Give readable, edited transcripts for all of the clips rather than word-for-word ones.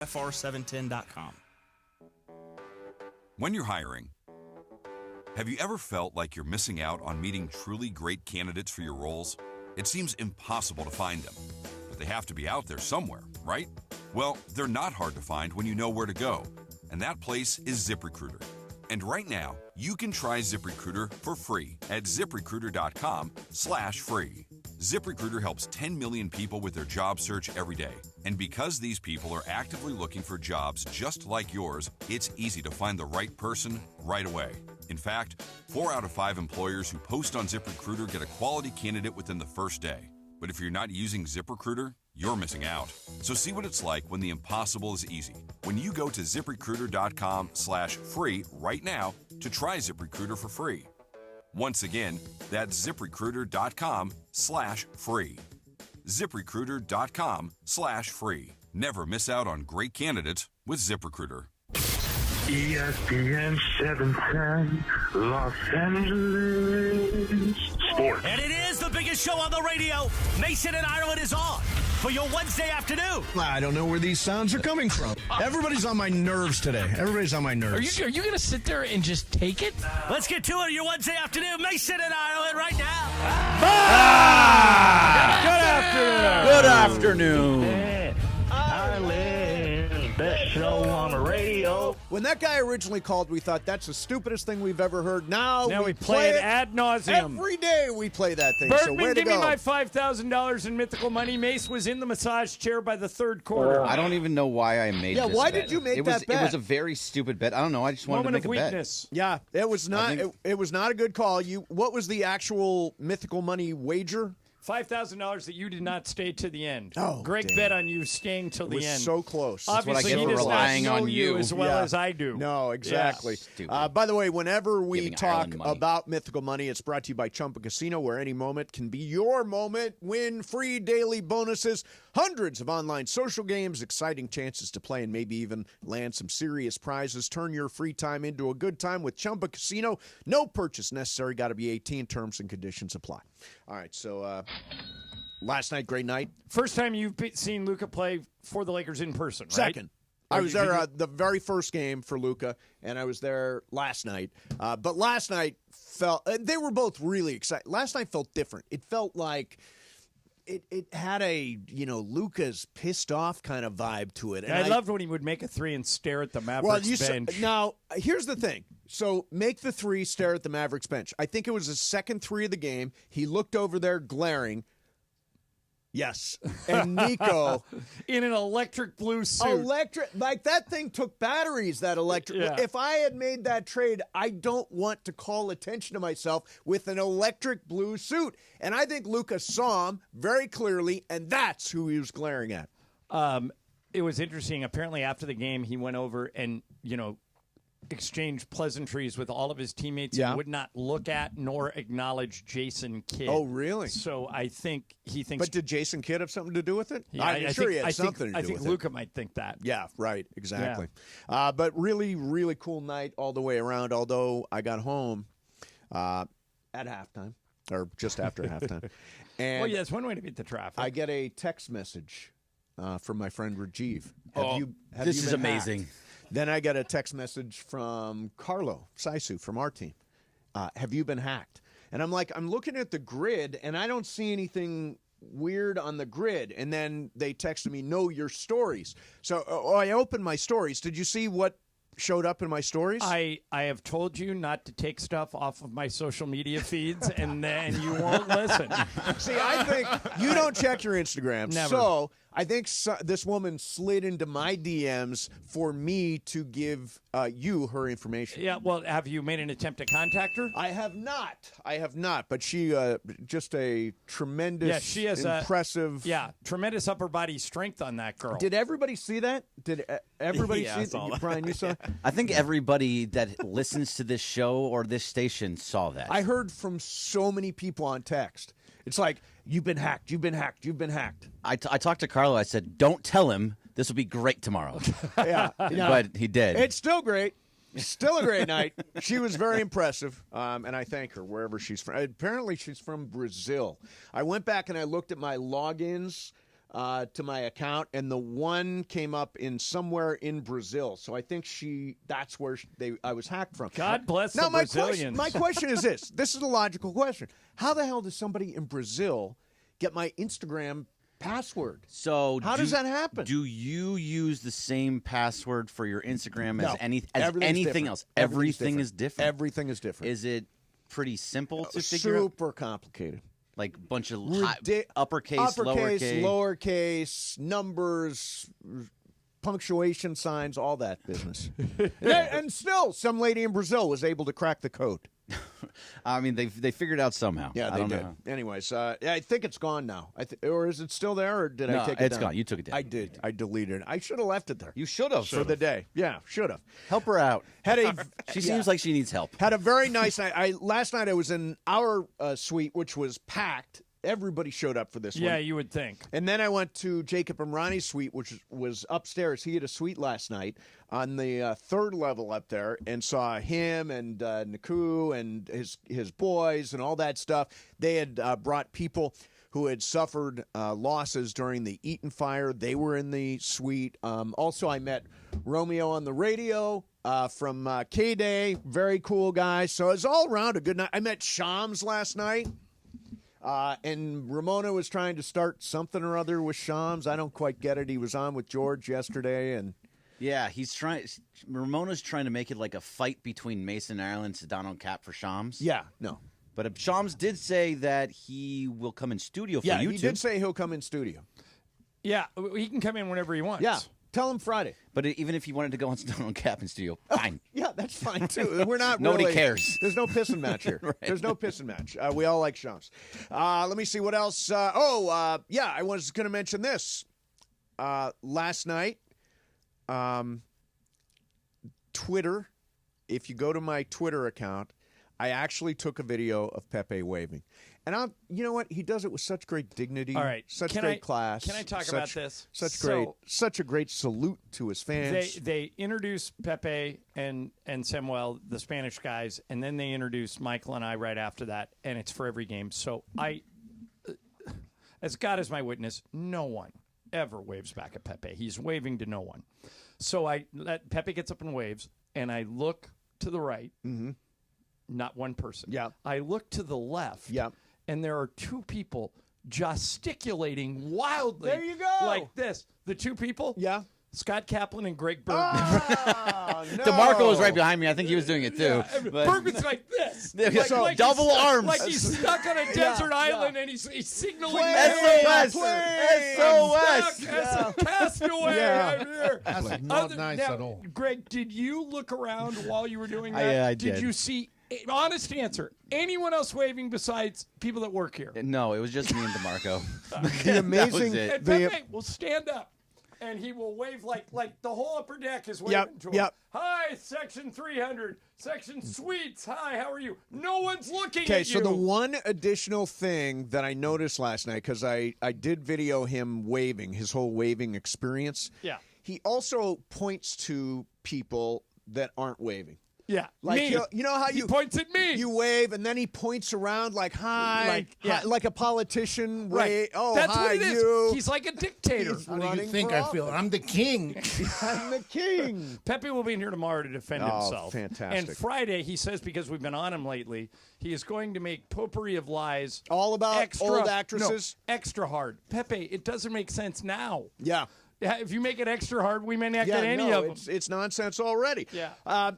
fr710.com. When you're hiring, have you ever felt like you're missing out on meeting truly great candidates for your roles? It seems impossible to find them, but they have to be out there somewhere, right? Well, they're not hard to find when you know where to go, and that place is ZipRecruiter. And right now, you can try ZipRecruiter for free at ZipRecruiter.com/free. ZipRecruiter helps 10 million people with their job search every day. And because these people are actively looking for jobs just like yours, it's easy to find the right person right away. In fact, 4 out of 5 employers who post on ZipRecruiter get a quality candidate within the first day. But if you're not using ZipRecruiter, you're missing out. So see what it's like when the impossible is easy. When you go to ZipRecruiter.com/free right now to try ZipRecruiter for free. Once again, that's ZipRecruiter.com/free. ZipRecruiter.com/free. Never miss out on great candidates with ZipRecruiter. ESPN 710, Los Angeles Sports. And it is the biggest show on the radio. Mason and Ireland is on for your Wednesday afternoon. I don't know where these sounds are coming from. Everybody's on my nerves today. Everybody's on my nerves. Are you going to sit there and just take it? Let's get to it. Your Wednesday afternoon. Mason and Ireland right now. Good afternoon. Ireland, best show on the radio. When that guy originally called, we thought that's the stupidest thing we've ever heard. Now we play it ad nauseum. Every day we play that thing. Bergman, so way to give go. me my $5,000 in mythical money. Mace was in the massage chair by the third quarter. I don't even know why I made this why bet. did you make that bet? It was a very stupid bet. I don't know. I just wanted Moment to of make a bet. weakness. Yeah, it was not. It was not a good call. What was the actual mythical money wager? $5,000 that you did not stay to the end. Oh, Greg damn. bet on you staying till It the was end. so close. That's what I Obviously, get he for does relying not know on you. as well as I do. No, exactly. Yeah. By the way, whenever we Giving talk Ireland money. about mythical money, it's brought to you by Chumba Casino, where any moment can be your moment. Win free daily bonuses, hundreds of online social games, exciting chances to play, and maybe even land some serious prizes. Turn your free time into a good time with Chumba Casino. No purchase necessary. Got to be 18. Terms and conditions apply. All right, so last night, great night. First time you've seen Luca play for the Lakers in person, right? Second. I was there the very first game for Luka, and I was there last night. But last night they were both really excited. Last night felt different. It felt like it had a, Luka's pissed off kind of vibe to it. And I loved when he would make a three and stare at the Mavericks bench. Now, here's the thing. So make the three, stare at the Mavericks bench. I think it was his second three of the game. He looked over there glaring. Yes. And Nico. In an electric blue suit. Like that thing took batteries, that electric. Yeah. If I had made that trade, I don't want to call attention to myself with an electric blue suit. And I think Luka saw him very clearly, and that's who he was glaring at. It was interesting. Apparently, after the game, he went over and, exchanged pleasantries with all of his teammates and would not look at nor acknowledge Jason Kidd. Oh, really? So I think he thinks. But did Jason Kidd have something to do with it? Yeah, I'm sure he had something to do I think with Luka it. might think that. Yeah, right. Exactly. Yeah. But really, really cool night all the way around, although I got home at halftime, or just after halftime. And well, yeah, it's one way to beat the traffic. I get a text message from my friend Rajiv. This is amazing. Hacked? Then I get a text message from Carlo Saisu from our team. Have you been hacked? And I'm like, I'm looking at the grid, and I don't see anything weird on the grid. And then they texted me, no, your stories. So I opened my stories. Did you see what showed up in my stories? I have told you not to take stuff off of my social media feeds, and then you won't listen. See, I think you don't check your Instagram. Never. So I think this woman slid into my DMs for me to give you her information. Yeah, well, have you made an attempt to contact her? I have not. But she just a tremendous, she has impressive. Tremendous upper body strength on that girl. Did everybody see that? Did everybody see that? Brian, you saw it? I think everybody that listens to this show or this station saw that. I heard from so many people on text. It's like, you've been hacked, you've been hacked, you've been hacked. I talked to Carlo. I said, don't tell him. This will be great tomorrow. Yeah. But he did. It's still great. Still a great night. She was very impressive, and I thank her wherever she's from. Apparently, she's from Brazil. I went back and I looked at my logins to my account, and the one came up in somewhere in Brazil. So I think that's where I was hacked from. God bless the Brazilians. My question is this. This is a logical question. How the hell does somebody in Brazil get my Instagram password? So how does that happen? Do you use the same password for your Instagram as anything else? Everything is different. Everything is different. Is it pretty simple to figure out? Super complicated. Like a bunch of uppercase, lowercase, numbers, punctuation signs, all that business. and still, some lady in Brazil was able to crack the code. I mean, they figured it out somehow. Yeah, they did. Anyways, I think it's gone now. Or is it still there, or did I take it down? It's gone. You took it down. I did. I deleted it. I should have left it there. You should have. For the day. Yeah, should have. Help her out. She seems like she needs help. Had a very nice night. Last night I was in our suite, which was packed. Everybody showed up for this one. Yeah, you would think. And then I went to Jacob and Ronnie's suite, which was upstairs. He had a suite last night on the third level up there, and saw him and Naku and his boys and all that stuff. They had brought people who had suffered losses during the Eaton fire. They were in the suite. Also, I met Romeo on the radio from K-Day. Very cool guy. So it was all around a good night. I met Shams last night. And Ramona was trying to start something or other with Shams. I don't quite get it. He was on with George yesterday, and yeah, Ramona's trying to make it like a fight between Mason Ireland and Sedano Cap for Shams. Yeah, no. But Shams did say that he will come in studio for you. Yeah, he did say he'll come in studio. Yeah, he can come in whenever he wants. Yeah. Tell him Friday. But even if he wanted to go on Stone Cap in studio, fine. Yeah, that's fine, too. We're not Nobody cares. There's no pissing match here. Right. There's no pissing match. We all like Shams. Let me see what else. Yeah, I was going to mention this. Last night, Twitter, if you go to my Twitter account, I actually took a video of Pepe waving. And you know what? He does it with such great dignity. All right. Such great class. Can I talk about this? Such a great salute to his fans. They introduced Pepe and Samuel, the Spanish guys, and then they introduced Michael and I right after that, and it's for every game. So as God is my witness, no one ever waves back at Pepe. He's waving to no one. So Pepe gets up and waves, and I look to the right. Mm-hmm. Not one person. Yeah. I look to the left. Yeah. And there are two people gesticulating wildly. There you go. Like this. The two people. Yeah. Scott Kaplan and Greg Bergman. Oh, no. DeMarco was right behind me. I think he was doing it too. Yeah, Bergman's like this. Like double arms. Like he's stuck on a desert island and he's signaling. SOS. Castaway. Yeah. I'm here. That's not nice at all. Greg, did you look around while you were doing that? Yeah, I did. Did you see, honest answer, anyone else waving besides people that work here? No, it was just me and DeMarco. The amazing. And Pepe will stand up. And he will wave like the whole upper deck is waving to him. Yep. Hi, Section 300, Section Suites. Hi, how are you? No one's looking at Okay, you. so the one additional thing that I noticed last night, because I did video him waving, his whole waving experience. Yeah. He also points to people that aren't waving. Yeah, Like me. you know how he points at me. You wave and then he points around like hi, like a politician. Right. Oh, that's hi, what it is. you. He's like a dictator. He's How do you running think for I feel? I'm the king. I'm the king. Pepe will be in here tomorrow to defend himself. Fantastic. And Friday, he says, because we've been on him lately, he is going to make potpourri of lies. All about extra, old actresses? No, extra hard. Pepe, it doesn't make sense now. Yeah. If you make it extra hard, we may not get any of them. It's nonsense already. Yeah.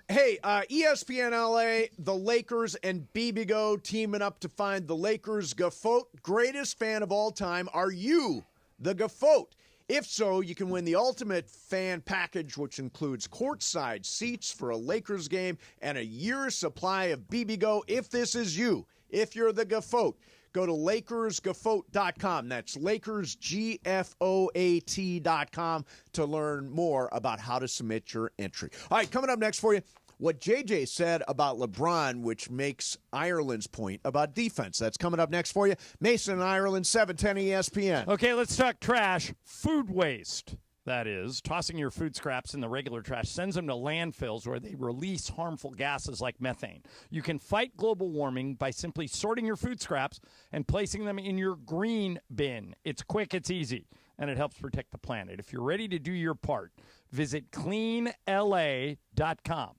Hey, ESPN LA, the Lakers and Bibigo teaming up to find the Lakers Gaot. Greatest fan of all time. Are you the Gaot? If so, you can win the ultimate fan package, which includes courtside seats for a Lakers game and a year's supply of Bibigo. If this is you, if you're the Gaot. Go to LakersGafoat.com. That's LakersGFOAT.com to learn more about how to submit your entry. All right, coming up next for you, what JJ said about LeBron, which makes Ireland's point about defense. That's coming up next for you. Mason and Ireland, 710 ESPN. Okay, let's talk trash. Food waste. That is, tossing your food scraps in the regular trash sends them to landfills where they release harmful gases like methane. You can fight global warming by simply sorting your food scraps and placing them in your green bin. It's quick, it's easy. and it helps protect the planet. If you're ready to do your part, visit cleanla.com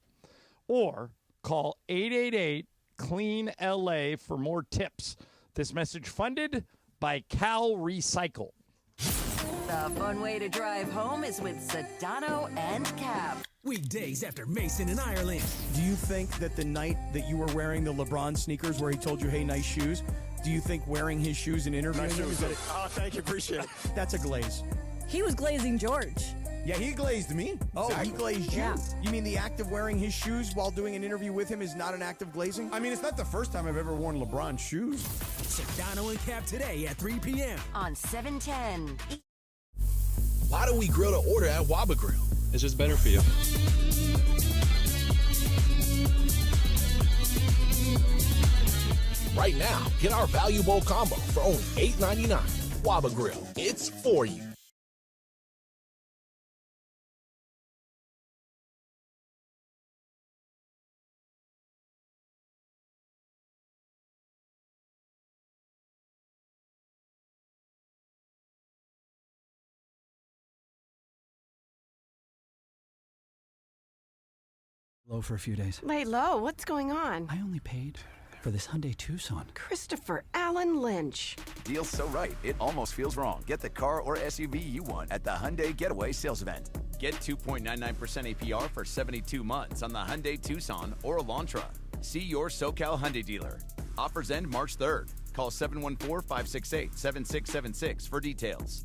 or call 888-CLEAN-LA for more tips. This message funded by Cal Recycle. The fun way to drive home is with Sedano and Cap. Weekdays after Mason in Ireland. Do you think that the night that you were wearing the LeBron sneakers where he told you, hey, nice shoes, do you think wearing his shoes and interviewing him is that it? Oh, thank you, appreciate it. That's a glaze. He was glazing George. Yeah, he glazed me. Oh, Exactly. he glazed you. Yeah. You mean the act of wearing his shoes while doing an interview with him is not an act of glazing? I mean, it's not the first time I've ever worn LeBron shoes. Sedano and Cap today at 3 p.m. on 710. Why do we grill to order at Waba Grill? It's just better for you. Right now, get our Value Bowl combo for only $8.99. Waba Grill, it's for you. Low for a few days. Lay low. What's going on? I only paid for this Hyundai Tucson. Christopher Allen Lynch. Deal's so right, it almost feels wrong. Get the car or SUV you want at the Hyundai Getaway Sales Event. Get 2.99% APR for 72 months on the Hyundai Tucson or Elantra. See your SoCal Hyundai dealer. Offers end March 3rd. Call 714-568-7676 for details.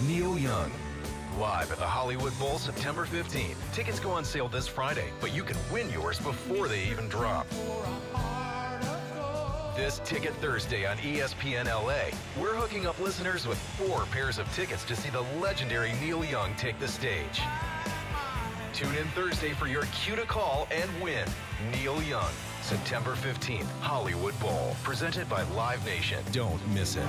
Neil Young. Live at the Hollywood Bowl September 15th. Tickets go on sale this Friday, but you can win yours before they even drop. This Ticket Thursday on ESPN LA, we're hooking up listeners with 4 pairs of tickets to see the legendary Neil Young take the stage. Tune in Thursday for your cue to call and win. Neil Young, September 15th, Hollywood Bowl. Presented by Live Nation. Don't miss it.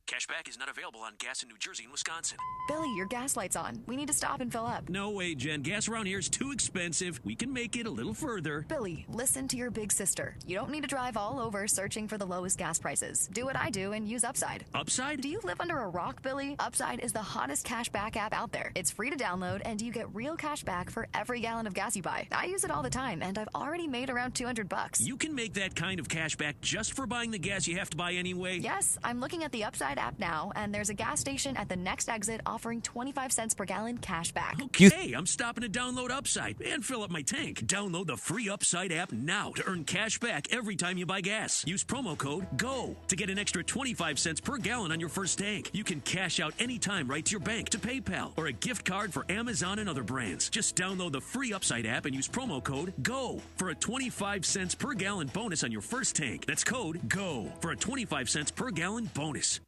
Cashback is not available on gas in New Jersey and Wisconsin. Billy, your gas light's on. We need to stop and fill up. No way, Jen. Gas around here is too expensive. We can make it a little further. Billy, listen to your big sister. You don't need to drive all over searching for the lowest gas prices. Do what I do and use Upside. Upside? Do you live under a rock, Billy? Upside is the hottest cashback app out there. It's free to download, and you get real cash back for every gallon of gas you buy. I use it all the time, and I've already made around $200. You can make that kind of cash back just for buying the gas you have to buy anyway? Yes, I'm looking at the Upside app now, and there's a gas station at the next exit offering 25 cents per gallon cash back. Okay, I'm stopping to download Upside and fill up my tank. Download the free Upside app now to earn cash back every time you buy gas. Use promo code GO to get an extra 25 cents per gallon on your first tank. You can cash out anytime right to your bank, to PayPal, or a gift card for Amazon and other brands. Just download the free Upside app and use promo code GO for a 25 cents per gallon bonus on your first tank. That's code GO for a 25 cents per gallon bonus.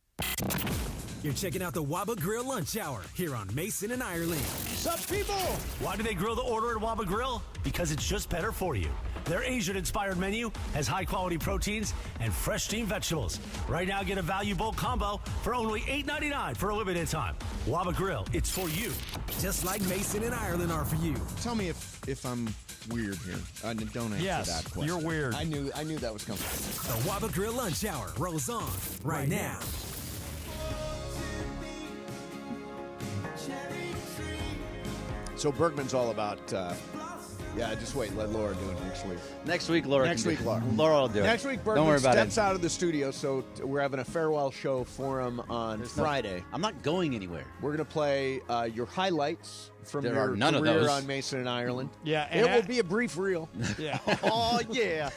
You're checking out the Waba Grill Lunch Hour here on Mason and Ireland. Sup, people? Why do they grill the order at Waba Grill? Because it's just better for you. Their Asian-inspired menu has high-quality proteins and fresh steamed vegetables. Right now, get a Value Bowl combo for only $8.99 for a limited time. Waba Grill, it's for you. Just like Mason and Ireland are for you. Tell me if I'm weird here. Don't answer that question. You're weird. I knew that was coming. The Waba Grill Lunch Hour rolls on right now. So Bergman's all about, just wait, let Laura do it next week. Next week, Laura. Laura will do it. Next week, Bergman steps out of the studio, so we're having a farewell show for him on Friday. I'm not going anywhere. We're going to play your highlights from There your are none of career those. on Mason and Ireland. Yeah, it will be a brief reel. Yeah. Oh, yeah.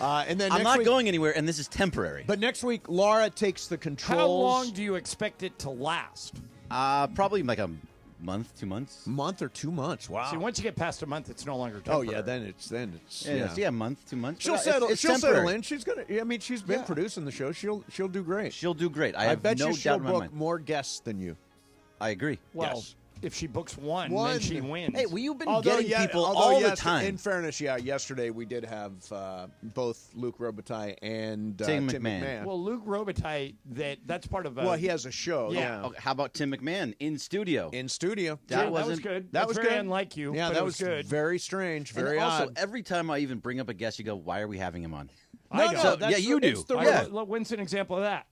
And then I'm next not week, going anywhere, and this is temporary. But next week, Laura takes the controls. How long do you expect it to last? Probably like a month, 2 months. Month or 2 months. Wow. See, once you get past a month, it's no longer Oh temporary. yeah, then it's Yeah, a month, 2 months. She'll But settle. it's She'll settle temporary. in. She's gonna. I mean, she's been producing the show. She'll do great. She'll do great. I have bet no you she'll doubt in my book mind. more guests than you. I agree. Well, Yes. if she books one, then she wins. Hey, well, you've been getting people all the time. In fairness, yesterday we did have both Luke Robitaille and Tim Tim McMahon. Well, Luke Robitaille, that's part of well, he has a show. Yeah. Okay, how about Tim McMahon in studio? In studio. That was good. That was very good. unlike you. Yeah, but that it was good. Very strange. Very and also, odd. every time I even bring up a guest, you go, "Why are we having him on?" I don't. So, yeah, you do. When's an example of that?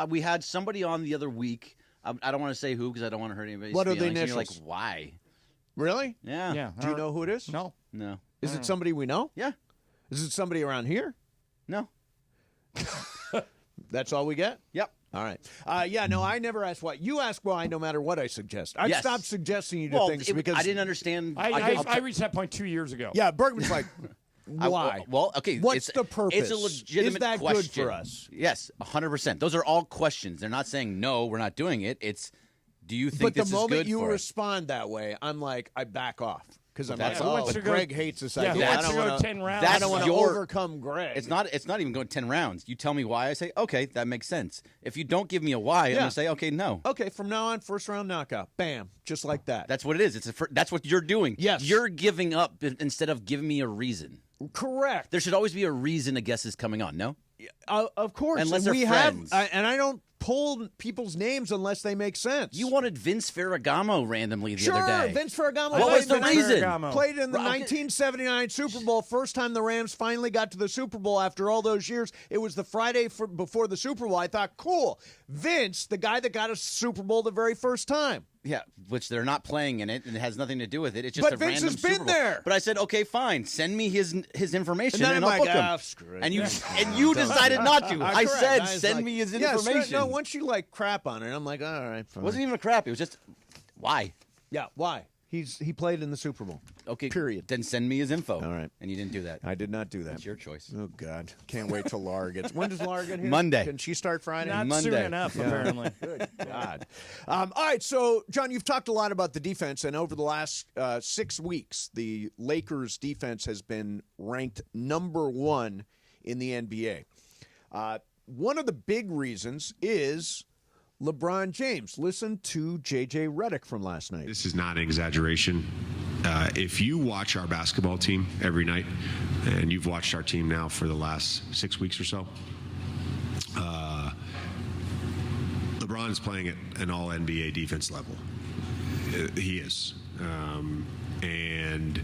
We had somebody on the other week. I don't want to say who because I don't want to hurt anybody's What are feelings. the And you're initials? like, why? Really? Yeah. Yeah. Do you know who it is? No. No. Is it somebody we know? Yeah. Is it somebody around here? No. That's all we get? Yep. All right. No, I never ask why. You ask why no matter what I suggest. I've Yes. stopped suggesting you do things because I didn't understand. I reached that point 2 years ago. Yeah, Bergman's like, why? Okay. What's the purpose? It's a legitimate Is that question. good for us? Yes, 100%. Those are all questions. They're not saying, no, we're not doing it. It's, do you think But this the is moment good you for us? respond that way, I'm like, I back off. Because I'm That's like, all. oh, Who wants to Greg go- hates this Yeah, idea. who I wants don't to go wanna- 10 rounds? I don't want to That's your- overcome Greg. It's not even going 10 rounds. You tell me why, I say, okay, that makes sense. If you don't give me a why, I'm going to say, okay, no. Okay, from now on, first round knockout. Bam. Just like that. That's what it is. That's what you're doing. Yes. You're giving up instead of giving me a reason. Correct. There should always be a reason a guest is coming on, no? Of course. Unless and they're we friends. and I don't pull people's names unless they make sense. You wanted Vince Ferragamo randomly the sure, other day. Vince Ferragamo. What was the reason? Played in the 1979 Super Bowl. First time the Rams finally got to the Super Bowl after all those years. It was the Friday before the Super Bowl. I thought, cool. Vince, the guy that got us Super Bowl the very first time. Yeah, which they're not playing in it, and it has nothing to do with it. It's just But a Vince random has been Super Bowl. there. But I said, okay, fine, send me his information, And then and I'm I'll like, book him. ah, screw it. And you Yeah. decided not to. I Correct. said, was send like, me his yeah, information. no, once you like crap on it, I'm like, all right, fine. It wasn't even a crap. It was just, why? Yeah, why? He played in the Super Bowl. Okay, period. Then send me his info. All right. And you didn't do that. I did not do that. It's your choice. Oh, God. Can't wait till Laura gets... When does Laura get here? Monday. Can she start Friday? Not Monday. soon enough, apparently. Good God. All right, so, John, you've talked a lot about the defense, and over the last 6 weeks, the Lakers' defense has been ranked number 1 in the NBA. One of the big reasons is LeBron James. Listen to J.J. Redick from last night. This is not an exaggeration. If you watch our basketball team every night, and you've watched our team now for the last 6 weeks or so, LeBron is playing at an all-NBA defense level. He is. And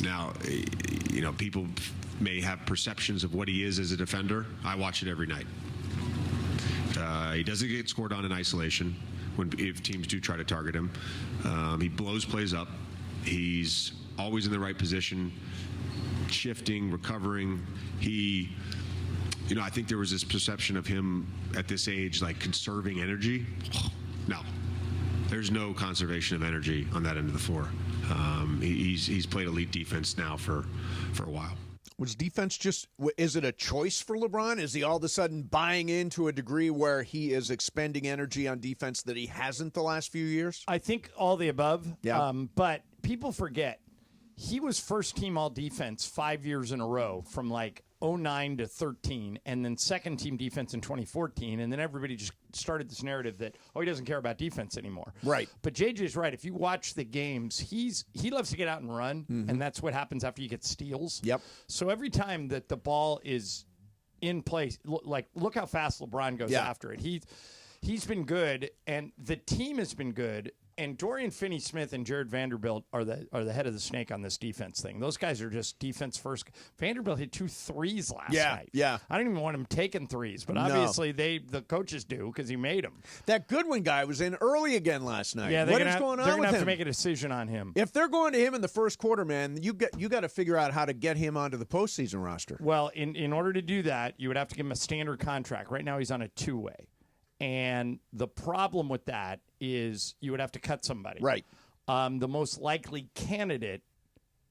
now, people may have perceptions of what he is as a defender. I watch it every night. He doesn't get scored on in isolation if teams do try to target him. He blows plays up. He's always in the right position, shifting, recovering. I think there was this perception of him at this age, like conserving energy. No, there's no conservation of energy on that end of the floor. He's played elite defense now for a while. Was defense is it a choice for LeBron? Is he all of a sudden buying into a degree where he is expending energy on defense that he hasn't the last few years? I think all the above. Yeah. But people forget he was first team all defense 5 years in a row from like 09 to 13, and then second team defense in 2014, and then everybody just started this narrative that, he doesn't care about defense anymore. Right. But JJ's right. If you watch the games, he loves to get out and run, and that's what happens after you get steals. Yep. So every time that the ball is in place, look how fast LeBron goes after it. He's been good, and the team has been good. And Dorian Finney-Smith and Jared Vanderbilt are the head of the snake on this defense thing. Those guys are just defense first. Vanderbilt hit 2 threes last night. Yeah. I don't even want him taking threes, but obviously the coaches do because he made them. That Goodwin guy was in early again last night. Yeah, what is going on they're with gonna have him? to make a decision on him. If they're going to him in the first quarter, man, you got to figure out how to get him onto the postseason roster. Well, in order to do that, you would have to give him a standard contract. Right now, he's on a 2-way. And the problem with that is you would have to cut somebody. Right. The most likely candidate,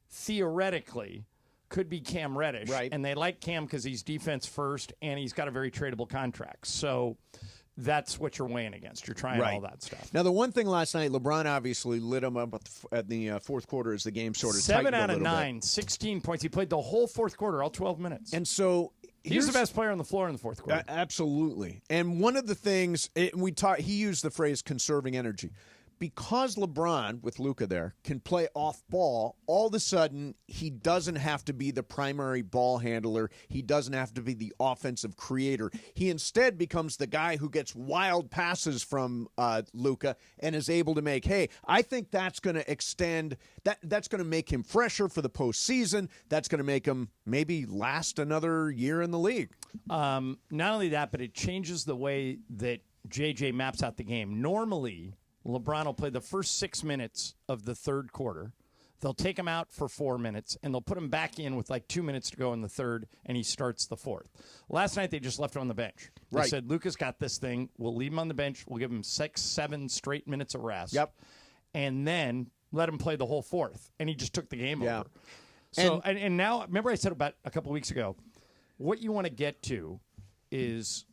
theoretically, could be Cam Reddish. Right. And they like Cam because he's defense first and he's got a very tradable contract. So that's what you're weighing against. You're trying all that stuff. Now, the one thing last night, LeBron obviously lit him up at the fourth quarter as the game sort of 7 tightened out a of little 9, bit. 16 points. He played the whole fourth quarter, all 12 minutes. And so he's the best player on the floor in the fourth quarter. Absolutely. And one of the things he used the phrase conserving energy. because LeBron, with Luka there, can play off ball, all of a sudden he doesn't have to be the primary ball handler. He doesn't have to be the offensive creator. He instead becomes the guy who gets wild passes from Luka and is able to make, hey, I think that's going to extend, that's going to make him fresher for the postseason. That's going to make him maybe last another year in the league. Not only that, but it changes the way that JJ maps out the game. Normally, LeBron will play the first 6 minutes of the third quarter. They'll take him out for 4 minutes, and they'll put him back in with like 2 minutes to go in the third, and he starts the fourth. Last night, they just left him on the bench. They said, Luka's got this thing. We'll leave him on the bench. We'll give him 6, 7 straight minutes of rest. Yep. And then let him play the whole fourth. And he just took the game over. So, and now, remember I said about a couple weeks ago, what you want to get to is,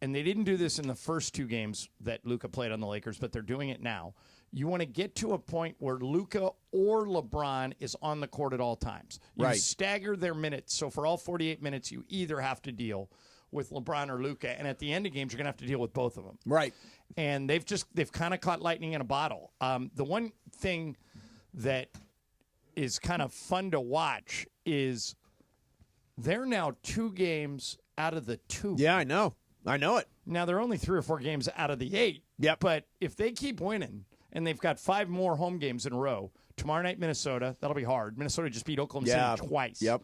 and they didn't do this in the first 2 games that Luka played on the Lakers, but they're doing it now. You want to get to a point where Luka or LeBron is on the court at all times. You stagger their minutes. So for all 48 minutes, you either have to deal with LeBron or Luka, and at the end of games, you're going to have to deal with both of them. Right. And they've kind of caught lightning in a bottle. The one thing that is kind of fun to watch is they're now 2 games out of the 2. Yeah, I know it. Now, they're only 3 or 4 games out of the 8. Yep. But if they keep winning, and they've got 5 more home games in a row, tomorrow night, Minnesota, that'll be hard. Minnesota just beat Oklahoma City twice. Yep.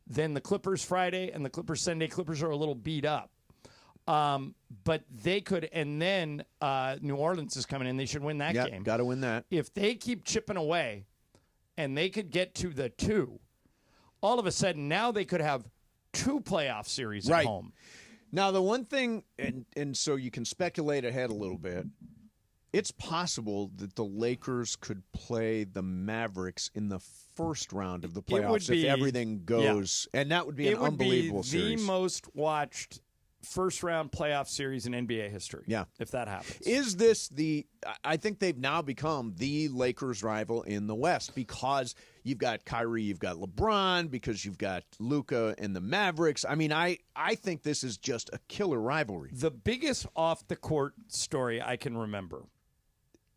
Then the Clippers Friday and the Clippers Sunday. Clippers are a little beat up. But they could, and then New Orleans is coming in. They should win that game. Got to win that. If they keep chipping away and they could get to the 2, all of a sudden now they could have 2 playoff series at home. Now, the one thing, and so you can speculate ahead a little bit, it's possible that the Lakers could play the Mavericks in the first round of the playoffs if everything goes, and that would be an unbelievable series. It would be the most watched first-round playoff series in NBA history, if that happens. Is this I think they've now become the Lakers rival in the West because you've got Kyrie, you've got LeBron, because you've got Luka and the Mavericks. I mean, I think this is just a killer rivalry. The biggest off-the-court story I can remember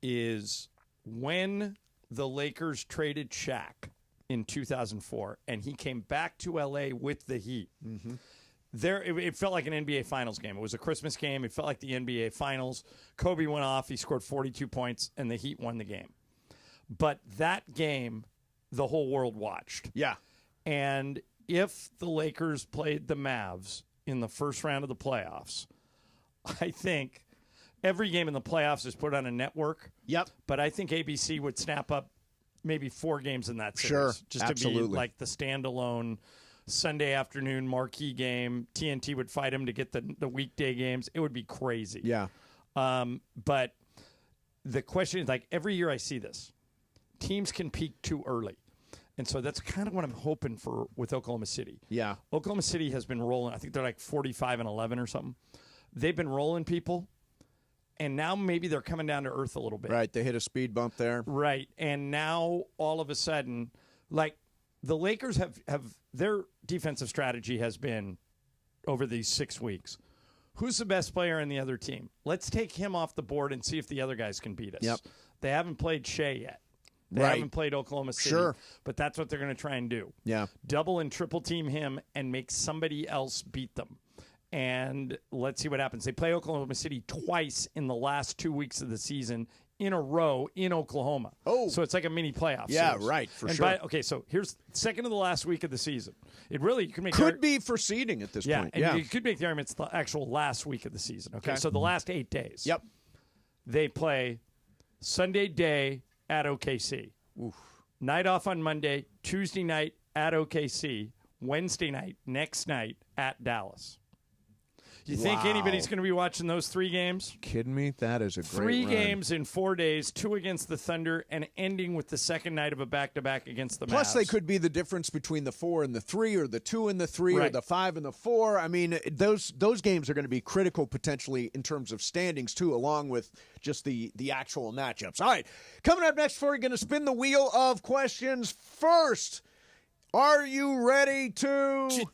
is when the Lakers traded Shaq in 2004, and he came back to L.A. with the Heat. Mm-hmm. It felt like an NBA Finals game. It was a Christmas game. It felt like the NBA Finals. Kobe went off. He scored 42 points, and the Heat won the game. But that game, the whole world watched. Yeah. And if the Lakers played the Mavs in the first round of the playoffs, I think every game in the playoffs is put on a network. Yep. But I think ABC would snap up maybe 4 games in that series. Sure, just absolutely. To be like the standalone Sunday afternoon marquee game. TNT would fight him to get the weekday games. It would be crazy. Yeah. But the question is, like, every year I see this. Teams can peak too early. And so that's kind of what I'm hoping for with Oklahoma City. Yeah. Oklahoma City has been rolling. I think they're like 45-11 or something. They've been rolling people. And now maybe they're coming down to earth a little bit. Right. They hit a speed bump there. Right. And now all of a sudden, like, the Lakers have their defensive strategy has been over these 6 weeks. Who's the best player in the other team? Let's take him off the board and see if the other guys can beat us. Yep. They haven't played Shea yet. They haven't played Oklahoma City. Sure. But that's what they're going to try and do. Yeah. Double and triple team him and make somebody else beat them. And let's see what happens. They play Oklahoma City twice in the last 2 weeks of the season in a row in Oklahoma. Oh. So it's like a mini playoff Yeah, series. right, for sure. Okay, so here's second to the last week of the season. It really, you can make Could be for seeding at this point. and Yeah. you could make the argument it's the actual last week of the season. Okay, so the last 8 days. Yep. They play Sunday day at OKC. Oof. Night off on Monday, Tuesday night at OKC, Wednesday night, next night at Dallas. You think anybody's going to be watching those 3 games? Kidding me? That is a great 3 run. games in 4 days, 2 against the Thunder, and ending with the second night of a back-to-back against the Mavs. Plus, they could be the difference between the 4 and the 3, or the 2 and the 3, or the 5 and the 4. I mean, those games are going to be critical potentially in terms of standings, too, along with just the actual matchups. All right, coming up next, we're going to spin the wheel of questions. First, are you ready to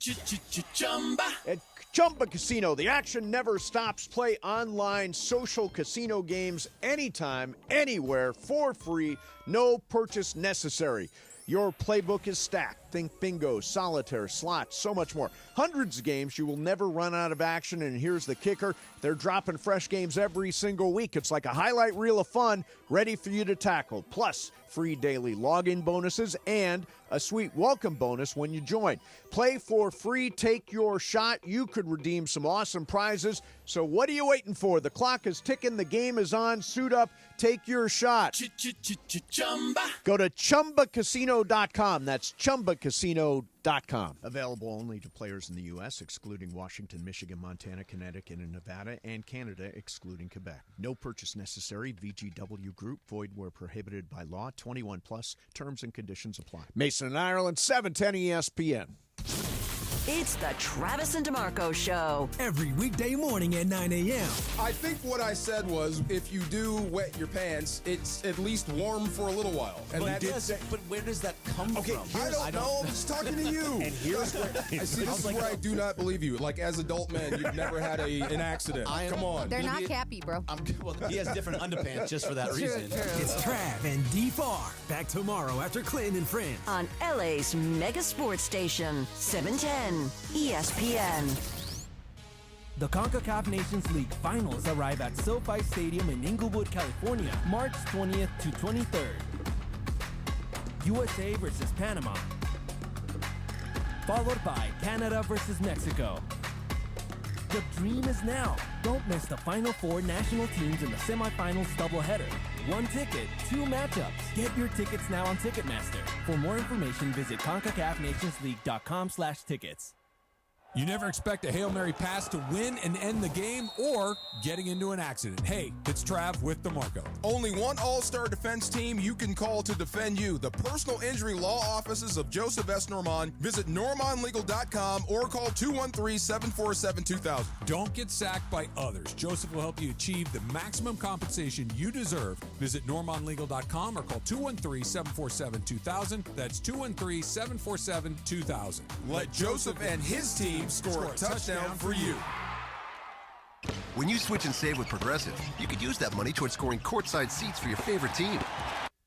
Chumba Casino, the action never stops. Play online social casino games anytime, anywhere, for free. No purchase necessary. Your playbook is stacked. Think bingo, solitaire, slots, so much more. Hundreds of games. You will never run out of action. And here's the kicker. They're dropping fresh games every single week. It's like a highlight reel of fun ready for you to tackle. Plus, free daily login bonuses and a sweet welcome bonus when you join. Play for free. Take your shot. You could redeem some awesome prizes. So what are you waiting for? The clock is ticking. The game is on. Suit up. Take your shot. Go to ChumbaCasino.com. That's ChumbaCasino.com. Available only to players in the U.S., excluding Washington, Michigan, Montana, Connecticut, and Nevada, and Canada, excluding Quebec. No purchase necessary. VGW Group. Void where prohibited by law. 21 plus. Terms and conditions apply. Mason and Ireland, 710 ESPN. It's the Travis and DeMarco Show. Every weekday morning at 9 a.m. I think what I said was, if you do wet your pants, it's at least warm for a little while. And but where does that come from? I don't know. I'm just talking to you. And here's where this is where I do not believe you. Like, as adult men, you've never had an accident. Come on. They're not Cappy, bro. Well, he has different underpants just for that reason. It's Trav and D-Far. Back tomorrow after Clinton and Friends. On LA's mega sports station, 710 ESPN. The CONCACAF Nations League Finals arrive at SoFi Stadium in Inglewood, California, March 20th to 23rd. USA versus Panama, followed by Canada versus Mexico. The dream is now. Don't miss the Final Four national teams in the semifinals doubleheader. One ticket, two matchups. Get your tickets now on Ticketmaster. For more information, visit CONCACAFNationsLeague.com/tickets. You never expect a Hail Mary pass to win and end the game or getting into an accident. Hey, it's Trav with DeMarco. Only one all-star defense team you can call to defend you. The personal injury law offices of Joseph S. Normand. Visit NormandLegal.com or call 213-747-2000. Don't get sacked by others. Joseph will help you achieve the maximum compensation you deserve. Visit NormandLegal.com or call 213-747-2000. That's 213-747-2000. Let Joseph and his team score a touchdown for you. When you switch and save with Progressive, you could use that money towards scoring courtside seats for your favorite team.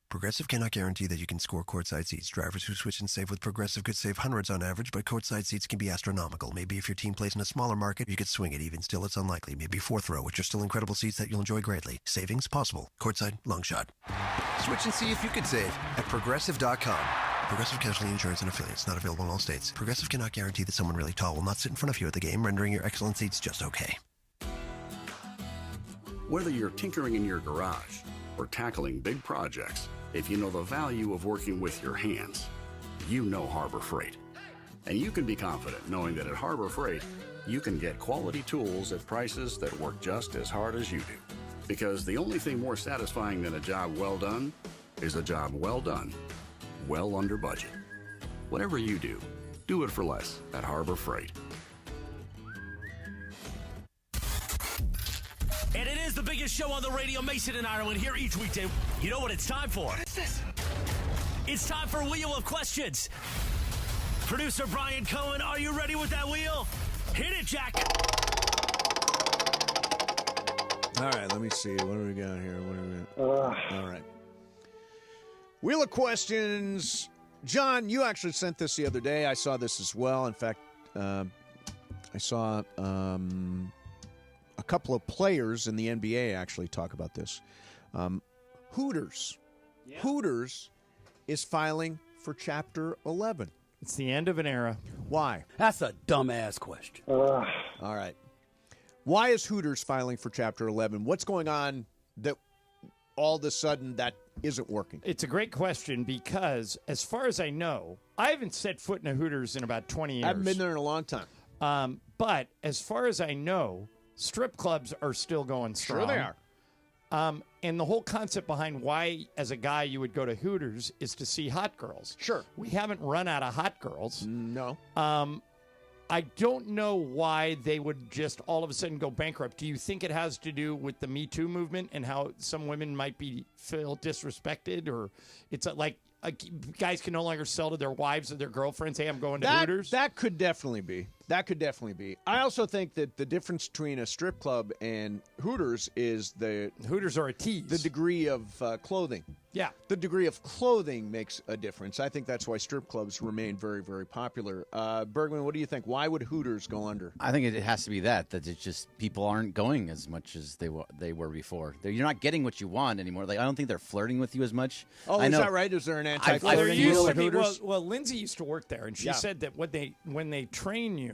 Progressive cannot guarantee that you can score courtside seats. Drivers who switch and save with Progressive could save hundreds on average, but courtside seats can be astronomical. Maybe if your team plays in a smaller market, you could swing it. Even still, it's unlikely. Maybe fourth row, which are still incredible seats that you'll enjoy greatly. Savings possible. Courtside, long shot. Switch and see if you could save at Progressive.com. Progressive Casualty Insurance and Affiliates. Not available in all states. Progressive cannot guarantee that someone really tall will not sit in front of you at the game, rendering your excellent seats just okay. Whether you're tinkering in your garage or tackling big projects, if you know the value of working with your hands, you know Harbor Freight. And you can be confident knowing that at Harbor Freight, you can get quality tools at prices that work just as hard as you do. Because the only thing more satisfying than a job well done is a job well done, well under budget. Whatever you do, do it for less at Harbor Freight. And it is the biggest show on the radio, Mason and Ireland, here each weekday. You know what it's time for? What is this? It's time for Wheel of Questions. Producer Brian Cohen, are you ready with that wheel? Hit it, Jack. All right, let me see. What do we got here? All right. Wheel of Questions. John, you actually sent this the other day. I saw this as well. In fact, I saw a couple of players in the NBA actually talk about this. Hooters. Yeah. Hooters is filing for Chapter 11. It's the end of an era. Why? That's a dumbass question. All right. Why is Hooters filing for Chapter 11? What's going on that all of a sudden that isn't working? It's a great question because, as far as I know, I haven't set foot in a Hooters in about 20 years. I haven't been there in a long time. But as far as I know, strip clubs are still going strong. Sure they are. And the whole concept behind why, as a guy, you would go to Hooters is to see hot girls. Sure. We haven't run out of hot girls. No. I don't know why they would just all of a sudden go bankrupt. Do you think it has to do with the Me Too movement and how some women might feel disrespected? Or it's like guys can no longer sell to their wives or their girlfriends, hey, I'm going to Hooters? That could definitely be. I also think that the difference between a strip club and Hooters is the Hooters are a tease. The degree of clothing. Yeah. The degree of clothing makes a difference. I think that's why strip clubs remain very, very popular. Bergman, what do you think? Why would Hooters go under? I think it has to be that it's just people aren't going as much as they were before. You're not getting what you want anymore. Like I don't think they're flirting with you as much. Oh, I know. Is that right? Is there an anti-flirting Well, there used rule to at be. Hooters? Well, Lindsay used to work there, and she said that when they train you,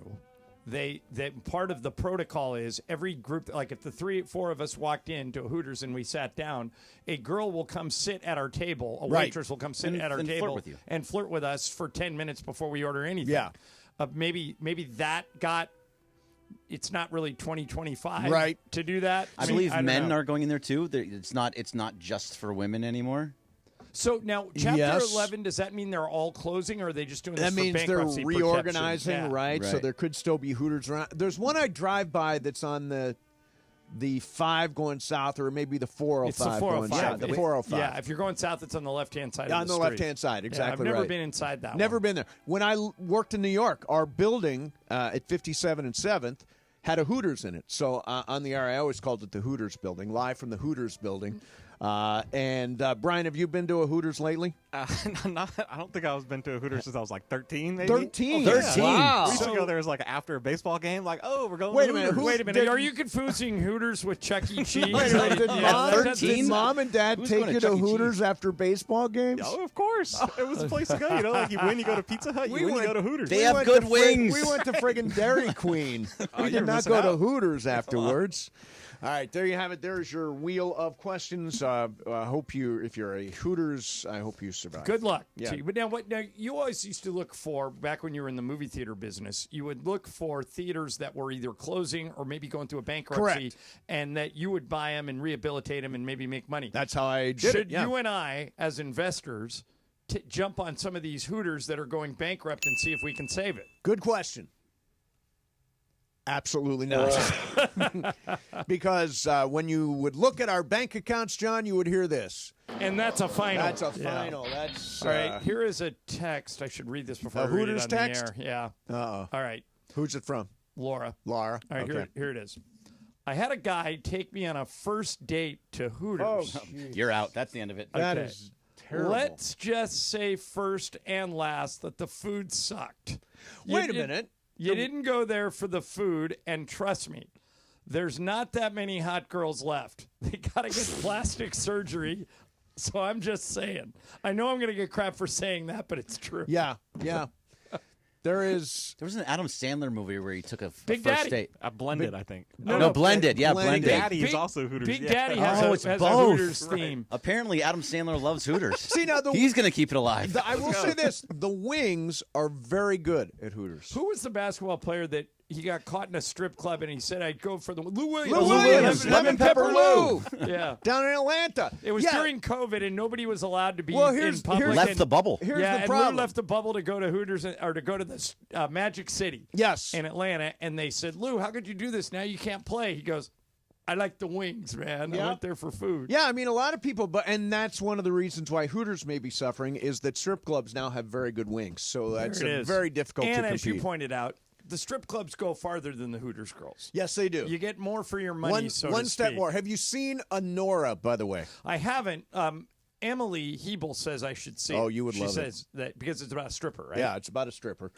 that part of the protocol is every group, like if the 3-4 of us walked into a Hooters and we sat down, a girl will come sit at our table, a waitress will come sit at our table flirt with you. and flirt with us for 10 minutes before we order anything. Yeah. Maybe that got. It's not really 2025 right to do that. I believe men are going in there too. It's not just for women anymore. So now, Chapter 11, does that mean they're all closing, or are they just doing this that for means they're bankruptcy reorganizing, protection? right? So there could still be Hooters around. There's one I drive by that's on the 5 going south, or maybe the 405 It's the 405. going south. The 405. Yeah, if you're going south, it's on the left-hand side of the on the street. left-hand side, exactly I've never right. been inside that Never one. been there. When I worked in New York, our building at 57 and 7th had a Hooters in it. So on the air, I always called it the Hooters building, live from the Hooters building. And Brian, have you been to a Hooters lately? I don't think I've been to a Hooters since I was like 13, maybe. 13? Oh, 13. Wow. We used to go there as like after a baseball game, like, oh, we're going to Hooters. Wait a minute. Are you confusing Hooters with Chuck E. Cheese? Wait a minute, did Mom and Dad take you to Hooters after baseball games? Oh, of course. It was the place to go. You know, like you win, you go to Pizza Hut. You win, you go to Hooters. They have good wings. We went to friggin' Dairy Queen. We did not go to Hooters afterwards. All right, there you have it. There's your wheel of questions. I hope if you're a Hooters, I hope you survive. Good luck Yeah. to you. But now you always used to look for, back when you were in the movie theater business, you would look for theaters that were either closing or maybe going through a bankruptcy, Correct. and that you would buy them and rehabilitate them and maybe make money. That's how I did Should it. Yeah. you and I, as investors, jump on some of these Hooters that are going bankrupt and see if we can save it? Good question. Absolutely not. Because when you would look at our bank accounts, John, you would hear this. And that's a final. That's a final. That's all right. Here is a text. I should read this before I read Hooters it on text? the air. Yeah. Uh-oh. All right. Who's it from? Laura. Laura. All right, okay. here it is. I had a guy take me on a first date to Hooters. Oh, You're out. That's the end of it. That is terrible. Let's just say first and last that the food sucked. Wait a minute. You didn't go there for the food, and trust me, there's not that many hot girls left. They got to get plastic surgery. So I'm just saying. I know I'm going to get crap for saying that, but it's true. Yeah, yeah. There was an Adam Sandler movie where he took a Big first Daddy. date. Blended, I think. No, Blended. Yeah, Blended. Daddy is also Hooters. Big yeah. Daddy has a Hooters theme. Apparently, Adam Sandler loves Hooters. See, now he's going to keep it alive. I will say this: the wings are very good at Hooters. Who was the basketball player that he got caught in a strip club and he said, I'd go for the Lou Williams. Lou Williams, Lemon Pepper Lou. Yeah. Down in Atlanta. It was during COVID and nobody was allowed to be here's- in public. here's- Left the bubble. Here's yeah, the and problem. Lou left the bubble to go to Hooters or to go to the Magic City. Yes. In Atlanta. And they said, Lou, how could you do this? Now you can't play. He goes, I like the wings, man. Yeah. I went there for food. Yeah, I mean, a lot of people, and that's one of the reasons why Hooters may be suffering is that strip clubs now have very good wings. So that's There it is. very difficult and to compete. as you pointed out, the strip clubs go farther than the Hooters girls. Yes, they do. You get more for your money, one to step speak. more. Have you seen Honora, by the way? I haven't. Emily Hebel says I should see. Oh, you would she love it. She says that because it's about a stripper, right? Yeah, it's about a stripper.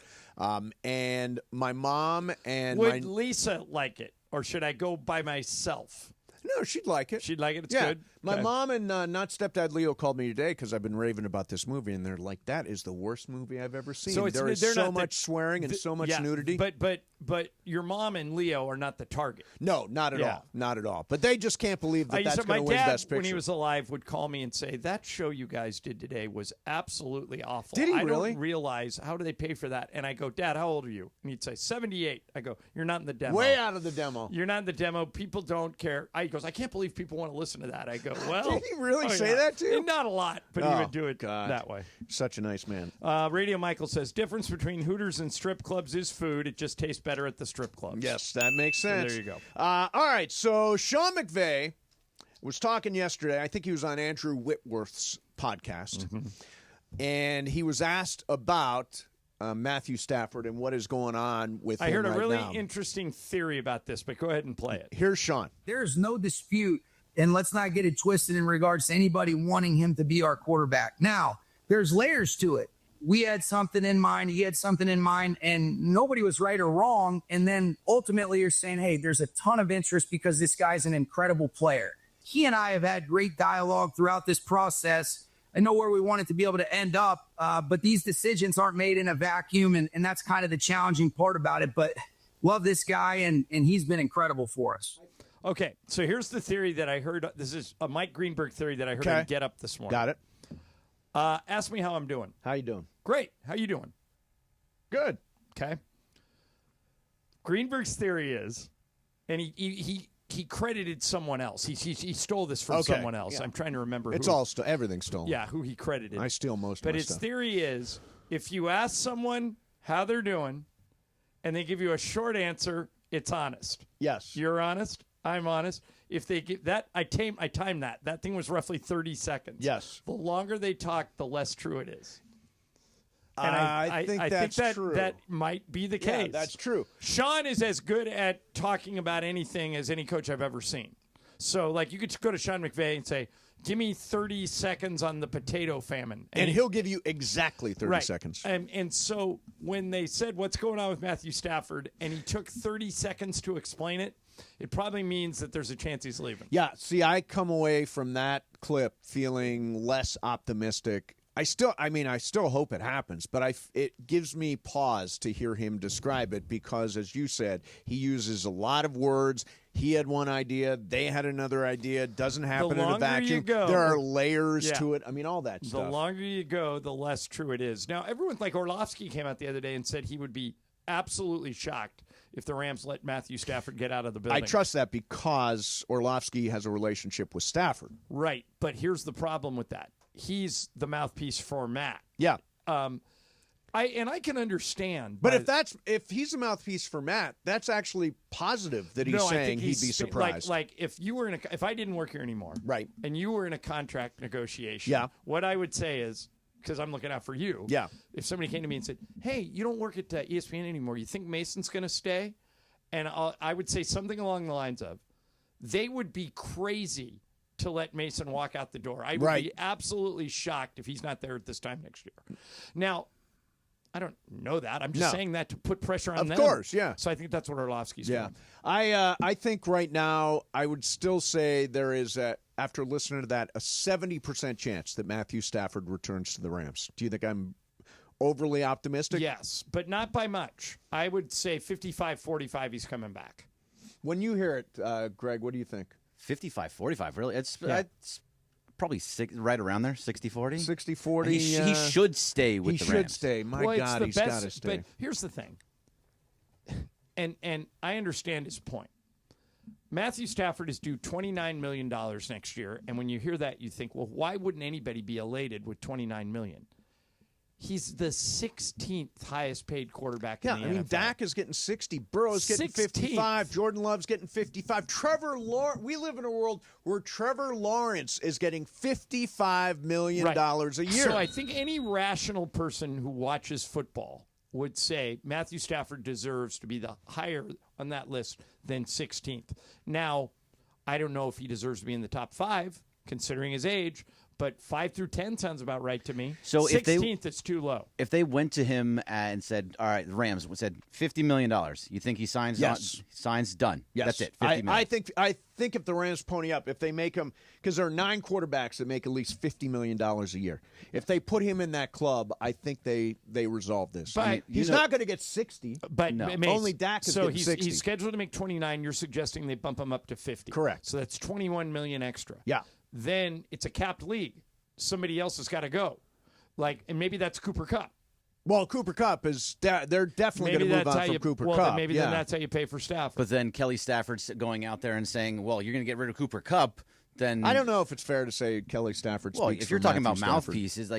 And my mom and Would Lisa like it, or should I go by myself? No, she'd like it. She'd like it. It's yeah. good. My Okay. mom and not stepdad Leo called me today because I've been raving about this movie, and they're like, "That is the worst movie I've ever seen." So it's, there is they're so not much swearing and so much yeah, nudity. But your mom and Leo are not the target. No, not at Yeah. all. Not at all. But they just can't believe that that's my going to win dad, Best Picture. when he was alive, would call me and say, that show you guys did today was absolutely awful. Did he I really? don't realize, how do they pay for that? And I go, Dad, how old are you? And he'd say, 78. I go, you're not in the demo. Way out of the demo. You're not in the demo. People don't care. He goes, I can't believe people want to listen to that. I go, well. Did he really say yeah. that to you? Not a lot, but he Oh, would do it God. that way. Such a nice man. Radio Michael says, difference between Hooters and strip clubs is food. It just tastes better at the strip clubs. Yes, that makes So sense. there you go. All right, so Sean McVay was talking yesterday. I think he was on Andrew Whitworth's podcast. and he was asked about Matthew Stafford and what is going on with him I heard a right really now. interesting theory about this, but go ahead and play it. Here's Sean. There's no dispute, and let's not get it twisted in regards to anybody wanting him to be our quarterback. Now, there's layers to it. We had something in mind, he had something in mind, and nobody was right or wrong. And then ultimately you're saying, hey, there's a ton of interest because this guy's an incredible player. He and I have had great dialogue throughout this process. I know where we wanted to be able to end up, but these decisions aren't made in a vacuum, and that's kind of the challenging part about it. But love this guy, and he's been incredible for us. Okay, so here's the theory that I heard. This is a Mike Greenberg theory that I heard him get up this morning. Got it. Ask me how I'm doing. How you doing? Great. How you doing? Good. Okay. Greenberg's theory is, and he credited someone else. He stole this from someone else. Yeah. I'm trying to remember. It's who. all everything's stolen. Yeah, who he credited. I steal most of But my his stuff. theory is, if you ask someone how they're doing, and they give you a short answer, it's honest. Yes. You're honest. I'm honest. If they give that, I timed that. That thing was roughly 30 seconds. Yes. The longer they talk, the less true it is. And I think that's true. That might be the case. Yeah, that's true. Sean is as good at talking about anything as any coach I've ever seen. So, like, you could go to Sean McVay and say, give me 30 seconds on the potato famine. And he'll give you exactly 30 seconds. And so when they said, what's going on with Matthew Stafford, and he took 30 seconds to explain it, it probably means that there's a chance he's leaving. Yeah, see, I come away from that clip feeling less optimistic. I still hope it happens, but it gives me pause to hear him describe it because, as you said, he uses a lot of words. He had one idea, they had another idea. It doesn't happen in a vacuum. There are layers to it. I mean, all that stuff. The longer you go, the less true it is. Now, everyone, like Orlovsky came out the other day and said he would be absolutely shocked if the Rams let Matthew Stafford get out of the building. I trust that because Orlovsky has a relationship with Stafford. Right, but here's the problem with that. He's the mouthpiece for Matt. Yeah. I can understand. But if he's a mouthpiece for Matt, that's actually positive that he's saying he'd be surprised. Like if you were if I didn't work here anymore, right, and you were in a contract negotiation, yeah, what I would say is, because I'm looking out for you, yeah. If somebody came to me and said, "Hey, you don't work at ESPN anymore. You think Mason's going to stay?" And I would say something along the lines of, "They would be crazy to let Mason walk out the door. I would be absolutely shocked if he's not there at this time next year." Now, I don't know that. I'm just saying that to put pressure on them. Of course, yeah. So I think that's what Orlovsky's doing. I think right now I would still say there is, after listening to that, a 70% chance that Matthew Stafford returns to the Rams. Do you think I'm overly optimistic? Yes, but not by much. I would say 55-45 he's coming back. When you hear it, Greg, what do you think? 55-45, really? It's probably right around there, 60-40. 60-40. He should stay with the Rams. He should stay. My God, he's got to stay. But here's the thing, and I understand his point. Matthew Stafford is due $29 million next year, and when you hear that, you think, well, why wouldn't anybody be elated with $29 million? He's the 16th highest paid quarterback in the NFL. I mean, Dak is getting 60. Burrow's getting 55. Jordan Love's getting 55. Trevor Lawrence. We live in a world where Trevor Lawrence is getting $55 million a year. So I think any rational person who watches football would say Matthew Stafford deserves to be the higher on that list than 16th. Now, I don't know if he deserves to be in the top 5, considering his age, but 5 through 10 sounds about right to me. So 16th, it's too low. If they went to him and said, all right, the Rams said $50 million, you think he signs? Yes. Signs, done. Yes. That's it, $50 million. I think if the Rams pony up, if they make him, because there are 9 quarterbacks that make at least $50 million a year. If they put him in that club, I think they resolve this. But he's not going to get 60. But only Dak is getting 60. He's scheduled to make 29. You're suggesting they bump him up to 50. Correct. So that's $21 million extra. Yeah. Then it's a capped league. Somebody else has got to go. And maybe that's Cooper Kupp. Well, Cooper Kupp is they're definitely going to move on from Cooper Kupp. Then maybe then that's how you pay for Stafford. But then Kelly Stafford's going out there and saying, well, you're going to get rid of Cooper Kupp, then I don't know if it's fair to say Kelly Stafford speaks if you're for talking Matthew about Stafford. mouthpieces,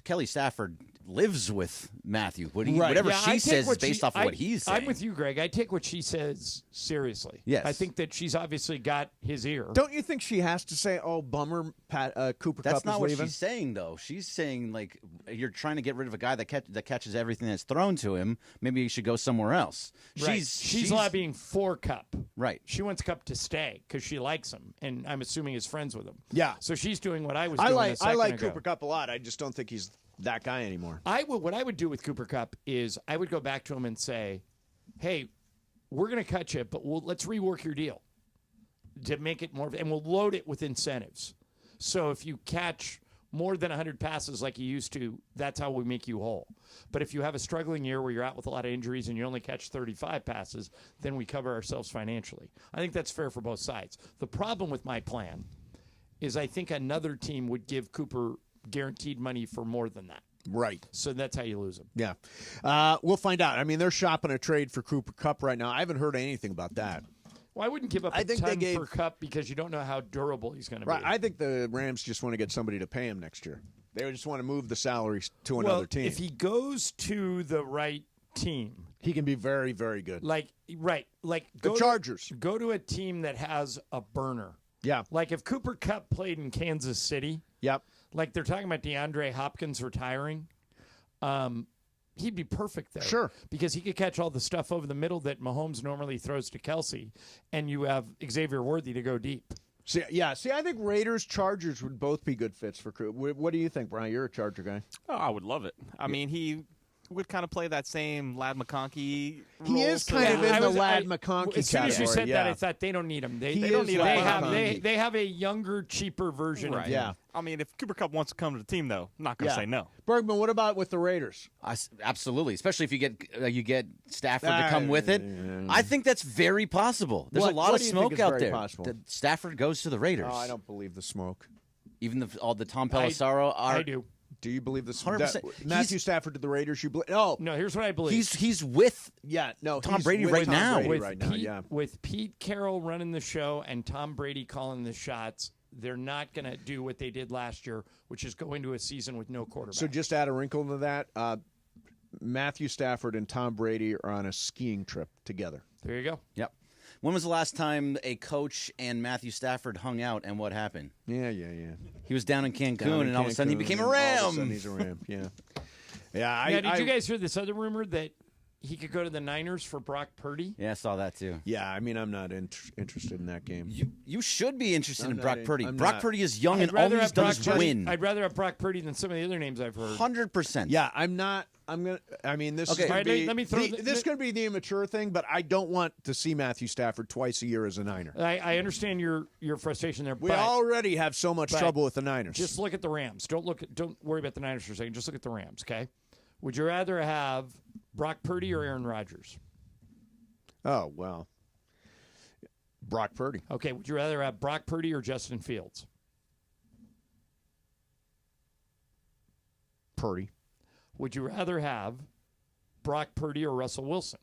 Kelly Stafford lives with Matthew. Right. Whatever Yeah, she I take says is what based off of what he's saying. I'm with you, Greg. I take what she says seriously. Yes. I think that she's obviously got his ear. Don't you think she has to say, "Oh, bummer, Cooper That's Kupp not is what leaving"? she's saying, though. She's saying, like, you're trying to get rid of a guy that catches everything that's thrown to him. Maybe you should go somewhere else. Right. She's lobbying for Kupp. Right. She wants Kupp to stay because she likes him, and I'm assuming is friends with him. Yeah. So she's doing what I was doing a second I like ago. Cooper Kupp a lot. I just don't think he's that guy anymore. What I would do with Cooper Kupp is I would go back to him and say, hey, we're going to cut you, but let's rework your deal to make it more, and we'll load it with incentives. So if you catch more than 100 passes like you used to, that's how we make you whole. But if you have a struggling year where you're out with a lot of injuries and you only catch 35 passes, then we cover ourselves financially. I think that's fair for both sides. The problem with my plan is I think another team would give Cooper guaranteed money for more than that. Right. So that's how you lose him. Yeah. We'll find out. I mean, they're shopping a trade for Cooper Kupp right now. I haven't heard anything about that. Well, I wouldn't give up a ton for Kupp because you don't know how durable he's going to be. I think the Rams just want to get somebody to pay him next year. They just want to move the salaries to another team. If he goes to the right team, he can be very, very good. Like the Chargers. Go to a team that has a burner. Yeah. Like if Cooper Kupp played in Kansas City. Yep. Like they're talking about DeAndre Hopkins retiring. He'd be perfect there. Sure. Because he could catch all the stuff over the middle that Mahomes normally throws to Kelsey, and you have Xavier Worthy to go deep. See, I think Raiders, Chargers would both be good fits for Cooper. What do you think, Brian? You're a Charger guy. Oh, I would love it. I mean, he would kind of play that same Ladd McConkey role. He is kind of in the Ladd McConkey category. As soon as you said that, I thought they don't need him. They don't need him. They have a younger, cheaper version of him. Yeah. I mean, if Cooper Kupp wants to come to the team, though, I'm not going to say no. Bergman, what about with the Raiders? Absolutely, especially if you get Stafford to come with it. I think that's very possible. There's a lot of smoke out there. That Stafford goes to the Raiders. Oh, I don't believe the smoke. Even all the Tom Pelissero are. I do. Do you believe this? 100%. Matthew Stafford to the Raiders? No, here's what I believe. He's with Tom Brady right now. With Pete Carroll running the show and Tom Brady calling the shots, they're not going to do what they did last year, which is go into a season with no quarterback. So just add a wrinkle to that. Matthew Stafford and Tom Brady are on a skiing trip together. There you go. Yep. When was the last time a coach and Matthew Stafford hung out, and what happened? Yeah. He was down in Cancun, and all of a sudden he became a Ram. All of a sudden he's a Ram, yeah. Did you guys hear this other rumor that he could go to the Niners for Brock Purdy? Yeah, I saw that too. Yeah, I mean, I'm not interested in that game. You should be interested in Brock Purdy. I'm Brock not. Purdy is young, and all he's done is win. I'd rather have Brock Purdy than some of the other names I've heard. 100%. Yeah, I'm not. I'm gonna. I mean, this is going to be. This is going to be the immature thing, but I don't want to see Matthew Stafford twice a year as a Niner. I understand your frustration there. We but, already have so much trouble with the Niners. Just look at the Rams. Don't worry about the Niners for a second. Just look at the Rams. Okay. Would you rather have Brock Purdy or Aaron Rodgers? Oh well, Brock Purdy. Okay. Would you rather have Brock Purdy or Justin Fields? Purdy. Would you rather have Brock Purdy or Russell Wilson?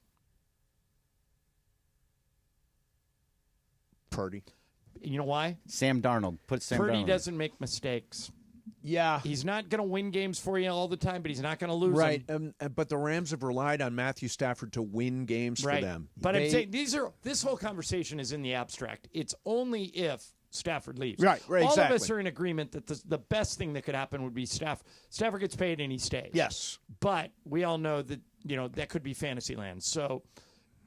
Purdy. You know why? Sam Darnold. Put Sam Purdy Darnold. doesn't make mistakes. Yeah. He's not going to win games for you all the time, but he's not going to lose right. them. But the Rams have relied on Matthew Stafford to win games for them. But I'm saying this whole conversation is in the abstract. It's only if Stafford leaves. Right, all exactly. of us are in agreement that the best thing that could happen would be Stafford gets paid and he stays. Yes. But we all know that, that could be fantasy land. So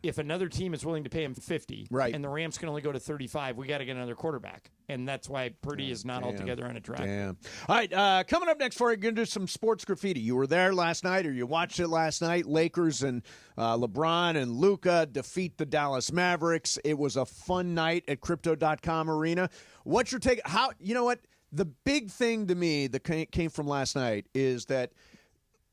if another team is willing to pay him 50 and the Rams can only go to 35, we got to get another quarterback. And that's why Purdy is not altogether on a track. Damn. All right, coming up next for you, going to do some sports graffiti. You were there last night or you watched it last night. Lakers and LeBron and Luca defeat the Dallas Mavericks. It was a fun night at Crypto.com Arena. What's your take? You know what? The big thing to me that came from last night is that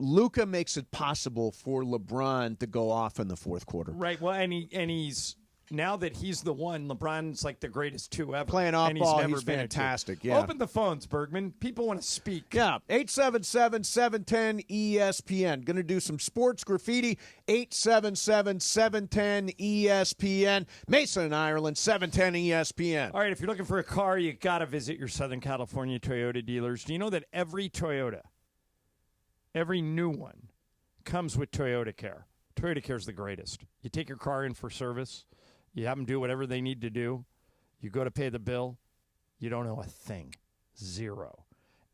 Luka makes it possible for LeBron to go off in the fourth quarter. Right. Well, and he's now that he's the one, LeBron's like the greatest two ever. Playing off and ball, never he's been fantastic. A two. Yeah. Open the phones, Bergman. People want to speak. Yeah. 877-710-ESPN. Going to do some sports graffiti. 877-710-ESPN. Mason in Ireland, 710-ESPN. All right. If you're looking for a car, you got to visit your Southern California Toyota dealers. Do you know that every Toyota every new one comes with Toyota Care. Toyota Care is the greatest. You take your car in for service. You have them do whatever they need to do. You go to pay the bill. You don't owe a thing. Zero.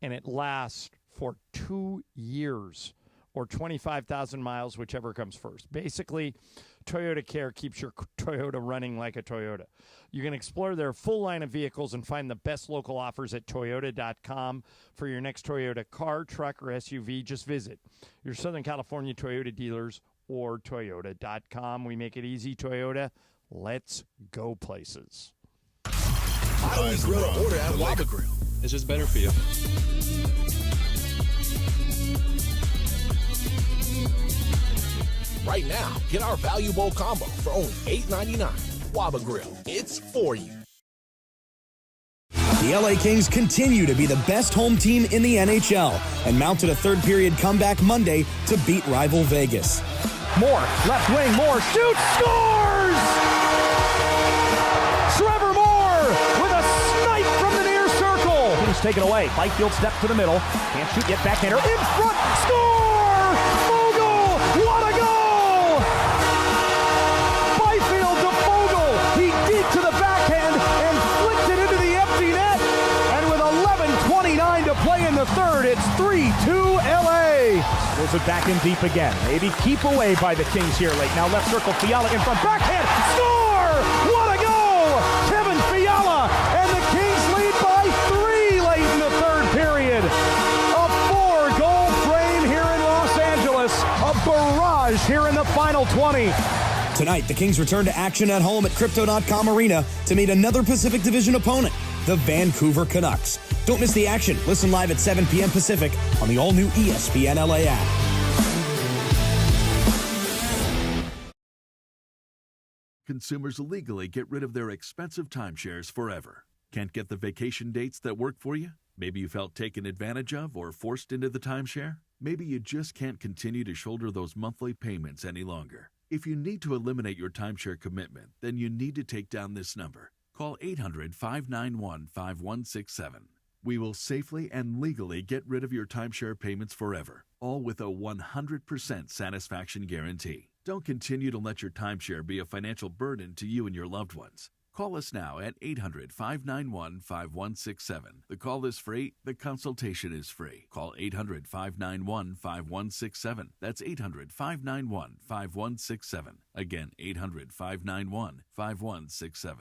And it lasts for 2 years or 25,000 miles, whichever comes first. Basically, Toyota Care keeps your Toyota running like a Toyota. You can explore their full line of vehicles and find the best local offers at Toyota.com. For your next Toyota car, truck, or SUV, just visit your Southern California Toyota dealers or Toyota.com. We make it easy, Toyota. Let's go places. I always grill to order at Waba Grill. It's just better for you. Right now, get our Value Bowl combo for only $8.99. Waba Grill, it's for you. The LA Kings continue to be the best home team in the NHL and mounted a third-period comeback Monday to beat rival Vegas. Moore, left wing, Moore shoots, scores! Trevor Moore with a snipe from the near circle. Kings taken away. Byfield steps to the middle. Can't shoot yet. Backhander in front. Score! Fogle! What a goal! Byfield to Fogle. He deep to the backhand and flicked it into the empty net. And with 11:29 to play in the third, it's 3-2 LA. Pulls it back in deep again. Maybe keep away by the Kings here late. Now left circle, Fiala in front. Backhand! Score! What a goal! Kevin Fiala, and the Kings lead by 3 late in the third period. A 4-goal frame here in Los Angeles. A barrage here in the final 20. Tonight, the Kings return to action at home at Crypto.com Arena to meet another Pacific Division opponent, the Vancouver Canucks. Don't miss the action. Listen live at 7 p.m. Pacific on the all-new ESPN LA app. Consumers illegally get rid of their expensive timeshares forever. Can't get the vacation dates that work for you? Maybe you felt taken advantage of or forced into the timeshare? Maybe you just can't continue to shoulder those monthly payments any longer. If you need to eliminate your timeshare commitment, then you need to take down this number. Call 800-591-5167. We will safely and legally get rid of your timeshare payments forever, all with a 100% satisfaction guarantee. Don't continue to let your timeshare be a financial burden to you and your loved ones. Call us now at 800-591-5167. The call is free. The consultation is free. Call 800-591-5167. That's 800-591-5167. Again, 800-591-5167.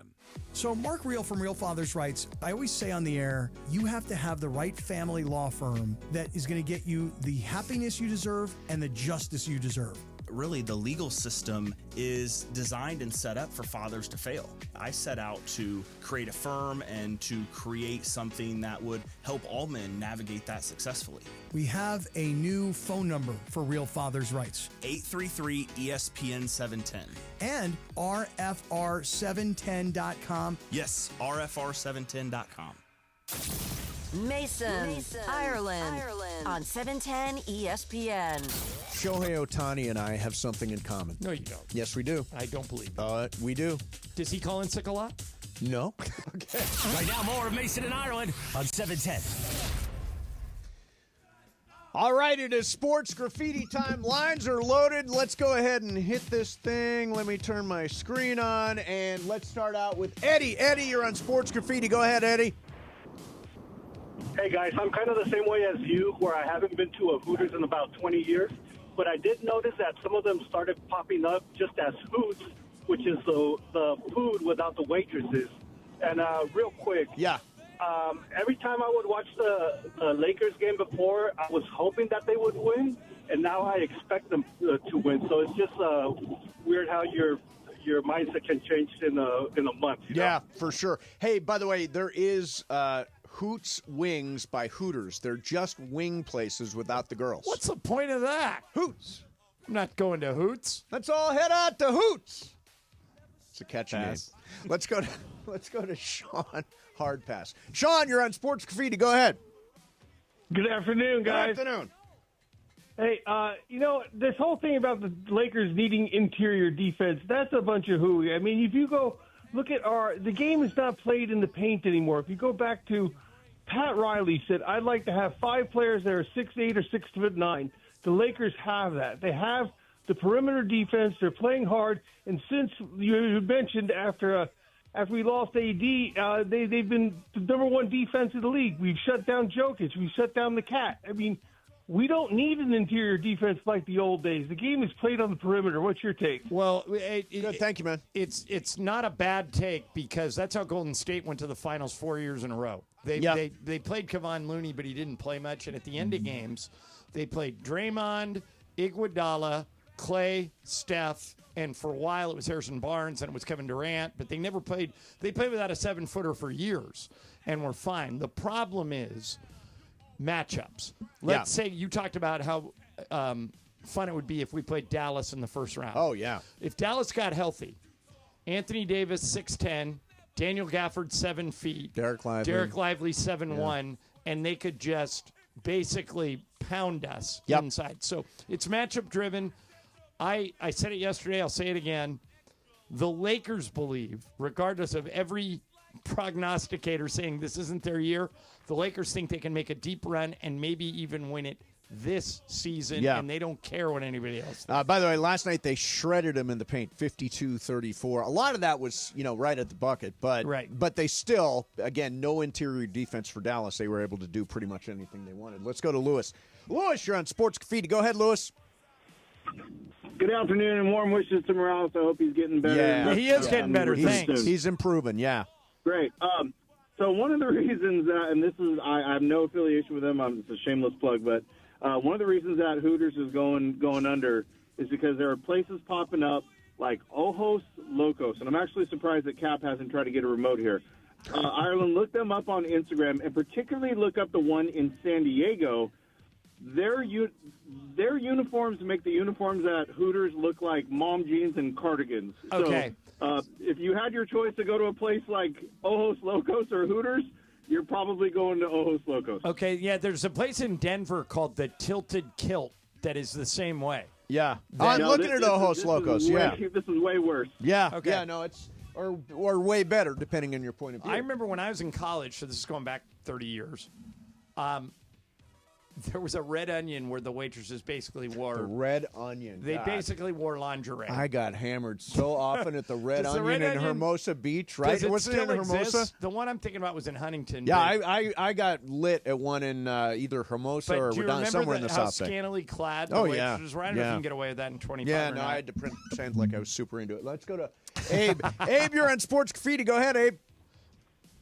So Mark Real from Real Fathers writes, I always say on the air, you have to have the right family law firm that is going to get you the happiness you deserve and the justice you deserve. Really, the legal system is designed and set up for fathers to fail. I set out to create a firm and to create something that would help all men navigate that successfully. We have a new phone number for Real Fathers Rights. 833-ESPN-710. And RFR710.com. Yes, RFR710.com. Mason, Ireland, on 710 ESPN. Shohei Ohtani and I have something in common. No, you don't. Yes, we do. I don't believe we do. Does he call in sick a lot? No. Okay. Right now, more of Mason and Ireland on 710. All right, it is sports graffiti time. Lines are loaded. Let's go ahead and hit this thing. Let me turn my screen on, and let's start out with Eddie. Eddie, you're on sports graffiti. Go ahead, Eddie. Hey, guys, I'm kind of the same way as you, where I haven't been to a Hooters in about 20 years. But I did notice that some of them started popping up just as Hoots, which is the food without the waitresses. And real quick, every time I would watch the Lakers game before, I was hoping that they would win, and now I expect them to win. So it's just weird how your mindset can change in a month. You know? For sure. Hey, by the way, there is Hoots Wings by Hooters. They're just wing places without the girls. What's the point of that? Hoots. I'm not going to Hoots. Let's all head out to Hoots. It's a catchy name. Let's go to Sean. Hard pass. Sean, you're on Sports Graffiti. Go ahead. Good afternoon, guys. Good afternoon. Hey, this whole thing about the Lakers needing interior defense, that's a bunch of hooey. I mean, if you go look at the game is not played in the paint anymore. If you go back to Pat Riley said, I'd like to have 5 players that are 6'8" or 6'9". The Lakers have that. They have the perimeter defense. They're playing hard. And since you mentioned after we lost AD, they've been the number one defense in the league. We've shut down Jokic. We've shut down the Cat. I mean, we don't need an interior defense like the old days. The game is played on the perimeter. What's your take? Well, good. Thank you, man. It's not a bad take because that's how Golden State went to the finals 4 years in a row. They played Kevon Looney, but he didn't play much. And at the end of games, they played Draymond, Iguodala, Clay, Steph, and for a while it was Harrison Barnes and it was Kevin Durant. But they never played. They played without a 7-footer for years, and were fine. The problem is matchups. Let's say you talked about how fun it would be if we played Dallas in the first round. Oh, yeah. If Dallas got healthy, Anthony Davis, 6'10", Daniel Gafford, 7 feet, Derek Lively, 7'1", and they could just basically pound us inside. So it's matchup driven. I said it yesterday. I'll say it again. The Lakers believe, regardless of every prognosticator saying this isn't their year, the Lakers think they can make a deep run and maybe even win it this season, and they don't care what anybody else thinks. By the way, last night they shredded them in the paint, 52-34. A lot of that was, right at the bucket, but they still, again, no interior defense for Dallas. They were able to do pretty much anything they wanted. Let's go to Lewis. Lewis, you're on Sports Graffiti. Go ahead, Lewis. Good afternoon and warm wishes to Morales. I hope he's getting better. Yeah, he is getting better. Thanks. He's improving, Great. So one of the reasons that, and this is, I have no affiliation with them. It's a shameless plug, but one of the reasons that Hooters is going under is because there are places popping up like Ojos Locos, and I'm actually surprised that Cap hasn't tried to get a remote here. Ireland, look them up on Instagram, and particularly look up the one in San Diego. Their uniforms make the uniforms at Hooters look like mom jeans and cardigans. Okay. So, if you had your choice to go to a place like Ojos Locos or Hooters, you're probably going to Ojos Locos. Okay, yeah, there's a place in Denver called the Tilted Kilt that is the same way. Yeah. I'm looking at Ojos Locos, This is way worse. Yeah. Okay. Yeah, no, it's or way better, depending on your point of view. I remember when I was in college, so this is going back 30 years, there was a Red Onion where the waitresses basically wore... The Red Onion. They basically wore lingerie. I got hammered so often at the Red Onion in Hermosa Beach, right? Was it in Hermosa? The one I'm thinking about was in Huntington. Yeah, I got lit at one in either Hermosa or Redondo, somewhere in the South Bay. Scantily clad the waitresses were? I don't know if you can get away with that in 25 Yeah, or no, not. I had to pretend like I was super into it. Let's go to Abe. Abe, you're on Sports Graffiti. Go ahead, Abe.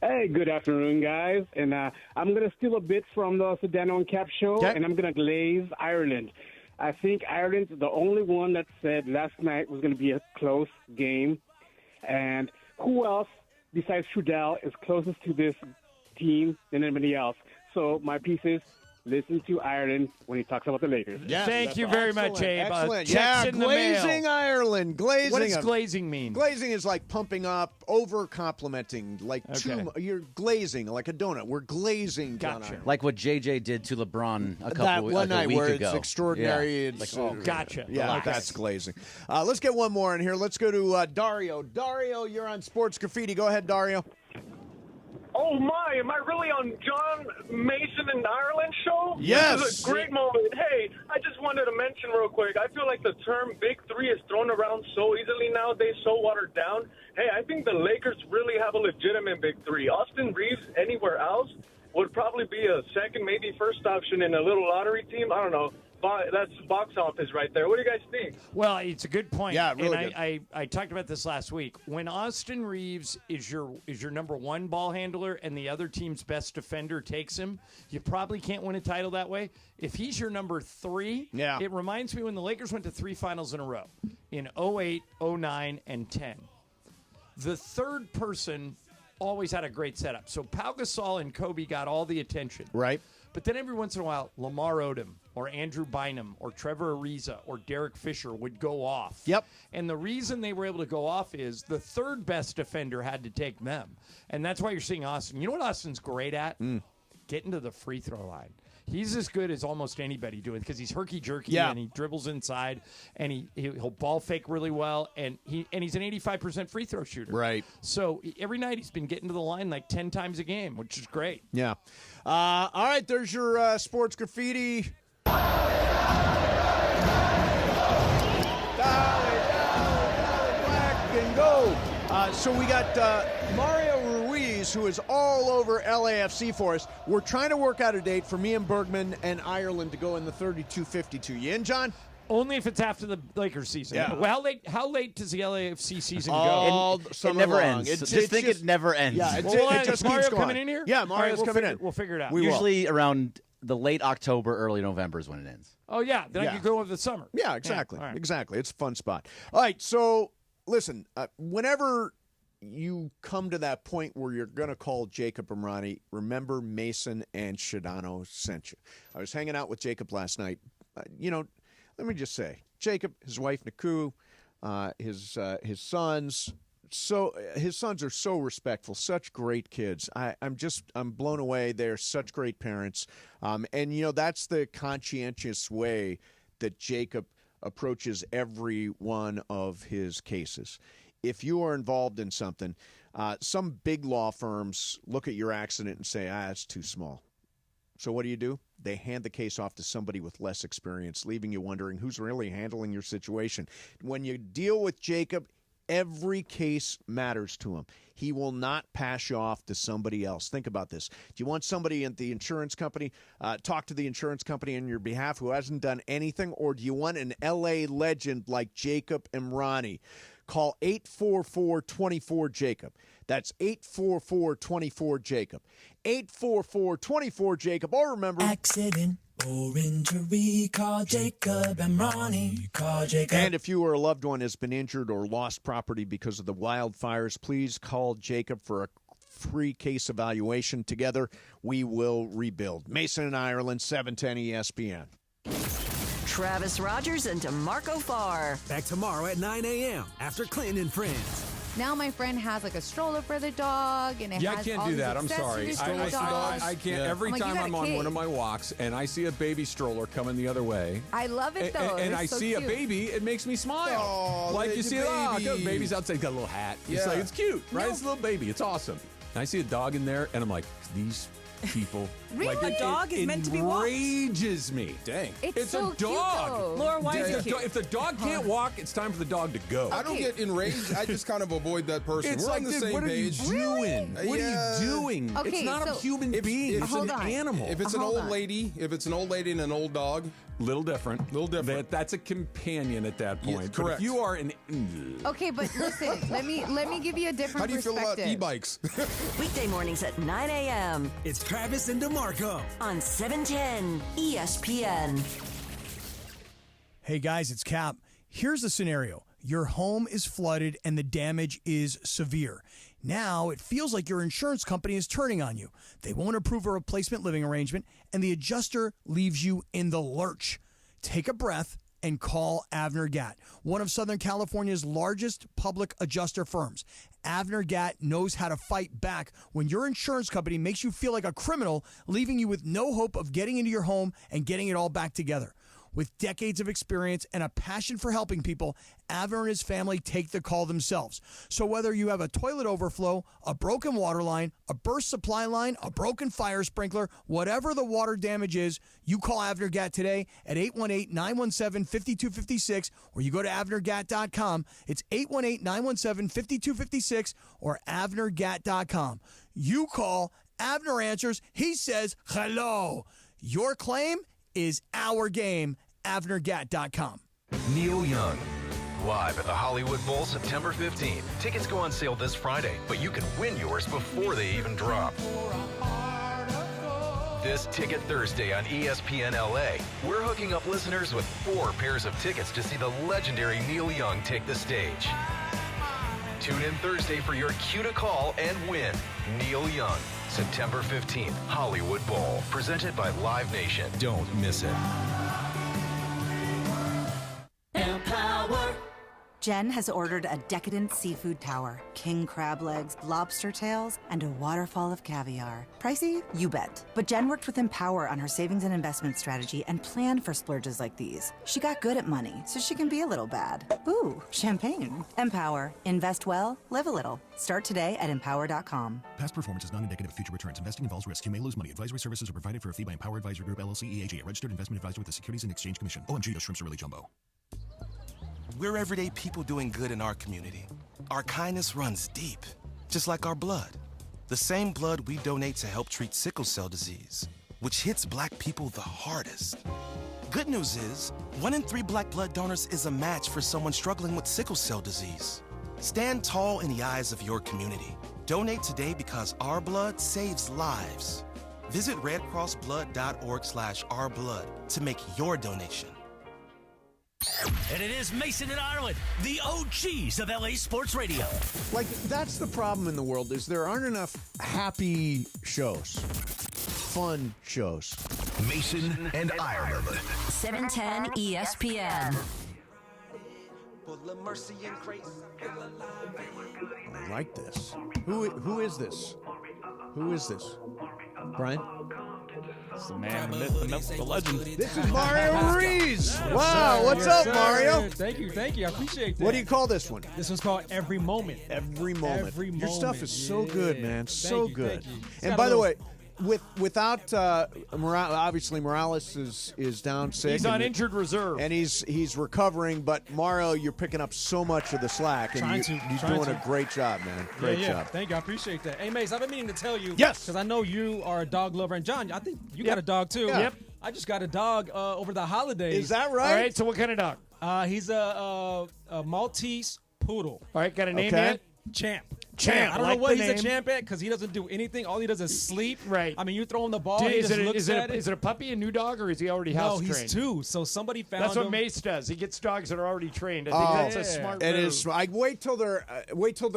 Hey, good afternoon, guys. And I'm going to steal a bit from the Sedano and Cap show, and I'm going to glaze Ireland. I think Ireland's the only one that said last night was going to be a close game. And who else besides Trudell is closest to this team than anybody else? So my piece is, listen to Ireland when he talks about the Lakers. Yeah, Thank you very much, Abe. Excellent. Checks in the glazing mail. Ireland. Glazing. What does them. glazing mean? Glazing is like pumping up, over complimenting, like you're glazing like a donut. We're glazing. Gotcha. Like what JJ did to LeBron a that one night week where ago. It's extraordinary. Yeah. It's, gotcha. Yeah, that's glazing. Let's get one more in here. Let's go to Dario. Dario, you're on Sports Graffiti. Go ahead, Dario. Oh, my. Am I really on John Mason and Ireland show? Yes. This is a great moment. Hey, I just wanted to mention real quick, I feel like the term Big Three is thrown around so easily nowadays, so watered down. Hey, I think the Lakers really have a legitimate Big Three. Austin Reeves anywhere else would probably be a second, maybe first option in a little lottery team. I don't know. That's box office right there. What do you guys think? Well, it's a good point. Yeah, really and good. I talked about this last week. When Austin Reeves is your number one ball handler and the other team's best defender takes him, you probably can't win a title that way. If he's your number three, it reminds me when the Lakers went to 3 finals in a row in 08, 09, and 10. The third person always had a great setup. So Pau Gasol and Kobe got all the attention. Right. But then every once in a while, Lamar Odom or Andrew Bynum or Trevor Ariza or Derek Fisher would go off. Yep. And the reason they were able to go off is the third best defender had to take them. And that's why you're seeing Austin. You know what Austin's great at? Getting to the free throw line. He's as good as almost anybody doing because he's herky-jerky and he dribbles inside and he'll ball fake really well and he's an 85% free throw shooter. Right. So every night he's been getting to the line like 10 times a game, which is great. Yeah. All right, there's your Sports Graffiti. So we got Mario Ruiz, who is all over LAFC for us. We're trying to work out a date for me and Bergman and Ireland to go in the 32-52. You in, John? Only if it's after the Lakers season. Yeah. Well, how late does the LAFC season All go? summer never long. ends. It never ends. Yeah, it just Mario keeps going. coming in here? Yeah, All right, Mario's coming in. We'll figure it out. Usually around the late October, early November is when it ends. Oh, yeah. Then I Yeah. can go over the summer. Yeah, exactly. Yeah, all right. Exactly. It's a fun spot. All right, so listen, whenever you come to that point where you're going to call Jacob Imrani, remember Mason and Shadano sent you. I was hanging out with Jacob last night. Let me just say, Jacob, his wife Naku, his sons. So his sons are so respectful, such great kids. I'm blown away. They're such great parents, and that's the conscientious way that Jacob approaches every one of his cases. If you are involved in something, some big law firms look at your accident and say, it's too small. So what do? They hand the case off to somebody with less experience, leaving you wondering who's really handling your situation. When you deal with Jacob, every case matters to him. He will not pass you off to somebody else. Think about this. Do you want somebody at the insurance company, talk to the insurance company on your behalf who hasn't done anything, or do you want an L.A. legend like Jacob Imrani? Call 844-24-JACOB. That's 844-24-JACOB. 844-24-JACOB. Or remember... Accident or injury, call Jacob Imrani. Call Jacob. And if you or a loved one has been injured or lost property because of the wildfires, please call Jacob for a free case evaluation. Together, we will rebuild. Mason and Ireland, 710 ESPN. Travis Rogers and DeMarco Farr. Back tomorrow at 9 a.m. after Clinton and Friends. Now my friend has like a stroller for the dog, and it has I can't all do these that. I'm sorry. accessories for the dog. I can't. Every time I'm on one of my walks and I see a baby stroller coming the other way, I love it though. and It's I so see cute. a baby, it makes me smile. Oh, like you see a baby. baby's outside, got a little hat. It's like it's cute, right? It's a little baby. It's awesome. And I see a dog in there, and I'm like, these people. Really? Like, A dog is meant to be walked. It enrages me. Dang. It's a so cute, dog. though. Laura, why is it If the dog can't walk, it's time for the dog to go. I don't get enraged. I just kind of avoid that person. It's We're like, on the dude, same what page. are you doing? What are you doing? Okay, it's not a so- human being. It's Hold an on. animal. If it's an Hold old on. lady, and an old dog, Little different. Little different. That's a companion at that point. Yes, But correct. if you are an... Okay, but listen, let me give you a different how do you feel about perspective. e-bikes? Weekday mornings at 9 a.m. It's Travis and DeMarco. on 710 ESPN. Hey guys, it's Cap. Here's the scenario. Your home is flooded and the damage is severe. Now it feels like your insurance company is turning on you. They won't approve a replacement living arrangement and the adjuster leaves you in the lurch. Take a breath and call Avner Gatt, one of Southern California's largest public adjuster firms. Avner Gatt knows how to fight back when your insurance company makes you feel like a criminal, leaving you with no hope of getting into your home and getting it all back together. With decades of experience and a passion for helping people, Avner and his family take the call themselves. So whether you have a toilet overflow, a broken water line, a burst supply line, a broken fire sprinkler, whatever the water damage is, you call Avner Gatt today at 818-917-5256, or you go to avnergatt.com. It's 818-917-5256 or avnergatt.com. You call, Avner answers, he says hello. Your claim is our game. avnergatt.com. Neil Young, live at the Hollywood Bowl September 15th. Tickets go on sale this Friday, but you can win yours before they even drop. This Ticket Thursday on ESPN LA, we're hooking up listeners with 4 pairs of tickets to see the legendary Neil Young take the stage. Tune in Thursday for your cue to call and win. Neil Young, September 15th, Hollywood Bowl, presented by Live Nation. Don't miss it. Empower. Jen has ordered a decadent seafood tower, king crab legs, lobster tails, and a waterfall of caviar. Pricey? You bet. But Jen worked with Empower on her savings and investment strategy and planned for splurges like these. She got good at money, so she can be a little bad. Ooh, champagne. Empower. Invest well, live a little. Start today at empower.com. Past performance is not indicative of future returns. Investing involves risk. You may lose money. Advisory services are provided for a fee by Empower Advisor Group, LLC, EAG, a registered investment advisor with the Securities and Exchange Commission. OMG, those shrimps are really jumbo. We're everyday people doing good in our community. Our kindness runs deep, just like our blood. The same blood we donate to help treat sickle cell disease, which hits Black people the hardest. Good news is, 1 in 3 Black blood donors is a match for someone struggling with sickle cell disease. Stand tall in the eyes of your community. Donate today because our blood saves lives. Visit redcrossblood.org/ourblood to make your donation. And it is Mason and Ireland, the OGs of LA Sports Radio. Like, that's the problem in the world, is there aren't enough happy shows, fun shows. Mason and Ireland. 710 ESPN. I like this. Who is this? Who is this? Brian? It's the man, the myth, the legend. This is Mario Ruiz. Wow, what's up, Mario? Thank you. I appreciate that. What do you call this one? This one's called Every Moment. Every Moment. Your stuff is so good, man. So good. Thank you. And by the way, without obviously Morales is down sick. He's on injured reserve, and he's recovering. But Mario, you're picking up so much of the slack, and you're doing a great job, man. Great job. Thank you. I appreciate that. Hey, Mace, I've been meaning to tell you. Yes. Because I know you are a dog lover, and John, I think you got a dog too. Yeah. Yep. I just got a dog over the holidays. Is that right? All right. So what kind of dog? He's a Maltese poodle. All right. Got a name yet? Champ. Champ. I don't know what he's a champ at because he doesn't do anything. All he does is sleep. Right. I mean, you throw him the ball. Is it is a puppy, a new dog, or is he already house trained? No, he's 2. So somebody found That's him. what Mace does. He gets dogs that are already trained. I think that's a smart move. It is. I wait till they're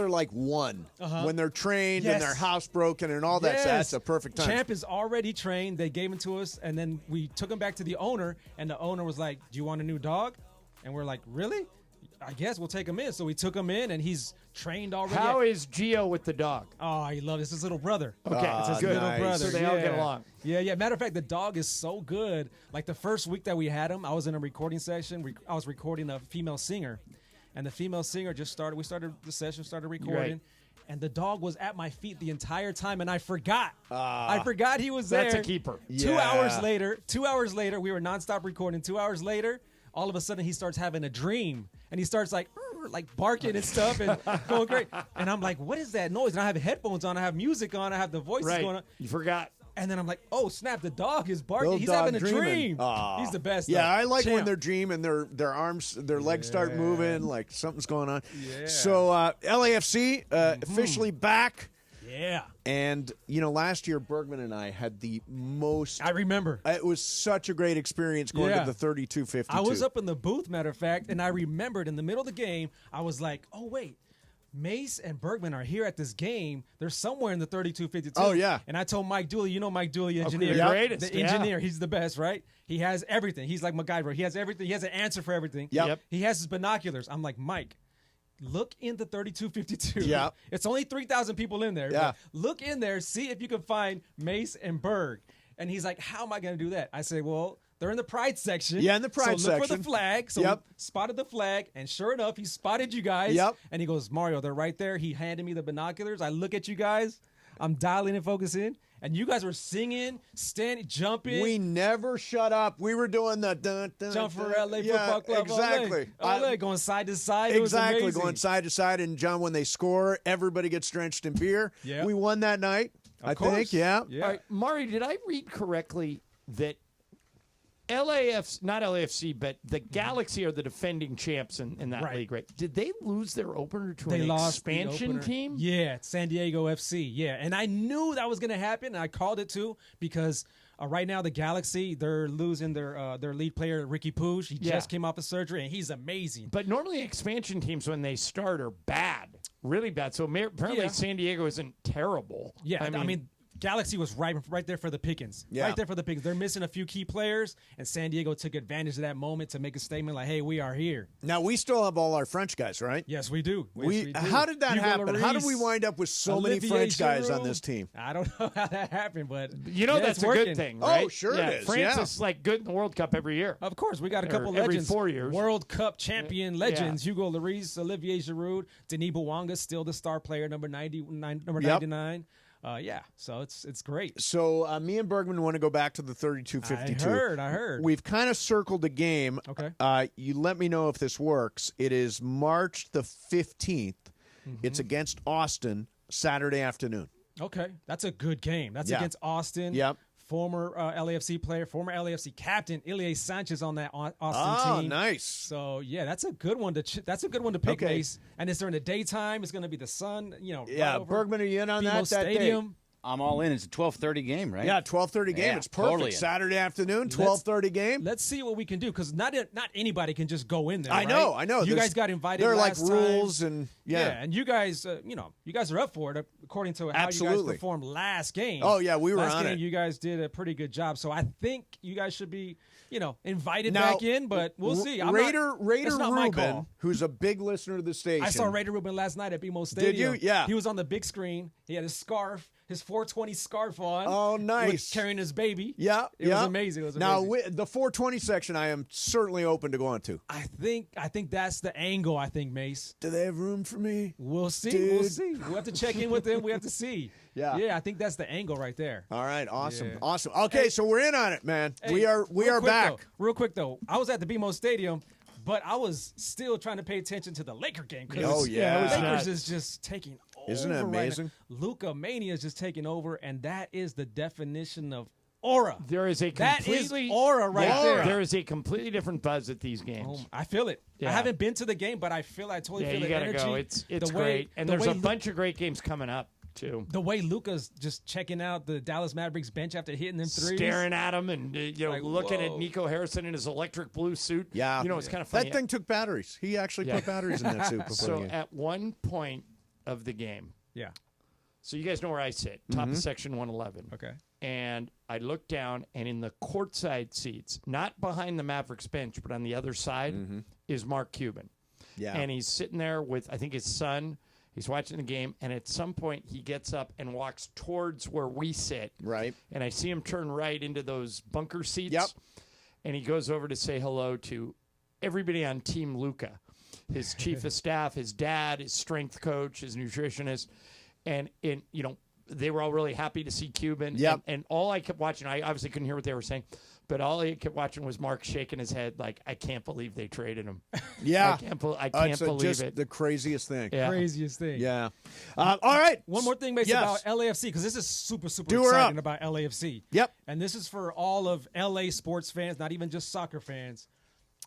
like 1 when they're trained and their house broken and all that. So that's a perfect time. Champ is already trained. They gave him to us, and then we took him back to the owner, and the owner was like, "Do you want a new dog?" And we're like, "Really? I guess we'll take him in." So we took him in, and he's trained already. How is Gio with the dog? Oh, he loves it's his little brother. Okay, it's his little brother. So they all get along. Yeah. Matter of fact, the dog is so good. Like the first week that we had him, I was in a recording session. I was recording a female singer, and the female singer just started. We started the session, started recording. Right. And the dog was at my feet the entire time, and I forgot. I forgot he was there. That's a keeper. 2 hours later, we were nonstop recording. 2 hours later, all of a sudden he starts having a dream, and he starts like barking and stuff and going great. And I'm like, what is that noise? And I have headphones on, I have music on, I have the voices going on. You forgot. And then I'm like, oh snap, the dog is barking. Little He's dog having a dreaming. dream. He's the best. Yeah, though. I like when Champ. they're dreaming, their arms, their legs start moving, like something's going on. Yeah. So LAFC officially back. Yeah. And, last year Bergman and I had the most. I remember. It was such a great experience going to the 32-52. I was up in the booth, matter of fact, and I remembered in the middle of the game, I was like, oh, wait. Mace and Bergman are here at this game. They're somewhere in the 32-52. Oh, yeah. And I told Mike Dooley, Mike Dooley, engineer. The greatest. The engineer. He's the best, right? He has everything. He's like MacGyver. He has everything. He has an answer for everything. Yep. He has his binoculars. I'm like, Mike, look in the 32-52. Yeah. It's only 3,000 people in there. Yeah. But look in there. See if you can find Mace and Berg. And he's like, how am I going to do that? I say, well, they're in the pride section. Yeah, in the pride so look section. for the flag. So we spotted the flag, and sure enough, he spotted you guys. Yep. And he goes, Mario, they're right there. He handed me the binoculars. I look at you guys. I'm dialing and focusing. And you guys were singing, standing, jumping. We never shut up. We were doing the jump for LA Football Club. Exactly. LA going side to side. Exactly. It was Going side to side. And John, when they score, everybody gets drenched in beer. Yeah. We won that night. I think. Yeah. All right, Mari, did I read correctly that not LAFC, but the Galaxy are the defending champs in that league, right? Did they lose their opener to an expansion team? Yeah, San Diego FC. Yeah, and I knew that was going to happen, and I called it too because right now the Galaxy, they're losing their lead player, Ricky Puig. He just came off of surgery, and he's amazing. But normally expansion teams, when they start, are bad, really bad. So apparently San Diego isn't terrible. Yeah, I mean Galaxy was right there for the pickings. Yeah. Right there for the pickings. They're missing a few key players, and San Diego took advantage of that moment to make a statement like, hey, we are here. Now, we still have all our French guys, right? Yes, we do. How did that Hugo happen? Lloris, How did we wind up with so many French guys on this team? I don't know how that happened, but that's a good thing, right? Oh, sure it is. France is good in the World Cup every year. Of course, we got a couple every legends. 4 years. World Cup champion legends. Hugo Lloris, Olivier Giroud, Denis Bouanga, still the star player, number 99. So it's great. So me and Bergman want to go back to the 32-52. I heard. We've kind of circled the game. Okay. You let me know if this works. It is March the 15th. It's against Austin Saturday afternoon. Okay, that's a good game. That's against Austin. Yep. Former LAFC player, former LAFC captain, Ilie Sanchez on that Austin team. Oh, nice. So that's a good one to pick, Mace. And it's during the daytime. It's going to be the sun. Yeah, right Bergman, are you in on BMO that Stadium. day? I'm all in. It's a 12:30 game, right? Yeah, 12:30 game. Yeah, It's perfect. totally Saturday afternoon, 12:30 game. Let's see what we can do because not anybody can just go in there. I know. You guys got invited. There are last rules time. and and you guys, you guys are up for it according to how you guys performed last game. Oh yeah, we were last on game, it. You guys did a pretty good job. So I think you guys should be, invited back in. But we'll see. Raider not my Rubin, call. who's a big listener to the station. I saw Raider Rubin last night at BMO Stadium. Did you? Yeah. He was on the big screen. He had his scarf. His 420 scarf on. Oh, nice. Carrying his baby. Yeah. It was amazing. It was amazing. amazing. Now, the 420 section, I am certainly open to going to. I think that's the angle, Mace. Do they have room for me? We'll see. Dude. We'll see. We'll have to check in with them. We have to see. Yeah. Yeah, I think that's the angle right there. All right. Awesome. Yeah. Awesome. Okay, so we're in on it, man. Hey, we are back. Real quick, though. I was at the BMO Stadium, but I was still trying to pay attention to the Laker game. Oh, yeah. Lakers is just taking over. Isn't it amazing? Right, Luka mania is just taking over, and that is the definition of aura. There is a completely aura there. There is a completely different buzz at these games. I feel it. Yeah. I haven't been to the game, but I totally feel you the gotta energy. go. It's great, and there's a bunch of great games coming up too. The way Luka's just checking out the Dallas Mavericks bench after hitting them threes, staring at him, and looking at Nico Harrison in his electric blue suit. Yeah, it's kind of funny. That thing took batteries. He actually put batteries in that suit. So at one point of the game, so you guys know where I sit, top of section 111. Okay. And I look down, and in the courtside seats, not behind the Mavericks bench, but on the other side, is Mark Cuban. Yeah. And he's sitting there with, I think, his son. He's watching the game, and at some point, he gets up and walks towards where we sit. Right. And I see him turn right into those bunker seats. Yep. And he goes over to say hello to everybody on Team Luca, his chief of staff, his dad, his strength coach, his nutritionist. And they were all really happy to see Cuban. Yep. And all I kept watching, I obviously couldn't hear what they were saying, but all I kept watching was Mark shaking his head like, I can't believe they traded him. Yeah. I can't believe just it. The craziest thing. Yeah. Craziest thing. Yeah. All right. One more thing, Mason, about LAFC, because this is super Do exciting about LAFC. Yep. And this is for all of LA sports fans, not even just soccer fans.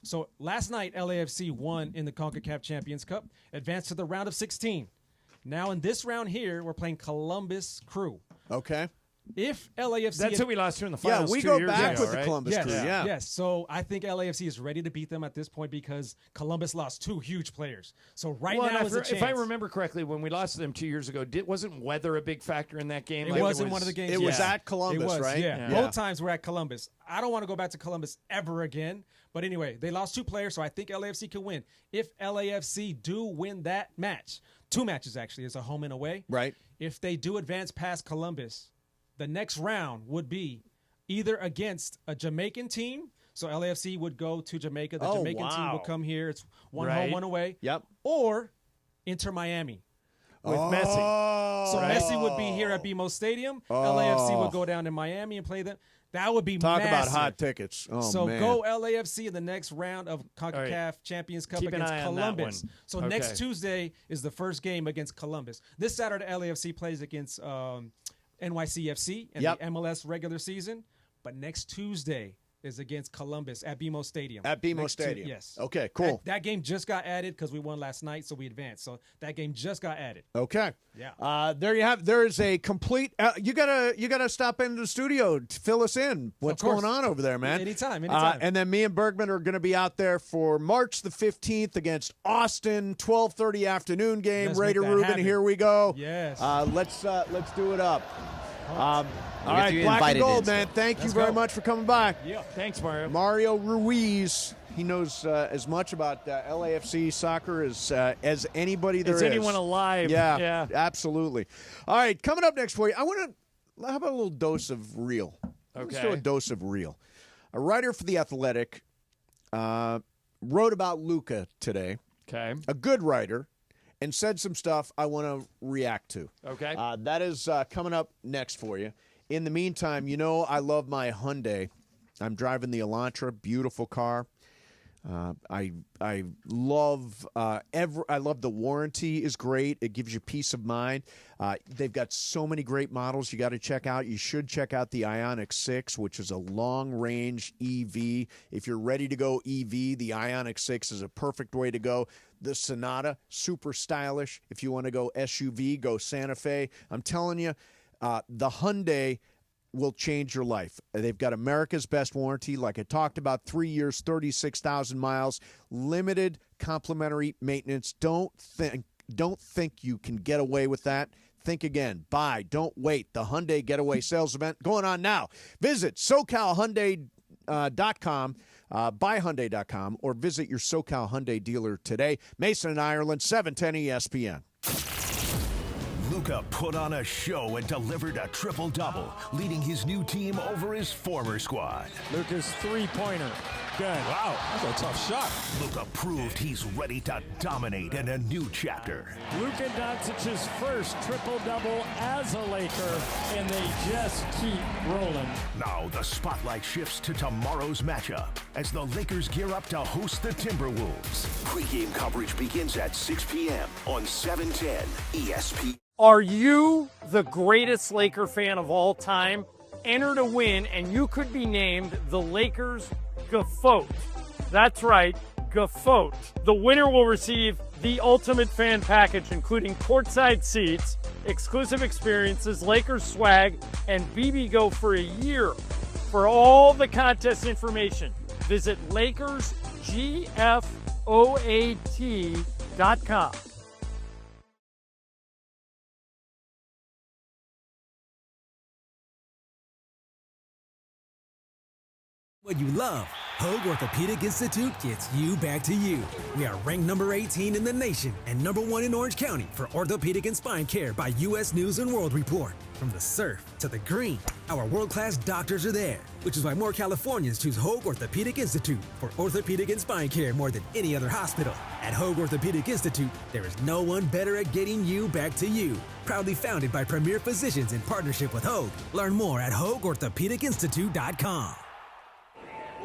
So last night, LAFC won in the CONCACAF Champions Cup, advanced to the round of 16. Now in this round here, we're playing Columbus Crew. Okay. If LAFC... That's who we lost to in the finals. Yeah, we 2 go years back ago, with right? the Columbus Crew. Yeah. Yes. So I think LAFC is ready to beat them at this point because Columbus lost 2 huge players. So now is a chance. If I remember correctly, when we lost to them 2 years ago, wasn't weather a big factor in that game? It was in one of the games. It was at Columbus, right? Yeah. Both times we're at Columbus. I don't want to go back to Columbus ever again. But anyway, they lost 2 players, so I think LAFC can win. If LAFC do win that match, 2 matches actually, it's a home and away. Right. If they do advance past Columbus, the next round would be either against a Jamaican team. So LAFC would go to Jamaica. The Jamaican team will come here. It's one home, one away. Yep. Or Inter Miami with Messi. So Messi would be here at BMO Stadium. LAFC would go down to Miami and play them. That would be Talk massive. about hot tickets. Oh, so man. go LAFC in the next round of CONCACAF Champions Cup Keep an against eye on Columbus. that one. So next Tuesday is the first game against Columbus. This Saturday, LAFC plays against NYCFC in the MLS regular season. But next Tuesday is against Columbus at BMO Stadium. At BMO Stadium. Yes. Okay, cool. That game just got added because we won last night, so we advanced. So that game just got added. Okay. Yeah. There you have. There is a complete. You gotta stop into the studio to fill us in. What's going on over there, man? Anytime. And then me and Bergman are going to be out there for March the 15th against Austin, 12:30 afternoon game. Let's Raider make that Rubin, happen. here we go. Yes. Let's do it up. All right, you Black and invited Gold, in, man. so. Thank you very much for coming by. Yeah. Thanks, Mario. Mario Ruiz. He knows as much about LAFC soccer as anybody there is. Is anyone alive? Yeah, absolutely. All right, coming up next for you, how about a little dose of real? Let's do a dose of real. A writer for The Athletic wrote about Luka today. Okay. A good writer, and said some stuff I want to react to. Okay. That is coming up next for you. In the meantime, I love my Hyundai. I'm driving the Elantra, beautiful car. I love I love the warranty is great. It gives you peace of mind. They've got so many great models you got to check out. You should check out the Ioniq 6, which is a long-range EV. If you're ready to go EV, the Ioniq 6 is a perfect way to go. The Sonata, super stylish. If you want to go SUV, go Santa Fe. I'm telling you, the Hyundai will change your life. They've got America's best warranty, like I talked about, 3 years, 36,000 miles, limited complimentary maintenance. Don't think you can get away with that. Think again. Buy. Don't wait. The Hyundai Getaway Sales Event going on now. Visit SoCalHyundai.com, buyhyundai.com, or visit your SoCal Hyundai dealer today. Mason and Ireland, 710 ESPN. Luka put on a show and delivered a triple-double, leading his new team over his former squad. Luka's three-pointer. Good. Wow, that's a tough shot. Luka proved he's ready to dominate in a new chapter. Luka Doncic's first triple-double as a Laker, and they just keep rolling. Now the spotlight shifts to tomorrow's matchup as the Lakers gear up to host the Timberwolves. Pre-game coverage begins at 6 p.m. on 710 ESPN. Are you the greatest Laker fan of all time? Enter to win, and you could be named the Lakers Gaot. That's right, Gaot. The winner will receive the ultimate fan package, including courtside seats, exclusive experiences, Lakers swag, and BB Go for a year. For all the contest information, visit LakersGFOAT.com. What you love, Hoag Orthopedic Institute gets you back to you. We are ranked number 18 in the nation and number 1 in Orange County for orthopedic and spine care by U.S. News and World Report. From the surf to the green, our world-class doctors are there, which is why more Californians choose Hoag Orthopedic Institute for orthopedic and spine care more than any other hospital. At Hoag Orthopedic Institute, there is no one better at getting you back to you. Proudly founded by premier physicians in partnership with Hoag. Learn more at HoagOrthopedicInstitute.com.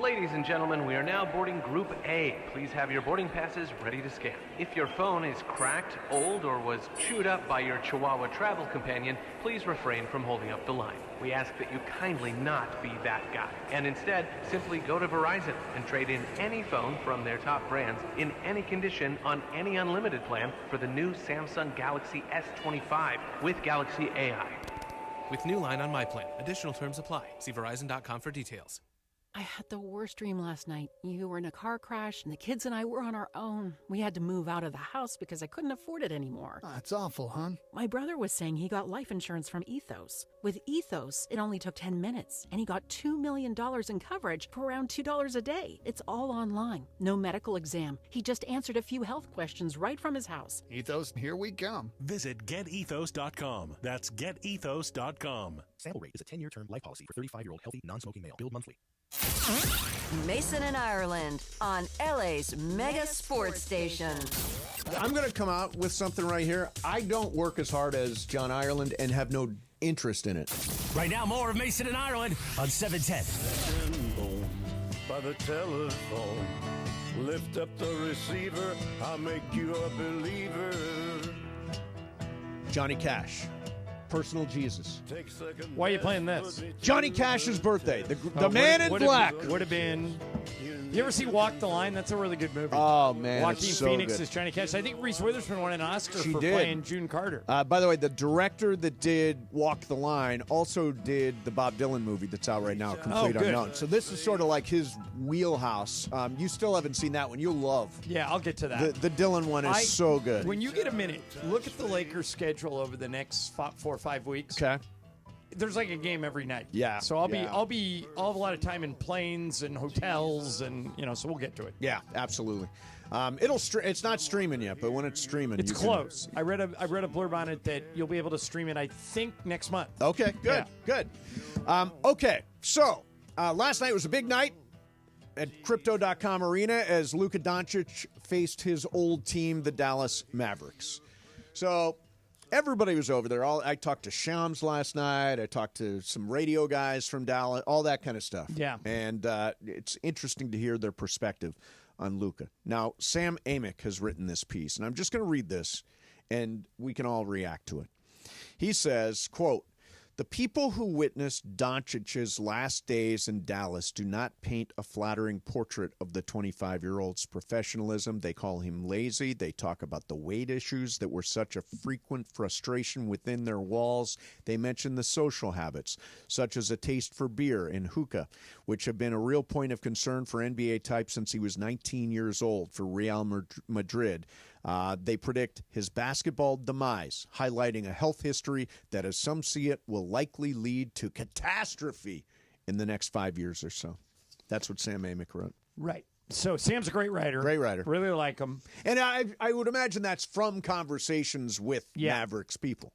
Ladies and gentlemen, we are now boarding Group A. Please have your boarding passes ready to scan. If your phone is cracked, old, or was chewed up by your Chihuahua travel companion, please refrain from holding up the line. We ask that you kindly not be that guy, and instead simply go to Verizon and trade in any phone from their top brands in any condition on any unlimited plan for the new Samsung Galaxy S25 with Galaxy AI. With new line on my plan. Additional terms apply. See Verizon.com for details. I had the worst dream last night. You were in a car crash, and the kids and I were on our own. We had to move out of the house because I couldn't afford it anymore. That's awful, hon. My brother was saying he got life insurance from Ethos. With Ethos, it only took 10 minutes, and he got $2 million in coverage for around $2 a day. It's all online. No medical exam. He just answered a few health questions right from his house. Ethos, here we come. Visit GetEthos.com. That's GetEthos.com. Sample rate is a 10-year term life policy for 35-year-old healthy, non-smoking male. Billed monthly. Mason and Ireland on LA's mega sports station. I'm going to come out with something right here. I don't work as hard as John Ireland and have no interest in it. Right now, more of Mason and Ireland on 710. By the telephone, lift up the receiver. I'll make you a believer. Johnny Cash. Personal Jesus. Why are you playing this? Johnny Cash's birthday. The Man in Black. Would have been. You ever see Walk the Line? That's a really good movie. Oh, man. Joaquin it's so Phoenix good. is Johnny Cash. I think Reese Witherspoon won an Oscar She for did. playing June Carter. By the way, the director that did Walk the Line also did the Bob Dylan movie that's out right now, Complete good. Unknown. So this is sort of like his wheelhouse. You still haven't seen that one. You'll love. Yeah, I'll get to that. The Dylan one is so good. When you get a minute, look at the Lakers' schedule over the next 4 or 5 weeks. Okay. There's like a game every night. Yeah. So I'll have a lot of time in planes and hotels, and so we'll get to it. Yeah, absolutely. It's not streaming yet, but when it's streaming, It's close. I read a blurb on it that you'll be able to stream it, I think, next month. Okay, good, good. Okay, so last night was a big night at Crypto.com Arena as Luka Doncic faced his old team, the Dallas Mavericks. So everybody was over there. I talked to Shams last night. I talked to some radio guys from Dallas, all that kind of stuff. Yeah. And it's interesting to hear their perspective on Luka. Now, Sam Amick has written this piece, and I'm just going to read this, and we can all react to it. He says, quote, "The people who witnessed Doncic's last days in Dallas do not paint a flattering portrait of the 25-year-old's professionalism. They call him lazy. They talk about the weight issues that were such a frequent frustration within their walls. They mention the social habits, such as a taste for beer and hookah, which have been a real point of concern for NBA types since he was 19 years old for Real Madrid. They predict his basketball demise, highlighting a health history that, as some see it, will likely lead to catastrophe in the next 5 years or so." That's what Sam Amick wrote. Right. So Sam's a great writer. Great writer. Really like him. And I would imagine that's from conversations with Mavericks people.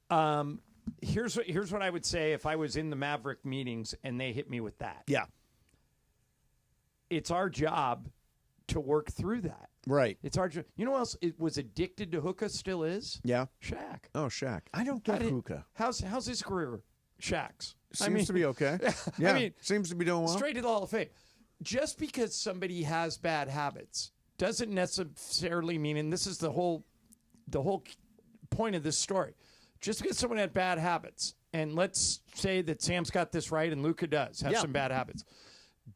Here's what I would say if I was in the Maverick meetings and they hit me with that. Yeah. It's our job to work through that. Right. It's our job. You know what else it was addicted to hookah still is? Yeah. Shaq. Oh, Shaq. I don't get hookah. How's his career? Shaq's. Seems to be okay. Yeah. I mean, seems to be doing well. Straight to the Hall of Fame. Just because somebody has bad habits doesn't necessarily mean, and this is the whole point of this story, just because someone had bad habits, and let's say that Sam's got this right and Luka does have some bad habits,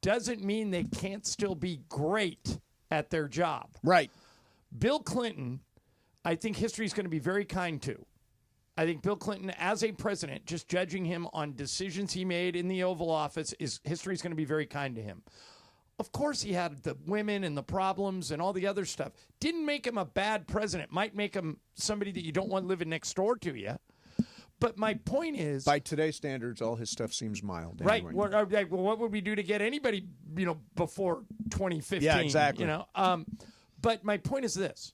doesn't mean they can't still be great at their job. Right. Bill Clinton, I think history is going to be very kind to. I think Bill Clinton, as a president, just judging him on decisions he made in the Oval Office, history is going to be very kind to him. Of course, he had the women and the problems and all the other stuff. Didn't make him a bad president. Might make him somebody that you don't want living next door to you. But my point is, by today's standards, all his stuff seems mild. Right. Anyway. Well, what would we do to get anybody, before 2015? Yeah, exactly. But my point is this.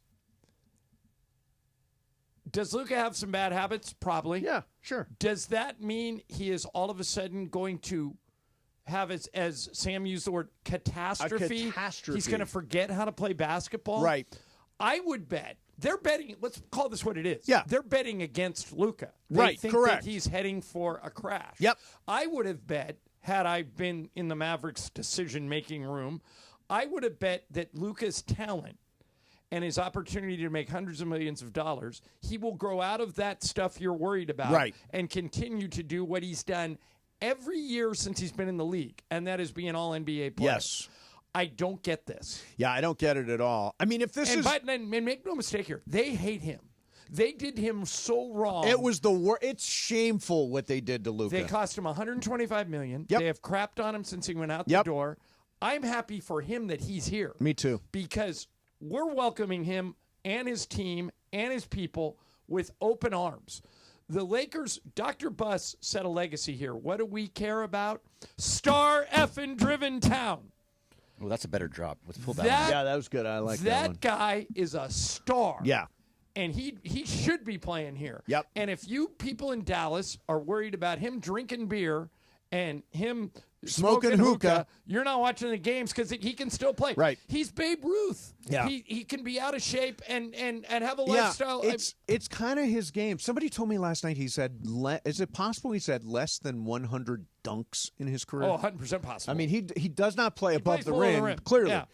Does Luka have some bad habits? Probably. Yeah, sure. Does that mean he is all of a sudden going to have, as Sam used the word, catastrophe? A catastrophe. He's going to forget how to play basketball? Right. I would bet. They're betting, let's call this what it is. Yeah. They're betting against Luka. Right, think correct. that he's heading for a crash. Yep. I would have bet, had I been in the Mavericks decision-making room, I would have bet that Luka's talent and his opportunity to make hundreds of millions of dollars, he will grow out of that stuff you're worried about and continue to do what he's done every year since he's been in the league, and that is be an all-NBA player. Yes. I don't get this. Yeah, I don't get it at all. I mean, if this is... And make no mistake here, they hate him. They did him so wrong. It was the worst. It's shameful what they did to Luka. They cost him $125 million. Yep. They have crapped on him since he went out the door. I'm happy for him that he's here. Me too. Because we're welcoming him and his team and his people with open arms. The Lakers, Dr. Buss set a legacy here. What do we care about? Star effing driven town. Oh, that's a better drop. Let's pull that. Yeah, that was good. I like that one. That guy is a star. Yeah. And he should be playing here. Yep. And if you people in Dallas are worried about him drinking beer and him smoking hookah, you're not watching the games because he can still play. Right. He's Babe Ruth. Yeah. He can be out of shape and have a lifestyle. It's kind of his game. Somebody told me last night, he said, is it possible he's had less than 100 dunks in his career? Oh, 100% possible. I mean, he does not play above plays the below rim, the rim. clearly. Yeah.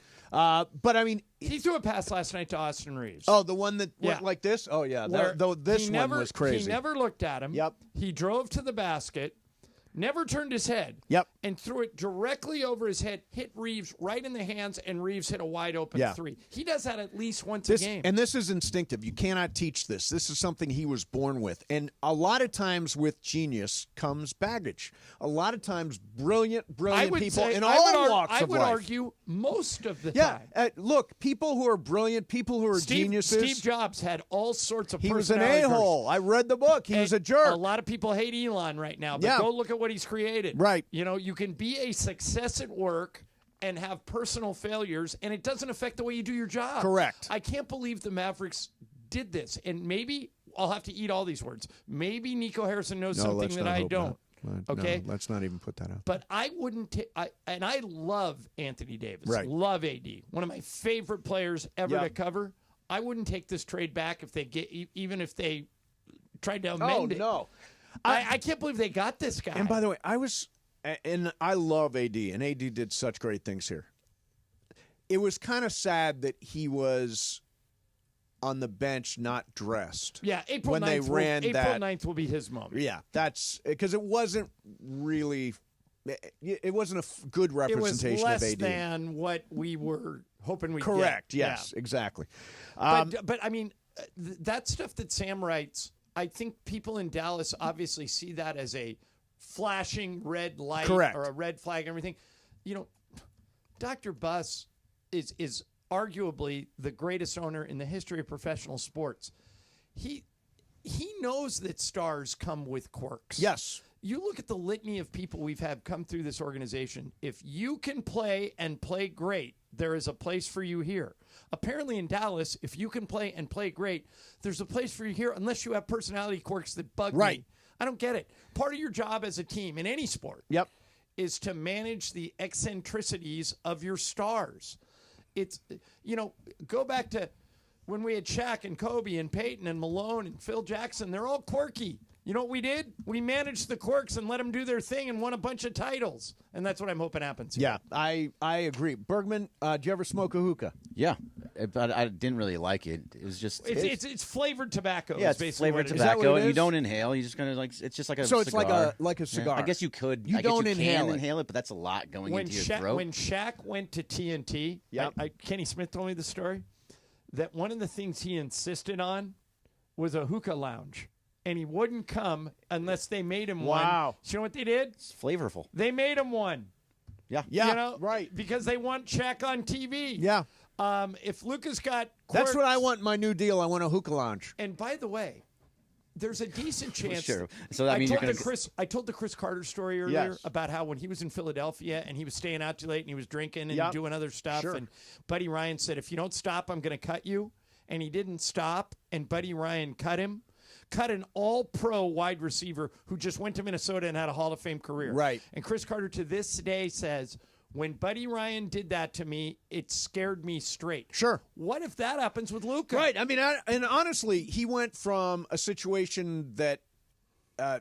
But, I mean... He threw a pass last night to Austin Reeves. Oh, the one that went like this? Oh, yeah. This one was crazy. He never looked at him. Yep. He drove to the basket, never turned his head. Yep. And threw it directly over his head, hit Reeves right in the hands, and Reeves hit a wide open three. He does that at least once a game. And this is instinctive. You cannot teach this. This is something he was born with. And a lot of times with genius comes baggage. A lot of times brilliant people in all walks of life. I would argue most of the time. Yeah. Look, people who are brilliant, people who are geniuses. Steve Jobs had all sorts of He was an personality a-hole. I read the book. He was a jerk. A lot of people hate Elon right now, but go look at what he's created. Right. You can be a success at work and have personal failures, and it doesn't affect the way you do your job. Correct. I can't believe the Mavericks did this, and maybe I'll have to eat all these words. Maybe Nico Harrison knows something that I don't. Okay, no, let's not even put that out. But I wouldn't. And I love Anthony Davis. Right. Love AD. One of my favorite players ever to cover. I wouldn't take this trade back if they even if they tried to amend it. Oh no, I can't believe they got this guy. And by the way, I love AD, and AD did such great things here. it was kind of sad that he was on the bench not dressed. Yeah, April 9th will be his moment. Yeah, that's because it wasn't really. It wasn't a good representation of AD. It was less AD. than what we were hoping we'd Correct. get. Yes, exactly. But I mean, that stuff that Sam writes, I think people in Dallas obviously see that as a flashing red light Correct. or a red flag and everything. You know, Dr. Buss is arguably the greatest owner in the history of professional sports. He knows that stars come with quirks. Yes. You look at the litany of people we've had come through this organization. If you can play and play great, there is a place for you here. Apparently in Dallas, if you can play and play great, there's a place for you here unless you have personality quirks that bug me. I don't get it. Part of your job as a team in any sport is to manage the eccentricities of your stars. It's, go back to when we had Shaq and Kobe and Peyton and Malone and Phil Jackson. They're all quirky. You know what we did? We managed the quirks and let them do their thing and won a bunch of titles. And that's what I'm hoping happens here. Yeah, I agree. Bergman, do you ever smoke a hookah? Yeah, but I didn't really like it. It was just it's flavored tobacco. Yeah, it's basically flavored what tobacco, and you don't inhale. You just kind of it's just like a so cigar. It's like a cigar. Yeah. I guess you could. You don't inhale it, but that's a lot going into your throat. When Shaq went to TNT, Kenny Smith told me the story that one of the things he insisted on was a hookah lounge. And he wouldn't come unless they made him one. Wow. So you know what they did? It's flavorful. They made him one. Yeah. Right. Because they want Shaq on TV. Yeah. If Luca's got quirks, that's what I want in my new deal. I want a hookah lounge. And by the way, there's a decent chance. Sure. So I mean, I told the Chris Carter story earlier about how when he was in Philadelphia and he was staying out too late and he was drinking and doing other stuff. Sure. And Buddy Ryan said, if you don't stop, I'm going to cut you. And he didn't stop. And Buddy Ryan cut him. Cut an all-pro wide receiver who just went to Minnesota and had a Hall of Fame career. Right. And Chris Carter to this day says, when Buddy Ryan did that to me, it scared me straight. Sure. What if that happens with Luka? Right. I mean, and honestly, he went from a situation that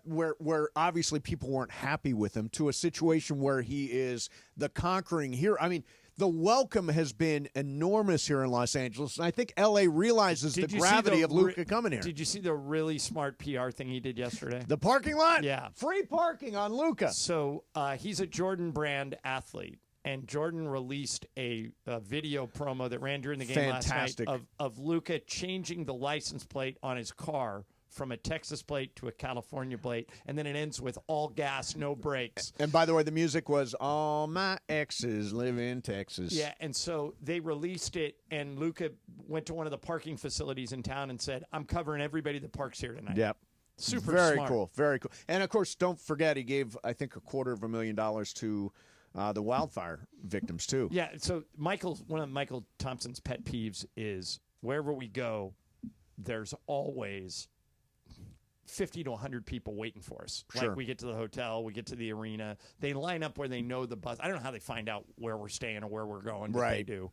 where obviously people weren't happy with him to a situation where he is the conquering hero. I mean, the welcome has been enormous here in Los Angeles, and I think L.A. realizes the gravity of Luka coming here. Did you see the really smart PR thing he did yesterday? The parking lot? Yeah. Free parking on Luka. So he's a Jordan brand athlete, and Jordan released a video promo that ran during the game last night of Luka changing the license plate on his car from a Texas plate to a California plate, and then it ends with all gas, no brakes. And by the way, the music was All My Exes Live in Texas. Yeah, and so they released it, and Luka went to one of the parking facilities in town and said, I'm covering everybody that parks here tonight. Yep. Super very smart. Cool, very cool. And, of course, don't forget he gave, I think, $250,000 to the wildfire victims, too. Yeah, so one of Michael Thompson's pet peeves is wherever we go, there's always 50 to 100 people waiting for us. Sure. Like we get to the hotel, we get to the arena. They line up where they know the bus. I don't know how they find out where we're staying or where we're going, but they do.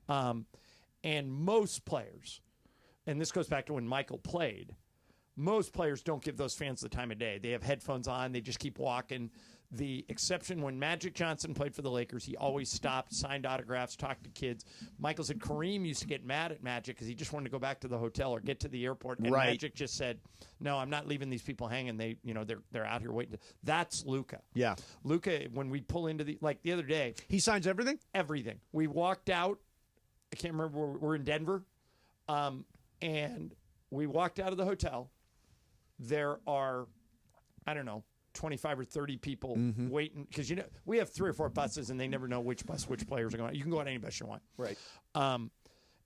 And most players, and this goes back to when Michael played, most players don't give those fans the time of day. They have headphones on. They just keep walking. The exception when Magic Johnson played for the Lakers, he always stopped, signed autographs, talked to kids. Michael said Kareem used to get mad at Magic because he just wanted to go back to the hotel or get to the airport. And Magic just said, no, I'm not leaving these people hanging. They're out here waiting. That's Luka. Yeah. Luka, when we pull into the other day. He signs everything? Everything. We walked out. I can't remember. We're in Denver. And we walked out of the hotel. There are, I don't know, 25 or 30 people waiting because we have 3 or 4 buses and they never know which players are going. You can go on any bus you want. Right.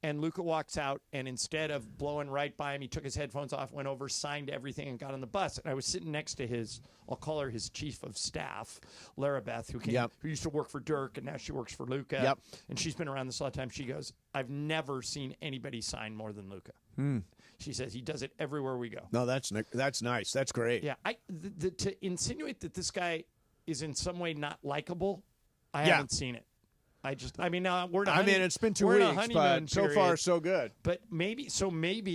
And Luka walks out and instead of blowing right by him, he took his headphones off, went over, signed everything, and got on the bus. And I was sitting next to I'll call her his chief of staff, Lara Beth, who used to work for Dirk and now she works for Luka. Yep. And she's been around this a lot of time. She goes, I've never seen anybody sign more than Luka. She says he does it everywhere we go. No, that's nice. That's great. Yeah, to insinuate that this guy is in some way not likable, I haven't seen it. It's been 2 weeks, but so far so good. But maybe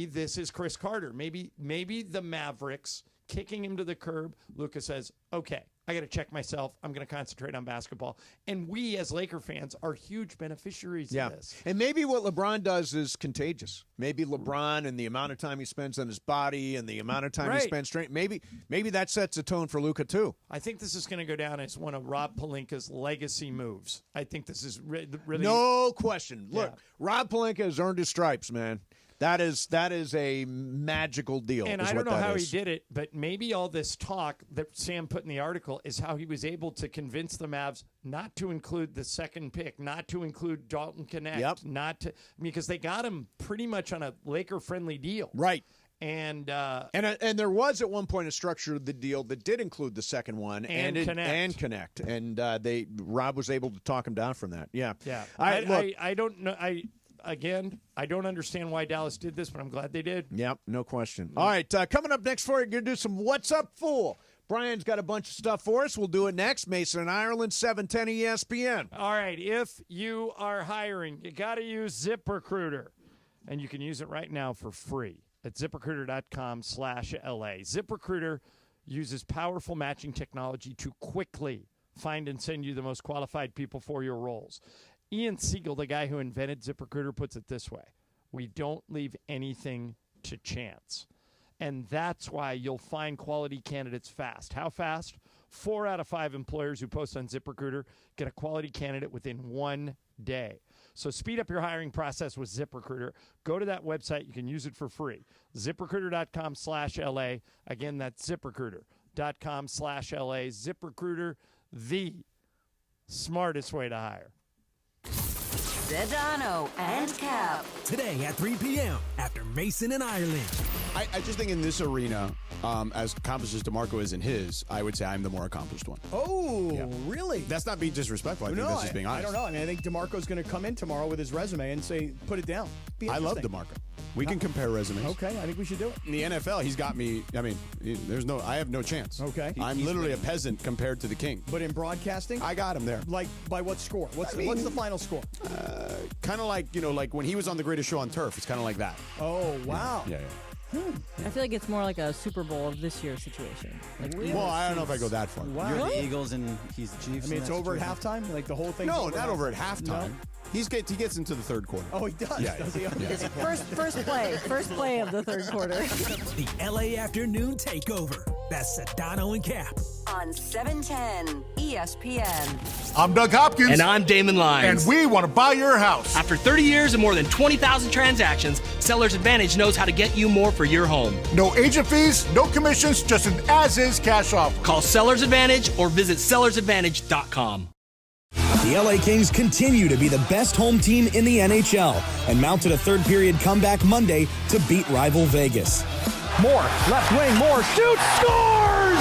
this is Chris Carter. Maybe the Mavericks kicking him to the curb. Luka says, okay, I got to check myself. I'm going to concentrate on basketball. And we, as Laker fans, are huge beneficiaries of this. And maybe what LeBron does is contagious. Maybe LeBron and the amount of time he spends on his body and the amount of time he spends training, maybe that sets a tone for Luka too. I think this is going to go down as one of Rob Pelinka's legacy moves. I think this is really no question. Look, Rob Pelinka has earned his stripes, man. That is a magical deal. And I don't know how he did it, but maybe all this talk that Sam put in the article is how he was able to convince the Mavs not to include the second pick, not to include Dalton Connect, because they got him pretty much on a Laker-friendly deal. Right. And there was at one point a structure of the deal that did include the second one and Connect. And Rob was able to talk him down from that. Yeah. I don't know. Again, I don't understand why Dallas did this, but I'm glad they did. Yep, no question. All right, coming up next for you, going to do some What's Up Fool. Brian's got a bunch of stuff for us. We'll do it next. Mason and Ireland, 710 ESPN. All right, if you are hiring, you got to use ZipRecruiter, and you can use it right now for free at ZipRecruiter.com/LA. ZipRecruiter uses powerful matching technology to quickly find and send you the most qualified people for your roles. Ian Siegel, the guy who invented ZipRecruiter, puts it this way: we don't leave anything to chance. And that's why you'll find quality candidates fast. How fast? 4 out of 5 employers who post on ZipRecruiter get a quality candidate within 1 day. So speed up your hiring process with ZipRecruiter. Go to that website. You can use it for free. ZipRecruiter.com/LA. Again, that's ZipRecruiter.com/LA. ZipRecruiter, the smartest way to hire. Sedano and Cap. Today at 3 p.m. after Mason and Ireland. I just think in this arena, as accomplished as DeMarco is in his, I would say I'm the more accomplished one. Oh, really? That's not being disrespectful. I think that's just being honest. I don't know. I mean, I think DeMarco's going to come in tomorrow with his resume and say, put it down. I love DeMarco. We can compare resumes. Okay, I think we should do it. In the NFL, he's got me. I mean, I have no chance. Okay. I'm literally a peasant compared to the king. But in broadcasting? I got him there. Like, by what score? What's the final score? Kind of like, like when he was on The Greatest Show on Turf. It's kind of like that. Oh, wow. Yeah. I feel like it's more like a Super Bowl of this year's situation. Like, well, I don't know if I go that far. Wow. You're the Eagles and he's the Chiefs. I mean, it's over at halftime? Like the whole thing? No, not over at halftime. No? He gets into the third quarter. Oh, he does? Yeah. Does he? First play of the third quarter. The LA Afternoon Takeover. That's Sedano and Cap. On 710 ESPN. I'm Doug Hopkins. And I'm Damon Lyons. And we want to buy your house. After 30 years and more than 20,000 transactions, Sellers Advantage knows how to get you more for your home. No agent fees, no commissions, just an as-is cash offer. Call Sellers Advantage or visit sellersadvantage.com. The LA Kings continue to be the best home team in the NHL and mounted a third-period comeback Monday to beat rival Vegas. Moore, left wing, Moore shoots, scores!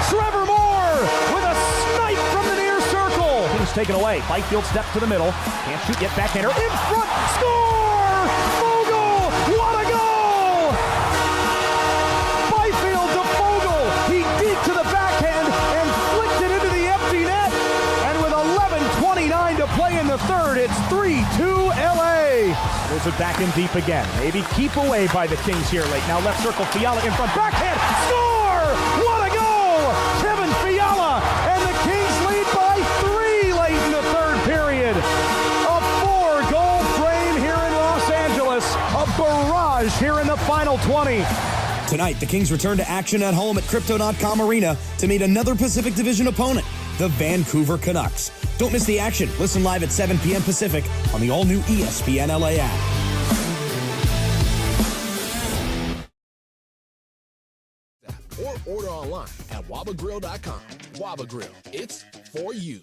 Trevor Moore with a snipe from the near circle. Kings taken away. Byfield steps to the middle. Can't shoot, yet backhander in front. Score! Fogle! What a goal! Byfield to Fogle. He deep to the backhand and flicked it into the empty net. And with 11:29 to play in the third, it's 3-2 LA. Throws it back in deep again. Maybe keep away by the Kings here late. Now left circle, Fiala in front. Backhand! Score! What a goal! Kevin Fiala! And the Kings lead by 3 late in the third period. A 4-goal frame here in Los Angeles. A barrage here in the final 20. Tonight, the Kings return to action at home at Crypto.com Arena to meet another Pacific Division opponent, the Vancouver Canucks. Don't miss the action. Listen live at 7 p.m. Pacific on the all-new ESPN LA app. Or order online at wabagrill.com. Waba Grill. It's for you.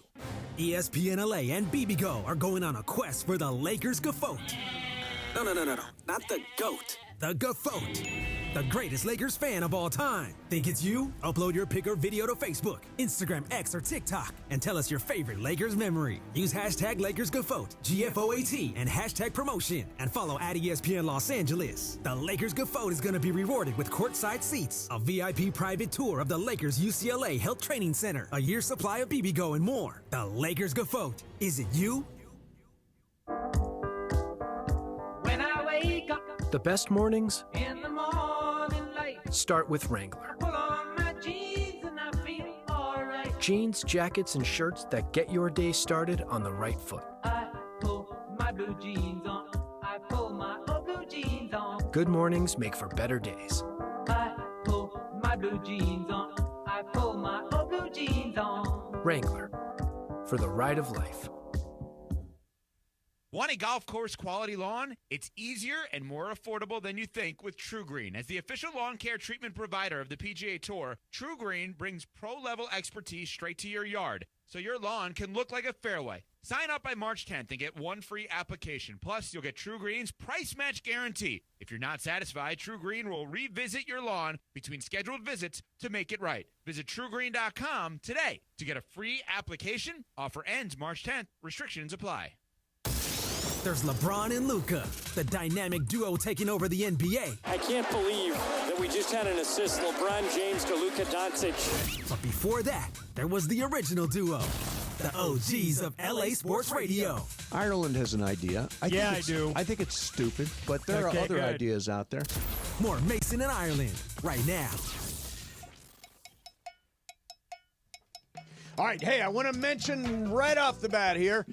ESPN LA and BBGO are going on a quest for the Lakers Gaot. No. Not the GOAT. The Gaot. The greatest Lakers fan of all time. Think it's you? Upload your pic or video to Facebook, Instagram, X, or TikTok, and tell us your favorite Lakers memory. Use hashtag LakersGaot, GFOAT, and hashtag promotion, and follow at ESPN Los Angeles. The Lakers Gaot is going to be rewarded with courtside seats, a VIP private tour of the Lakers UCLA Health Training Center, a year's supply of BBGO, and more. The Lakers Gaot. Is it you? When I wake up the best mornings in the morning light, start with Wrangler. Pull on my jeans and I feel alright. Jeans, jackets, and shirts that get your day started on the right foot. I pull my blue jeans on. I pull my old blue jeans on. Good mornings make for better days. I pull my blue jeans on. I pull my old blue jeans on. Wrangler, for the ride of life. Want a golf course quality lawn? It's easier and more affordable than you think with TruGreen. As the official lawn care treatment provider of the PGA Tour, TruGreen brings pro-level expertise straight to your yard, so your lawn can look like a fairway. Sign up by March 10th and get one free application. Plus, you'll get TruGreen's price match guarantee. If you're not satisfied, TruGreen will revisit your lawn between scheduled visits to make it right. Visit TruGreen.com today to get a free application. Offer ends March 10th. Restrictions apply. There's LeBron and Luca, the dynamic duo taking over the NBA. I can't believe that we just had an assist, LeBron James to Luka Doncic. But before that, there was the original duo, the OGs of LA Sports Radio. Ireland has an idea. I do. I think it's stupid, but there are other ideas out there. More Mason and Ireland right now. All right, hey, I want to mention right off the bat here,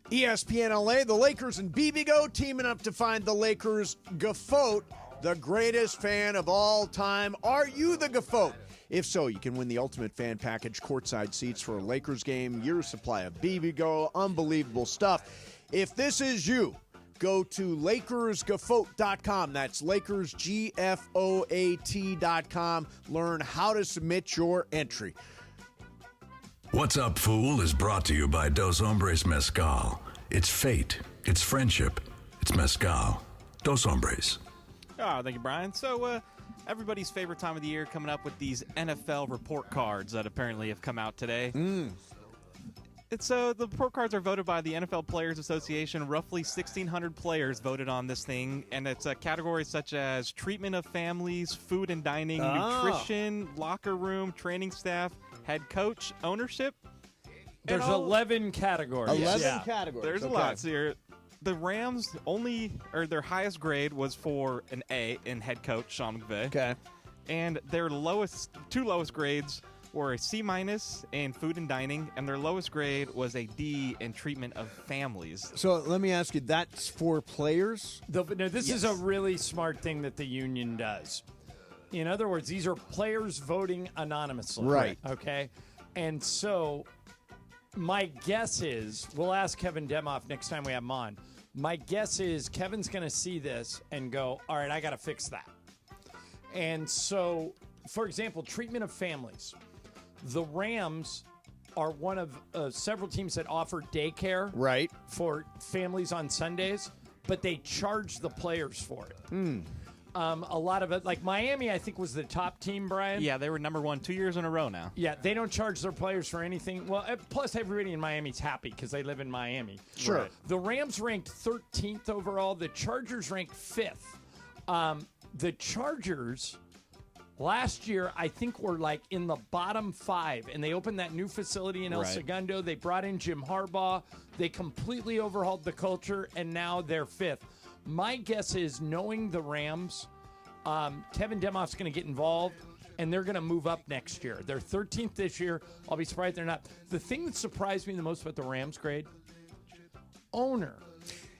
ESPN LA, the Lakers and Bibigo teaming up to find the Lakers Gaot, the greatest fan of all time. Are you the Gaot? If so, you can win the ultimate fan package, courtside seats for a Lakers game, year supply of Bibigo, unbelievable stuff. If this is you, go to LakersGaot.com. That's LakersGFOAT.com. Learn how to submit your entry. What's Up, Fool is brought to you by Dos Hombres Mezcal. It's fate. It's friendship. It's mezcal. Dos Hombres. Oh, thank you, Brian. So, everybody's favorite time of the year coming up with these NFL report cards that apparently have come out today. It's the report cards are voted by the NFL Players Association. Roughly 1,600 players voted on this thing, and it's categories such as treatment of families, food and dining, nutrition, locker room, training staff, head coach, ownership. There's 11 categories. 11 categories. There's a lot here. The Rams their highest grade was for an A in head coach Sean McVay. Okay. And their two lowest grades were a C- in food and dining, and their lowest grade was a D in treatment of families. So let me ask you, that's for players? This is a really smart thing that the union does. In other words, these are players voting anonymously. Right. Okay. And so my guess is, we'll ask Kevin Demoff next time we have him on. My guess is Kevin's going to see this and go, all right, I got to fix that. And so, for example, treatment of families. The Rams are one of several teams that offer daycare for families on Sundays, but they charge the players for it. A lot of it, like Miami, I think was the top team, Brian. Yeah, they were number one 2 years in a row now. Yeah, they don't charge their players for anything. Well, plus everybody in Miami's happy because they live in Miami. Sure. Right. The Rams ranked 13th overall. The Chargers ranked 5th. The Chargers last year, I think, were like in the bottom 5, and they opened that new facility in El Segundo. They brought in Jim Harbaugh. They completely overhauled the culture, and now they're 5th. My guess is, knowing the Rams, Kevin Demoff's going to get involved, and they're going to move up next year. They're 13th this year. I'll be surprised they're not. The thing that surprised me the most about the Rams grade, owner.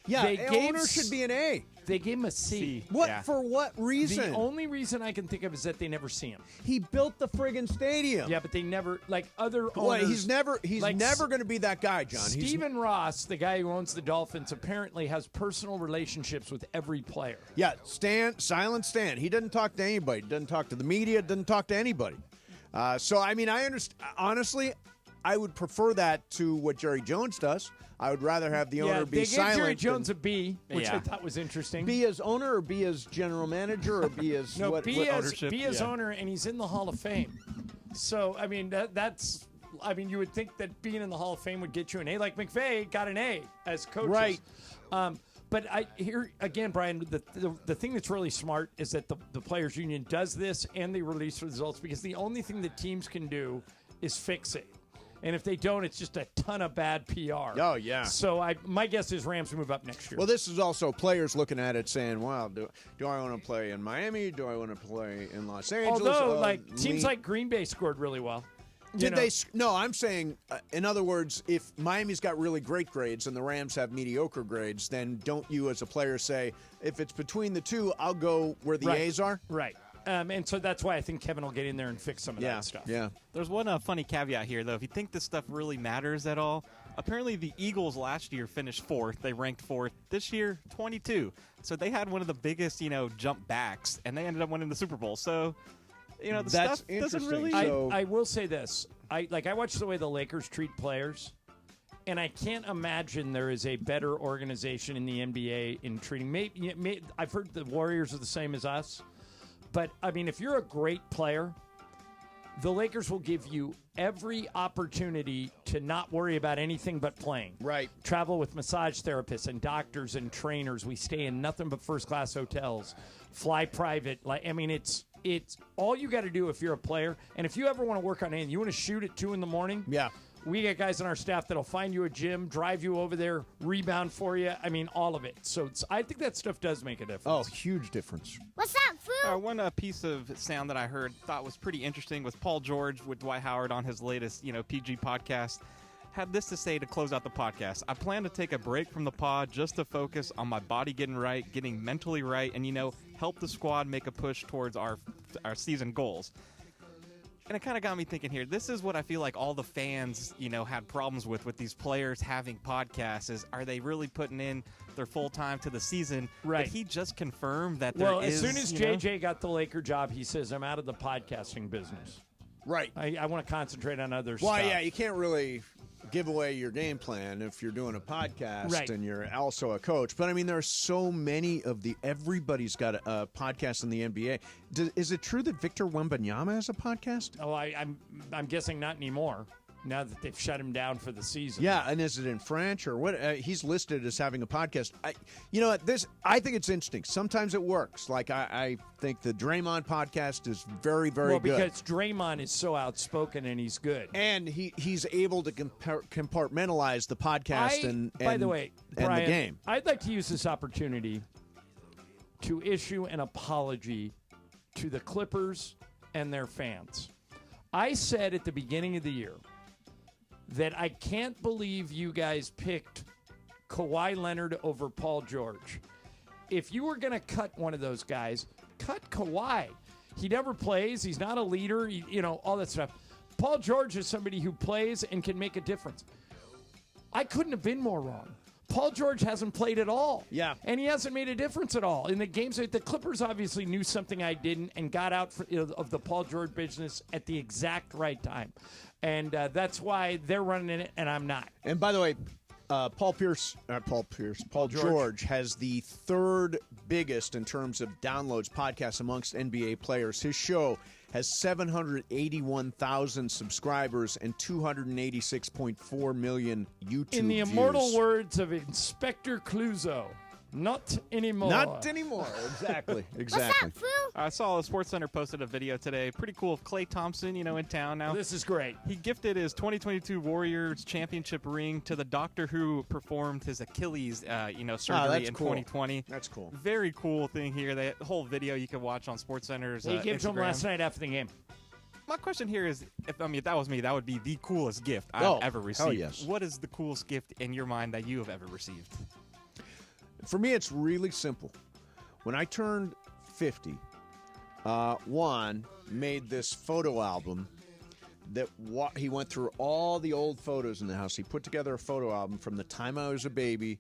Yeah, owner should be an A. They gave him a C. What? Yeah. For what reason? The only reason I can think of is that they never see him. He built the friggin' stadium. Yeah, but they never, like other owners. Well, he's never going to be that guy, John. Stephen Ross, the guy who owns the Dolphins, apparently has personal relationships with every player. Yeah, Silent Stan. He doesn't talk to anybody. Doesn't talk to the media. Doesn't talk to anybody. So, I mean, I understand. Honestly, I would prefer that to what Jerry Jones does. I would rather have the owner be silent. They gave Jerry Jones a B, which I thought was interesting. B as owner or B as general manager or B as no, what ownership? B as owner, and he's in the Hall of Fame. So, I mean, that's I mean, you would think that being in the Hall of Fame would get you an A. Like McVay got an A as coach. Right. But here again, Brian, the thing that's really smart is that the Players Union does this and they release results because the only thing that teams can do is fix it. And if they don't, it's just a ton of bad PR. Oh, yeah. So my guess is Rams move up next year. Well, this is also players looking at it saying, wow, do I want to play in Miami? Do I want to play in Los Angeles? Although, teams like Green Bay scored really well. No, I'm saying, in other words, if Miami's got really great grades and the Rams have mediocre grades, then don't you as a player say, if it's between the two, I'll go where the A's are? Right. And so that's why I think Kevin will get in there and fix some of that stuff. Yeah. There's one funny caveat here, though. If you think this stuff really matters at all, apparently the Eagles last year finished 4th. They ranked 4th. This year, 22. So they had one of the biggest, jump backs, and they ended up winning the Super Bowl. So, the That's stuff doesn't really... I will say this. I watch the way the Lakers treat players, and I can't imagine there is a better organization in the NBA in treating... I've heard the Warriors are the same as us. But, if you're a great player, the Lakers will give you every opportunity to not worry about anything but playing. Right. Travel with massage therapists and doctors and trainers. We stay in nothing but first-class hotels. Fly private. It's all you got to do if you're a player. And if you ever want to work on anything, you want to shoot at 2 a.m. Yeah. We got guys on our staff that'll find you a gym, drive you over there, rebound for you. All of it. So I think that stuff does make a difference. Oh, huge difference. What's up, fool? One piece of sound that I heard thought was pretty interesting was Paul George with Dwight Howard on his latest, PG podcast. Had this to say to close out the podcast. I plan to take a break from the pod just to focus on my body getting right, getting mentally right, and, help the squad make a push towards our season goals. And it kind of got me thinking here, this is what I feel like all the fans, had problems with these players having podcasts is, are they really putting in their full time to the season? Right. But he just confirmed that as soon as JJ got the Laker job, he says, I'm out of the podcasting business. Right. I want to concentrate on other stuff. Well, yeah, you can't really give away your game plan if you're doing a podcast and you're also a coach. But there are so many everybody's got a podcast in the NBA. Is it true that Victor Wembanyama has a podcast? Oh, I'm guessing not anymore. Now that they've shut him down for the season. Yeah, and is it in French or what? He's listed as having a podcast. I think it's interesting. Sometimes it works. Like I think the Draymond podcast is very, very good. Well, because Draymond is so outspoken and he's good, and he's able to compartmentalize the podcast by the way, Brian, the game. I'd like to use this opportunity to issue an apology to the Clippers and their fans. I said at the beginning of the year that I can't believe you guys picked Kawhi Leonard over Paul George. If you were going to cut one of those guys, cut Kawhi. He never plays. He's not a leader, all that stuff. Paul George is somebody who plays and can make a difference. I couldn't have been more wrong. Paul George hasn't played at all. Yeah. And he hasn't made a difference at all. In the games, the Clippers obviously knew something I didn't and got out of the Paul George business at the exact right time. And that's why they're running in it and I'm not. And by the way, Paul George has the 3rd biggest in terms of downloads podcast amongst NBA players. His show has 781,000 subscribers and 286.4 million YouTube In the immortal words of Inspector Clouseau, not anymore. Not anymore. Exactly. Exactly. What's up, fool? I saw SportsCenter posted a video today. Pretty cool of Klay Thompson, in town now. This is great. He gifted his 2022 Warriors championship ring to the doctor who performed his Achilles, surgery in 2020. That's cool. Very cool thing here. The whole video you can watch on SportsCenter's He gave it to him last night after the game. My question here is, if that was me, that would be the coolest gift I've ever received. Hell yes. What is the coolest gift in your mind that you have ever received? For me, it's really simple. When I turned 50, Juan made this photo album that he went through all the old photos in the house. He put together a photo album from the time I was a baby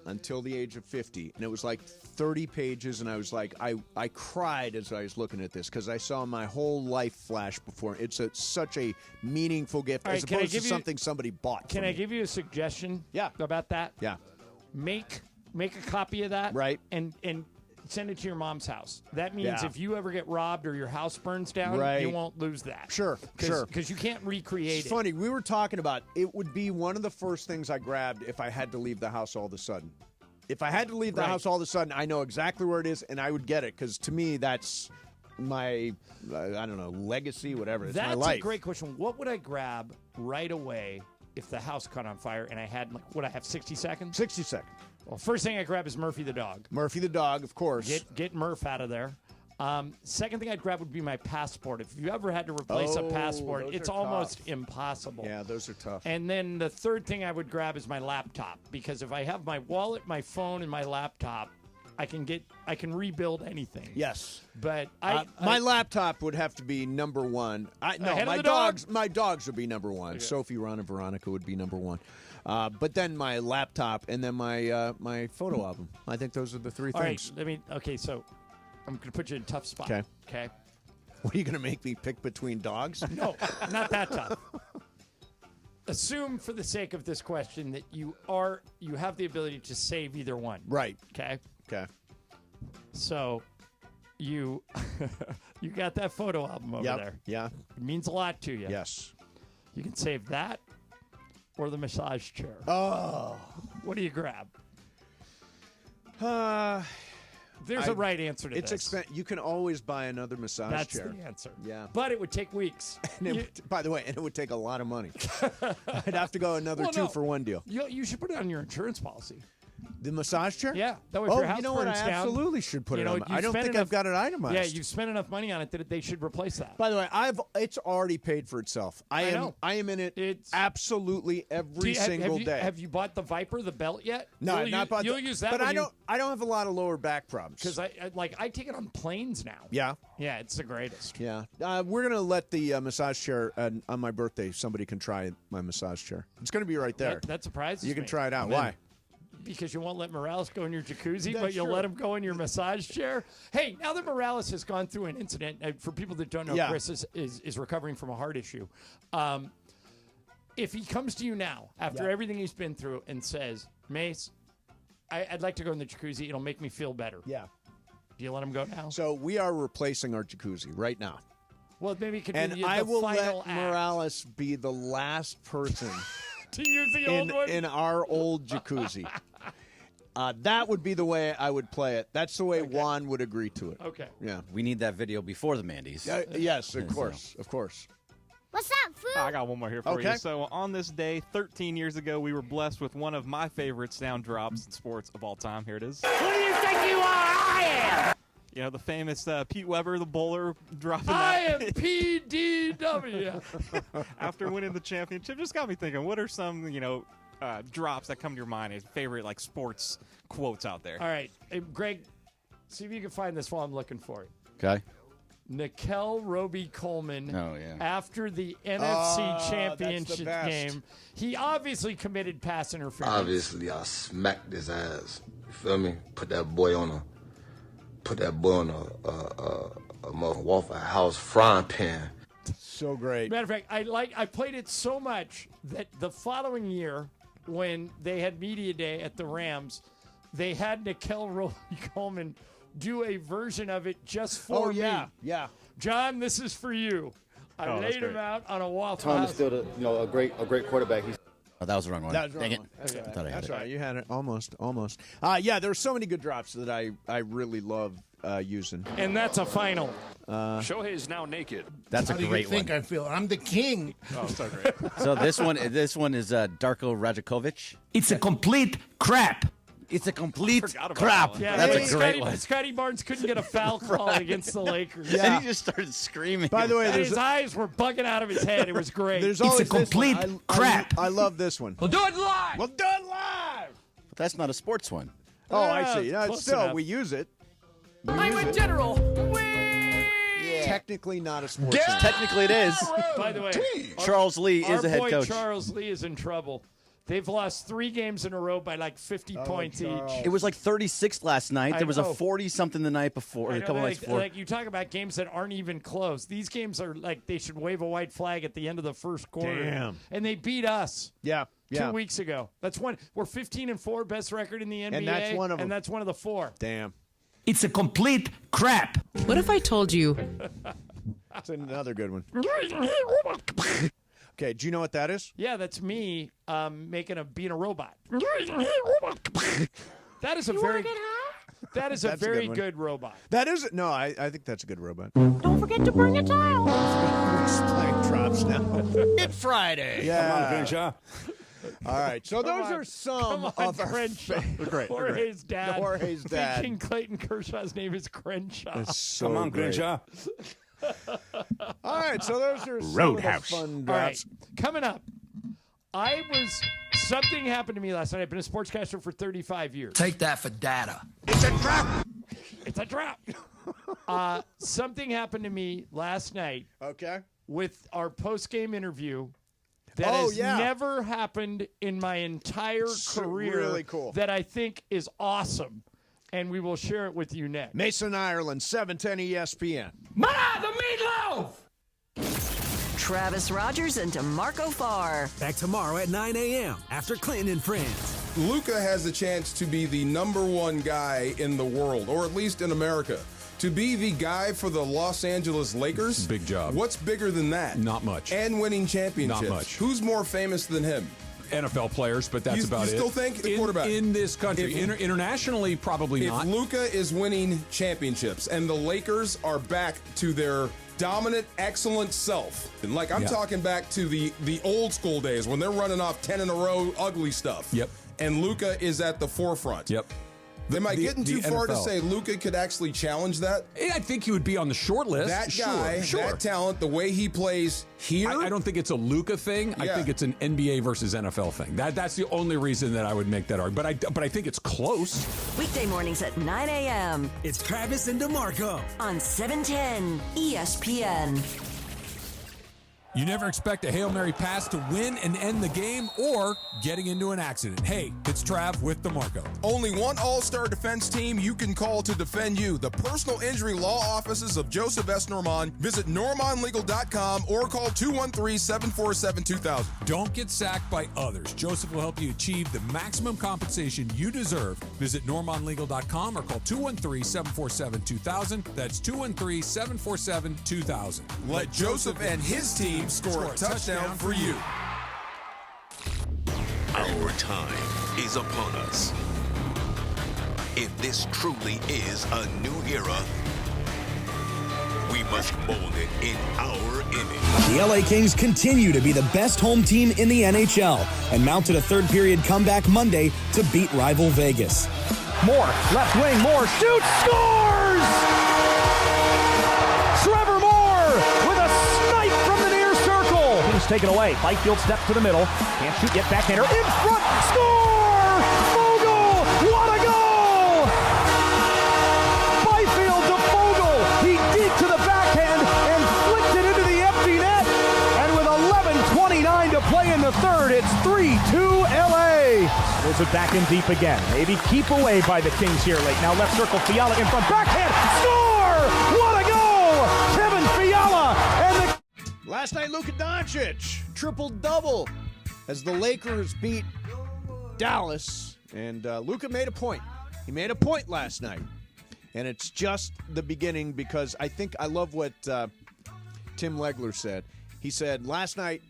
until the age of 50. And it was like 30 pages, and I was like, I cried as I was looking at this because I saw my whole life flash before. It's such a meaningful gift as opposed to something somebody bought. Can I give you a suggestion about that? Yeah. Make a copy of that. Right. And send it to your mom's house. That means Yeah. if you ever get robbed or your house burns down, Right. you won't lose that. Sure. Because you can't recreate It's it. funny. We were talking about it would be one of the first things I grabbed if I had to leave the house all of a sudden. If I had to leave the Right. house all of a sudden, I know exactly where it is, and I would get it because to me, that's I don't know, legacy, whatever. It's That's my life. a great question. What would I grab right away if the house caught on fire and I had, like, would I have 60 seconds? 60 seconds. Well, first thing I grab is Murphy the dog. Murphy the dog, of course. Get Murph out of there. Second thing I'd grab would be my passport. If you ever had to replace a passport, it's almost impossible. Yeah, those are tough. And then the third thing I would grab is my laptop, because if I have my wallet, my phone, and my laptop, I can rebuild anything. Yes, but my laptop would have to be number one. My dogs would be number one. Okay. Sophie, Ron, and Veronica would be number one. But then my laptop and then my photo album. I think those are the three things. All right, so I'm going to put you in a tough spot. Okay. What are you going to make me pick between dogs? No, not that tough. Assume, for the sake of this question, that you have the ability to save either one. Right. Okay. Okay. So, you got that photo album over there. Yeah. It means a lot to you. Yes. You can save that or the massage chair. Oh. What do you grab? There's a right answer to it's this. You can always buy another massage chair. That's the answer. Yeah. But it would take weeks. By the way, it would take a lot of money. I'd have to go another 2-for-1 deal. You should put it on your insurance policy. The massage chair? Yeah. That way, if your house you know what? I burns down, absolutely should put it on. I don't think I've got it itemized. Yeah, you've spent enough money on it that they should replace that. By the way, it's already paid for itself. I am in it absolutely every single day. Have you bought the Viper, the belt yet? No, I've not bought. You'll use that. But I don't have a lot of lower back problems. Because I take it on planes now. Yeah. Yeah, it's the greatest. Yeah. We're gonna let the massage chair on my birthday. Somebody can try my massage chair. It's gonna be right there. That surprises me. You can try it out. Why? Because you won't let Morales go in your jacuzzi, That's but you'll true. let him go in your massage chair. Hey, now that Morales has gone through an incident, for people that don't know, Yeah. Chris is recovering from a heart issue. If he comes to you now, after everything he's been through, and says, Mace, I'd like to go in the jacuzzi. It'll make me feel better. Yeah. Do you let him go now? So we are replacing our jacuzzi right now. Well, maybe it could And be the I will final let act. Morales be the last person to use the old one? in our old jacuzzi. That would be the way I would play it. That's the way Juan would agree to it. Okay. Yeah. We need that video before the Mandy's. Yes, of course. Of course. What's up, fool? I got one more here for Okay. you. So on this day, 13 years ago, we were blessed with one of my favorite sound drops in sports of all time. Here it is. Who do you think you are? I am. You know, the famous Pete Weber, the bowler, dropping I that. am PDW. After winning the championship, just got me thinking, what are some, drops that come to your mind as favorite, sports quotes out there? All right. Hey, Greg, see if you can find this while I'm looking for it. Okay. Nickel Roby Coleman, after the NFC that's the Championship best. game, he obviously committed pass interference. Obviously, I smacked his ass. You feel me? Put that boy on a Waffle House frying pan. So great. Matter of fact, I played it so much that the following year, when they had media day at the Rams, they had Nickel Roby Coleman do a version of it just for me. Yeah. John, this is for you. I laid him out on a Waffle Tom House. is still a great quarterback. Oh, that was the wrong one. That was the Dang wrong it. one. I thought I had That's it. right. You had it. Almost. Yeah, there are so many good drops that I really love using. And that's a final. Shohei is now naked. That's a How do great you think one. I feel? I'm the king. Oh, so great. So this one is Darko Rajakovic. It's a complete crap. It's a complete about crap. that Yeah, That's a great one. Scotty Barnes couldn't get a foul call against the Lakers. And he just started screaming. By the way, And there's his eyes were bugging out of his head. It was great. there's It's always a complete this one. crap. I love this one. We'll do it live. We'll do it live. But that's not a sports one. Oh, I see. No, close still, enough. we use it. I'm a general. Technically not a sports. Technically it is. By the way, Charles Lee is a head our boy coach. Charles Lee is in trouble. They've lost 3 games in a row by like 50 points Charles. each. It was like 36 last night. I There was a know. 40-something the night before, I a know, couple nights before. like you talk about games that aren't even close. These games are like they should wave a white flag at the end of the first quarter. Damn. And they beat us. Yeah. 2 weeks ago. That's one. We're 15-4, best record in the NBA, And that's one of them. And that's one of the 4. Damn. It's a complete crap. What if I told you? That's another good one. Okay, do you know what that is? Yeah, that's me being a robot. That is a That is a very good robot. That is no. I think that's a good robot. Don't forget to bring a towel. We're playing drops now. It's Friday. Yeah. Come on, Crenshaw. All right, so those are some of our Crenshaw. great. Jorge's dad. Jorge's dad. Thinking Clayton Kershaw's name is Crenshaw. So Come on, great. Crenshaw. All right, so those are some Roadhouse. of the fun All right, drops. coming up. Something happened to me last night. I've been a sportscaster for 35 years. Take that for data. It's a trap. It's a trap. Something happened to me last night. Okay. With our post-game interview that has never happened in my entire career. Really cool. That I think is awesome. And we will share it with you next. Mason, Ireland, 710 ESPN. The meatloaf! Travis Rogers and DeMarco Farr. Back tomorrow at 9 a.m. after Clinton and Friends. Luka has a chance to be the #1 guy in the world, or at least in America. To be the guy for the Los Angeles Lakers? Big job. What's bigger than that? Not much. And winning championships. Not much. Who's more famous than him? NFL players, but that's about it. You still think the quarterback? In this country. Internationally, probably not. If Luka is winning championships and the Lakers are back to their dominant, excellent self, and like I'm talking back to the old school days when they're running off 10 in a row ugly stuff. Yep. And Luka is at the forefront. Yep. Am I getting too far to NFL. say Luka could actually challenge that? I think he would be on the short list. That guy, that talent, the way he plays here. I don't think it's a Luka thing. I think it's an NBA versus NFL thing. That's the only reason that I would make that argument. But I think it's close. Weekday mornings at 9 a.m. It's Travis and DeMarco on 710 ESPN. You never expect a Hail Mary pass to win and end the game or getting into an accident. Hey, it's Trav with DeMarco. Only one all-star defense team you can call to defend you. The personal injury law offices of Joseph S. Normand. Visit normandlegal.com or call 213-747-2000. Don't get sacked by others. Joseph will help you achieve the maximum compensation you deserve. Visit normandlegal.com or call 213-747-2000. That's 213-747-2000. Let Joseph and his team score a touchdown for you. Our time is upon us. If this truly is a new era, we must mold it in our image. The LA Kings continue to be the best home team in the NHL and mounted a third-period comeback Monday to beat rival Vegas. Moore, left wing, Moore shoots, scores! Trevor Moore with a snipe from the near circle. Kings taken away. Byfield steps to the middle. Can't shoot yet. Backhander in front. Score! Fogle! What a goal! Byfield to Fogle. He deep to the backhand and flicked it into the empty net. And with 11:29 to play in the third, it's 3-2 LA. Throws it back in deep again. Maybe keep away by the Kings here late. Now left circle, Fiala in front. Backhand! Score! What a goal! Kevin Fiala and the... Last night, Luka Doncic, triple-double as the Lakers beat Dallas. And Luka made a point. He made a point last night. And it's just the beginning because I think I love what Tim Legler said. He said, last night,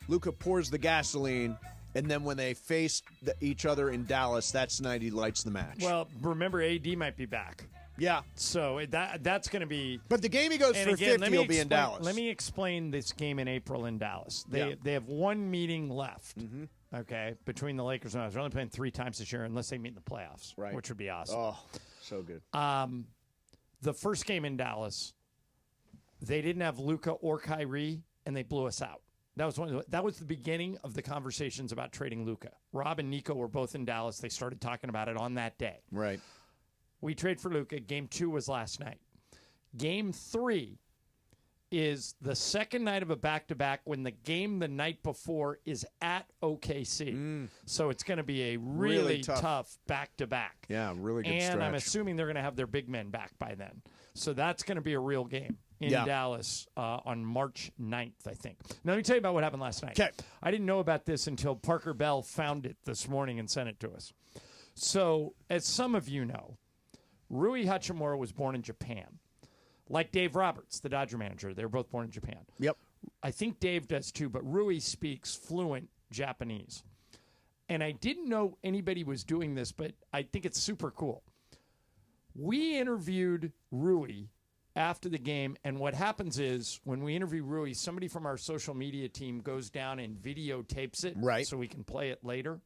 Luka pours the gasoline, and then when they face each other in Dallas, that's the night he lights the match. Well, remember, AD might be back. Yeah. So that's going to be... But the game he goes for 50, he'll be in Dallas. Let me explain this game in April in Dallas. They have one meeting left, okay, between the Lakers and us. They're only playing 3 times this year unless they meet in the playoffs, which would be awesome. Oh, so good. The first game in Dallas, they didn't have Luka or Kyrie, and they blew us out. That was the beginning of the conversations about trading Luka. Rob and Nico were both in Dallas. They started talking about it on that day. Right. We trade for Luka. Game 2 was last night. Game 3 is the second night of a back-to-back when the game the night before is at OKC. So it's going to be a really tough back-to-back. Yeah, really good And stretch. I'm assuming they're going to have their big men back by then. So that's going to be a real game in Dallas on March 9th, I think. Now, let me tell you about what happened last night. Okay. I didn't know about this until Parker Bell found it this morning and sent it to us. So, as some of you know, Rui Hachimura was born in Japan. Like Dave Roberts, the Dodger manager. They were both born in Japan. Yep. I think Dave does too, but Rui speaks fluent Japanese. And I didn't know anybody was doing this, but I think it's super cool. We interviewed Rui after the game, and what happens is when we interview Rui, somebody from our social media team goes down and videotapes it so we can play it later.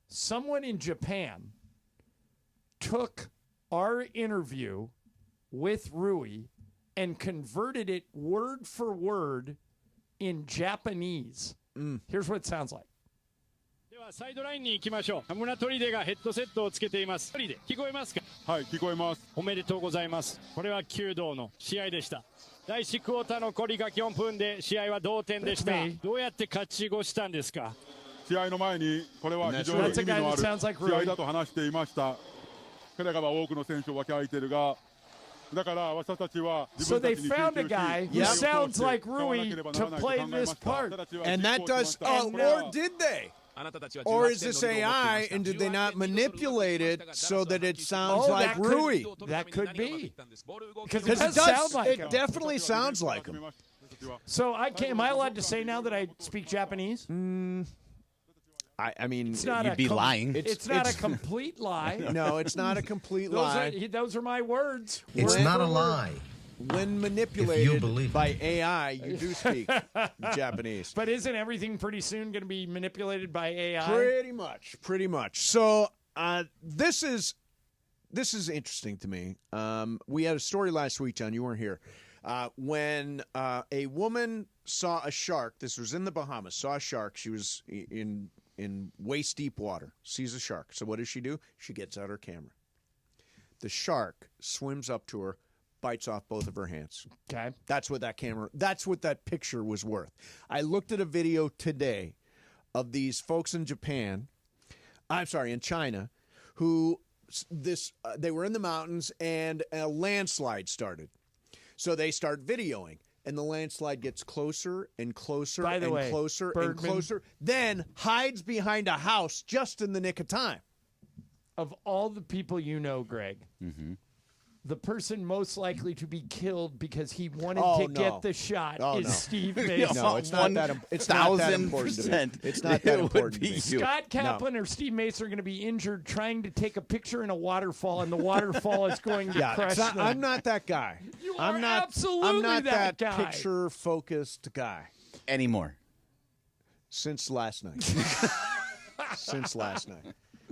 Someone in Japan took our interview with Rui and converted it word for word in Japanese. Here's what it sounds like. ではサイドラインに行きましょう。村砦がヘッドセットをつけています。聞こえますか？はい、聞こえます。おめでとうございます。これは弓道の試合でした。第1クォーターの残りが4分で試合は同点でした。どうやって勝ち越したんですか？試合の前にこれは非常に意味のある試合だと話していました。彼らが多くの選手を分け合えているが。So they found a guy who sounds like Rui to play this part. And that does, or did they? Or is this AI, and did they not manipulate it so that it sounds like Rui? That could be. Because it definitely sounds like him. So am I allowed to say now that I speak Japanese? I mean, you'd be lying. It's not a complete lie. No, it's not a complete lie. Those are my words. It's not a lie. When manipulated by AI, you do speak Japanese. But isn't everything pretty soon going to be manipulated by AI? Pretty much. So this is interesting to me. We had a story last week, John. You weren't here. When a woman saw a shark, this was in the Bahamas, saw a shark. She was in waist-deep water, sees a shark. So what does she do? She gets out her camera. The shark swims up to her, bites off both of her hands. Okay. That's what that picture was worth. I looked at a video today of these folks in China, who they were in the mountains and a landslide started. So they start videoing. And the landslide gets closer and closer closer and closer, then hides behind a house just in the nick of time. Of all the people you know, Greg, the person most likely to be killed because he wanted to get the shot is Steve Mason. No, it's not that important. It's not that important to me. It's not that important to me. Scott Kaplan or Steve Mason are going to be injured trying to take a picture in a waterfall, and the waterfall is going to crush them. I'm not that guy. I'm not that guy. picture-focused guy. Anymore. Since last night.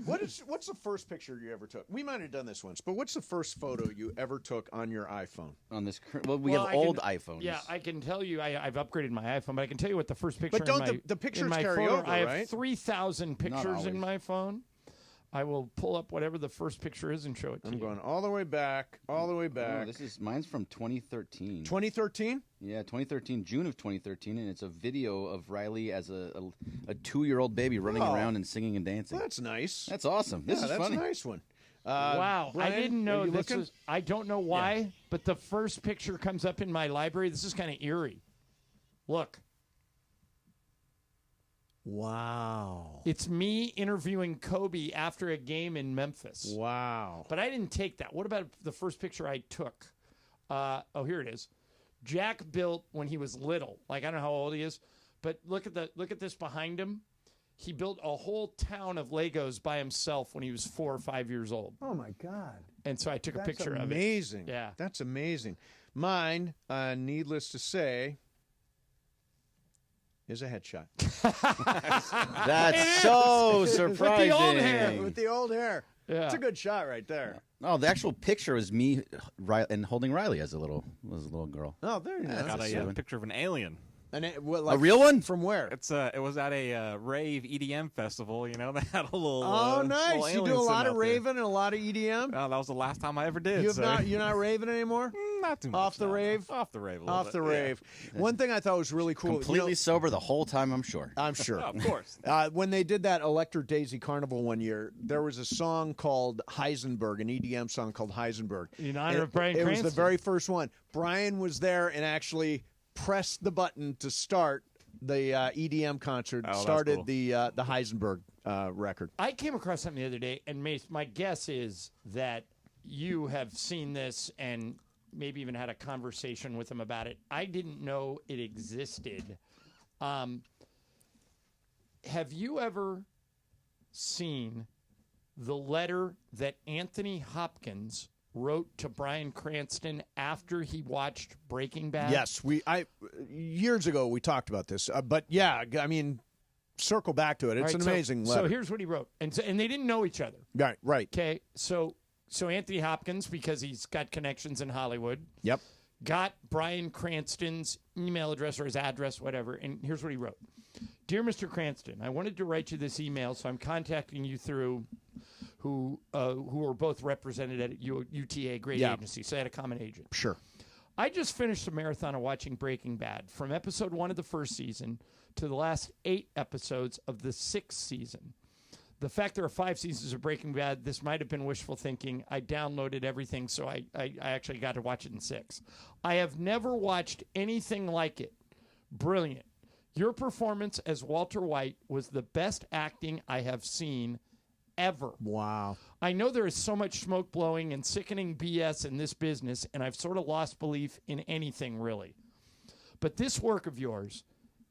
What's the first picture you ever took? We might have done this once, but what's the first photo you ever took on your iPhone? On this, we have old iPhones. Yeah, I can tell you. I've upgraded my iPhone, but I can tell you what the first picture. But don't the pictures carry photo, over, I right? have 3,000 pictures in my phone. I will pull up whatever the first picture is and show it to you. I'm going all the way back. Oh, mine's from 2013. 2013? Yeah, 2013, June of 2013, and it's a video of Riley as a 2-year-old baby running around and singing and dancing. That's nice. That's awesome. This is that's funny. a nice one. Wow, Brian, I didn't know this looking? was. I don't know why, but the first picture comes up in my library. This is kind of eerie. Look. Wow. It's me interviewing Kobe after a game in Memphis. Wow. But I didn't take that. What about the first picture I took? Here it is. Jack built when he was little. Like, I don't know how old he is, but look at this behind him. He built a whole town of Legos by himself when he was 4 or 5 years old. Oh my God. And so I took a picture of it. Amazing. Yeah. That's amazing. Mine, needless to say, is a headshot. That's so surprising. With the old hair. Yeah. It's a good shot right there. Oh, the actual picture is me and holding Riley as a little girl. Oh, there you go. Got a picture of an alien. And a real one? From where? It was at a rave EDM festival. You know, they had a little. Oh, nice! Little You do a lot of raving and a lot of EDM. That was the last time I ever did. You're not raving anymore. Not too much. Off the rave. Off the rave. Off the rave. One thing I thought was really cool. Completely sober the whole time. I'm sure. I'm sure. Of course. When they did that Electric Daisy Carnival one year, there was a song called Heisenberg, an EDM song called Heisenberg. In honor of Brian It Cranston. was the very first one. Brian was there and actually pressed the button to start the EDM concert. Started cool. the Heisenberg record. I came across something the other day, and my guess is that you have seen this and maybe even had a conversation with him about it. I didn't know it existed. Have you ever seen the letter that Anthony Hopkins wrote to Bryan Cranston after he watched Breaking Bad? Yes, years ago we talked about this, but yeah, I mean, circle back to it. It's an amazing letter. So here's what he wrote, and they didn't know each other. Right. Okay, so Anthony Hopkins, because he's got connections in Hollywood. Yep. Got Bryan Cranston's email address or his address, whatever, and here's what he wrote. Dear Mr. Cranston, I wanted to write you this email, so I'm contacting you through who are both represented at UTA, great agency, so they had a common agent. Sure. I just finished a marathon of watching Breaking Bad from episode 1 of the first season to the last 8 episodes of the 6th season. The fact there are 5 seasons of Breaking Bad, this might have been wishful thinking. I downloaded everything, so I actually got to watch it in 6. I have never watched anything like it. Brilliant. Your performance as Walter White was the best acting I have seen ever. Wow. I know there is so much smoke blowing and sickening BS in this business, and I've sort of lost belief in anything, really. But this work of yours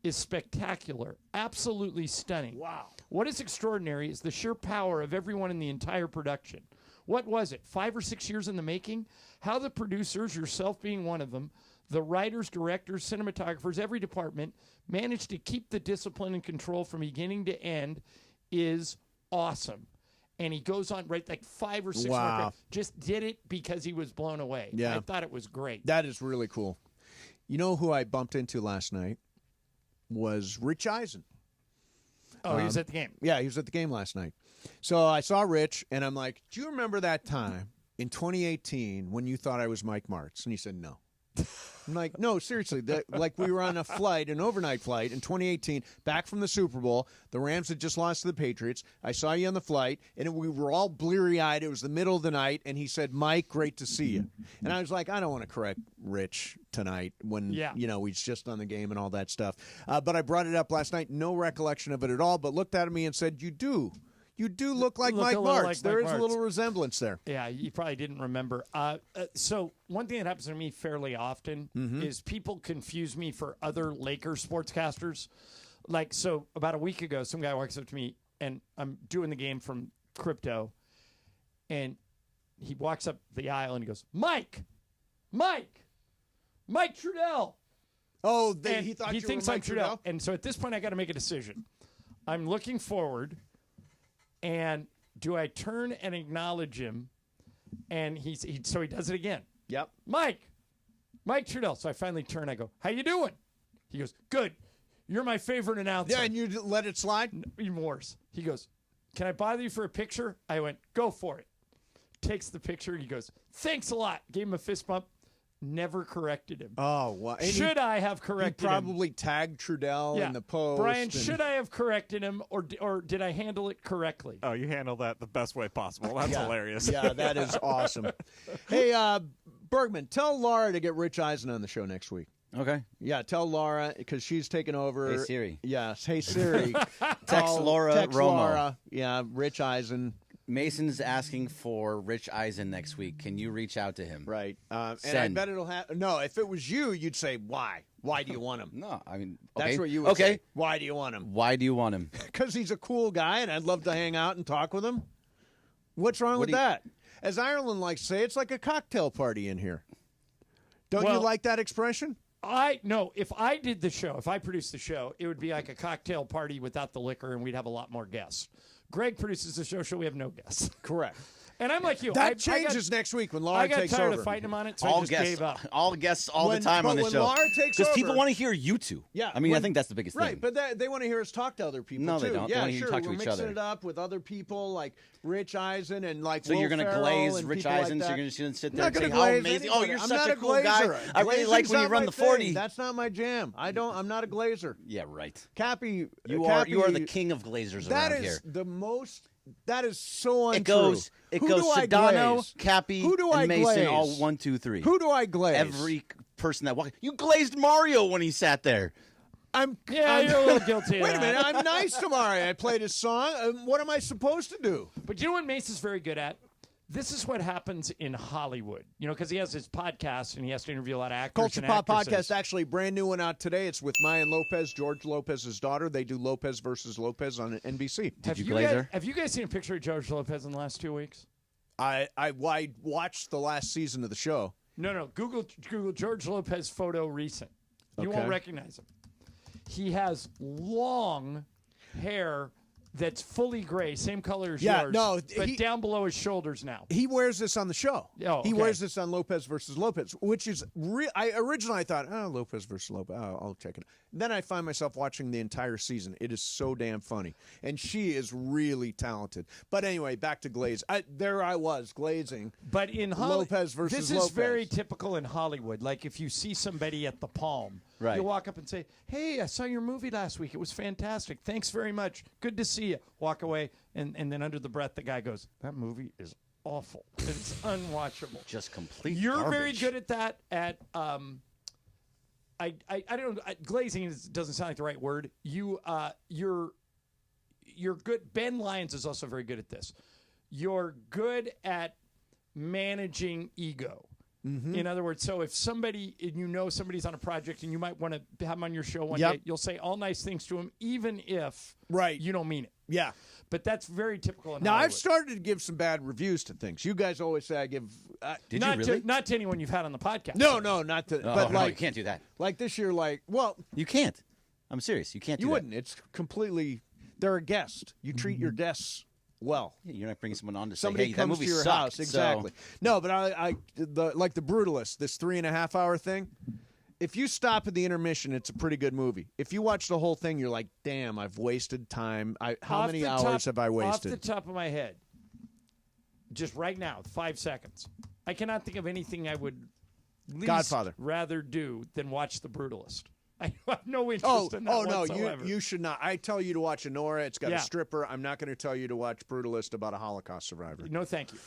is spectacular, absolutely stunning. Wow. What is extraordinary is the sheer power of everyone in the entire production. What was it, 5 or 6 years in the making? How the producers, yourself being one of them, the writers, directors, cinematographers, every department, managed to keep the discipline and control from beginning to end is awesome. And he goes on, right, like 5 or 6 more credits. Just did it because he was blown away. Yeah. I thought it was great. That is really cool. You know who I bumped into last night was Rich Eisen. Oh, he was at the game. Yeah, he was at the game last night. So I saw Rich, and I'm like, do you remember that time in 2018 when you thought I was Mike Martz? And he said, no. I'm like, no, seriously. Like we were on a flight, an overnight flight in 2018, back from the Super Bowl. The Rams had just lost to the Patriots. I saw you on the flight, and we were all bleary-eyed. It was the middle of the night, and he said, Mike, great to see you. And I was like, I don't want to correct Rich tonight when, he's just on the game and all that stuff. But I brought it up last night. No recollection of it at all, but looked at me and said, you do. You do look like Mike Martz. There is a little resemblance there. Yeah, you probably didn't remember. So one thing that happens to me fairly often is people confuse me for other Lakers sportscasters. Like, so about a week ago, some guy walks up to me, and I'm doing the game from Crypto, and he walks up the aisle, and he goes, Mike Trudell. Oh, he thought he you thinks were I'm Mike Trudell. Trudell? And so at this point, I got to make a decision. I'm looking forward. And do I turn and acknowledge him? And so he does it again. Yep. Mike Trudell. So I finally turn. I go, how you doing? He goes, good. You're my favorite announcer. Yeah, and you let it slide? Even worse. He goes, can I bother you for a picture? I went, go for it. Takes the picture. He goes, thanks a lot. Gave him a fist bump. Never corrected him. Oh, wow. Should I have corrected him? He probably tagged Trudell in the post. Brian, should I have corrected him, or did I handle it correctly? Oh, you handled that the best way possible. That's hilarious. Yeah, that is awesome. Hey, Bergman, tell Laura to get Rich Eisen on the show next week. Okay. Yeah, tell Laura, because she's taking over. Hey, Siri. Yes, hey, Siri. Text Laura Text Romo. Laura. Yeah, Rich Eisen. Mason's asking for Rich Eisen next week. Can you reach out to him? Right. And I bet it'll happen. No, if it was you, you'd say, why? Why do you want him? No, I mean, okay. That's what you would say. Why do you want him? Why do you want him? Because he's a cool guy, and I'd love to hang out and talk with him. What's wrong with that? As Ireland likes to say, it's like a cocktail party in here. Don't you like that expression? No, if I did the show, if I produced the show, it would be like a cocktail party without the liquor, and we'd have a lot more guests. Greg produces the show we have no guests. Correct. And I'm like you. That changes next week when Laura takes over. I got tired of fighting him on it, so I just gave up. All guests all the time on the show. Laura takes over, because people want to hear you two. Yeah. I mean, I think that's the biggest thing. Right, but they want to hear us talk to other people, No, too. they don't. Yeah, They want to hear you talk to we're each mixing other. it up with other people like Rich Eisen and like So Will you're going to Ferrell glaze and Rich people Eisen, like so that. you're just going to sit I'm there not and say, gonna how glaze amazing. anybody. Oh, you're I'm such not a cool guy. glazer. I really like when you Glazing's run not the my 40. thing. That's not my jam. I'm not a glazer. Yeah, right. Cappy, You are the king of glazers that around is here. the most. That is so untrue. It Who goes do I Sedano, glaze? Cappy, Who do and I Mason, glaze? all 1, 2, 3. Who do I glaze? Every person that walks. You glazed Mario when he sat there. I'm you're a little guilty of Wait a that. minute, I'm nice to Mario. I played his song. What am I supposed to do? But you know what Mason's very good at? This is what happens in Hollywood, because he has his podcast and he has to interview a lot of actors Culture and Pop actresses. Podcast, actually, brand new one out today. It's with Mayan Lopez, George Lopez's daughter. They do Lopez versus Lopez on NBC. Have you guys seen a picture of George Lopez in the last 2 weeks? I watched the last season of the show. No. Google George Lopez photo recent. You Okay. won't recognize him. He has long hair that's fully gray, same color as yours. But down below his shoulders now. He wears this on the show. Oh, He okay. wears this on Lopez versus Lopez, which is I originally thought, Lopez versus Lopez. I'll check it out. Then I find myself watching the entire season. It is so damn funny, and she is really talented. But anyway, back to Glaze. There I was glazing. But in Lopez versus this Lopez. is very typical in Hollywood. Like if you see somebody at the Palm, Right. you walk up and say, "Hey, I saw your movie last week. It was fantastic. Thanks very much. Good to see you." Walk away, and then under the breath, the guy goes, "That movie is awful. It's unwatchable." Just complete. You're garbage. very good at that. I don't know. Glazing doesn't sound like the right word. You're good. Ben Lyons is also very good at this. You're good at managing ego. Mm-hmm. In other words, so if somebody's on a project and you might want to have them on your show one day, you'll say all nice things to them, even if you don't mean it. Yeah. But that's very typical in Now, Hollywood. I've started to give some bad reviews to things. You guys always say I give... Did you really? Not to anyone you've had on the podcast. No, not to... Oh, but no, like, you can't do that. Like this year, You can't. I'm serious. You can't do you that. wouldn't. It's completely... They're a guest. You treat your guests well. Yeah, you're not bringing someone on to Somebody say, hey, that comes movie to your sucked, house. Exactly. So. No, but like The Brutalist, this 3.5 hour thing, if you stop at the intermission, it's a pretty good movie. If you watch the whole thing, you're like, damn, I've wasted time. How many hours have I wasted? Off the top of my head, just right now, 5 seconds, I cannot think of anything I would least Godfather. rather do than watch The Brutalist. I have no interest in that whatsoever. No, you should not. I tell you to watch Honora. It's got Yeah. a stripper. I'm not going to tell you to watch Brutalist about a Holocaust survivor. No, thank you.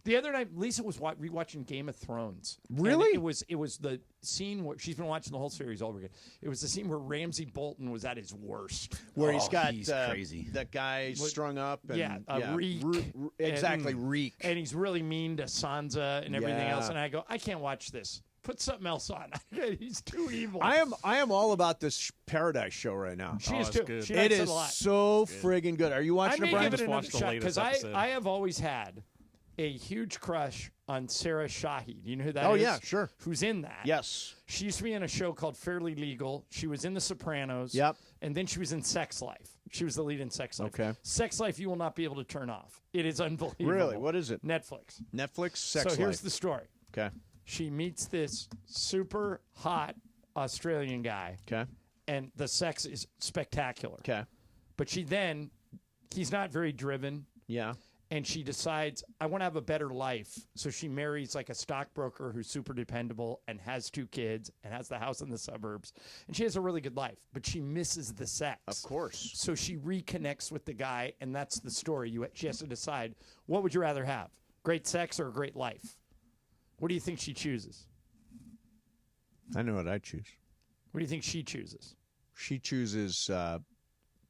The other night, Lisa was rewatching Game of Thrones. Really? And it was the scene where she's been watching the whole series all over again. It was the scene where Ramsay Bolton was at his worst. Where he's got crazy. that guy strung up. And, Reek. Exactly, Reek. And he's really mean to Sansa and everything Yeah. else. And I go, I can't watch this. Put something else on. He's too evil. I am all about this Paradise show right now. She is too. good. She It likes is it a lot. so friggin' good. Are you I watching may it, Brian? give it another watched the shot latest because episode. I have always had a huge crush on Sarah Shahi. Do you know who that is? Oh, yeah, sure. Who's in that? Yes. She used to be in a show called Fairly Legal. She was in The Sopranos. Yep. And then she was in Sex Life. She was the lead in Sex Life. Okay. Sex Life you will not be able to turn off. It is unbelievable. Really? What is it? Netflix. Netflix Sex So here's Life. the story. Okay. She meets this super hot Australian guy. Okay. And the sex is spectacular. Okay. But he's not very driven. Yeah. And she decides, I want to have a better life. So she marries like a stockbroker who's super dependable and has 2 kids and has the house in the suburbs. And she has a really good life, but she misses the sex. Of course. So she reconnects with the guy, and that's the story. She has to decide, what would you rather have? Great sex or a great life? What do you think she chooses? I know what I choose. What do you think she chooses? She chooses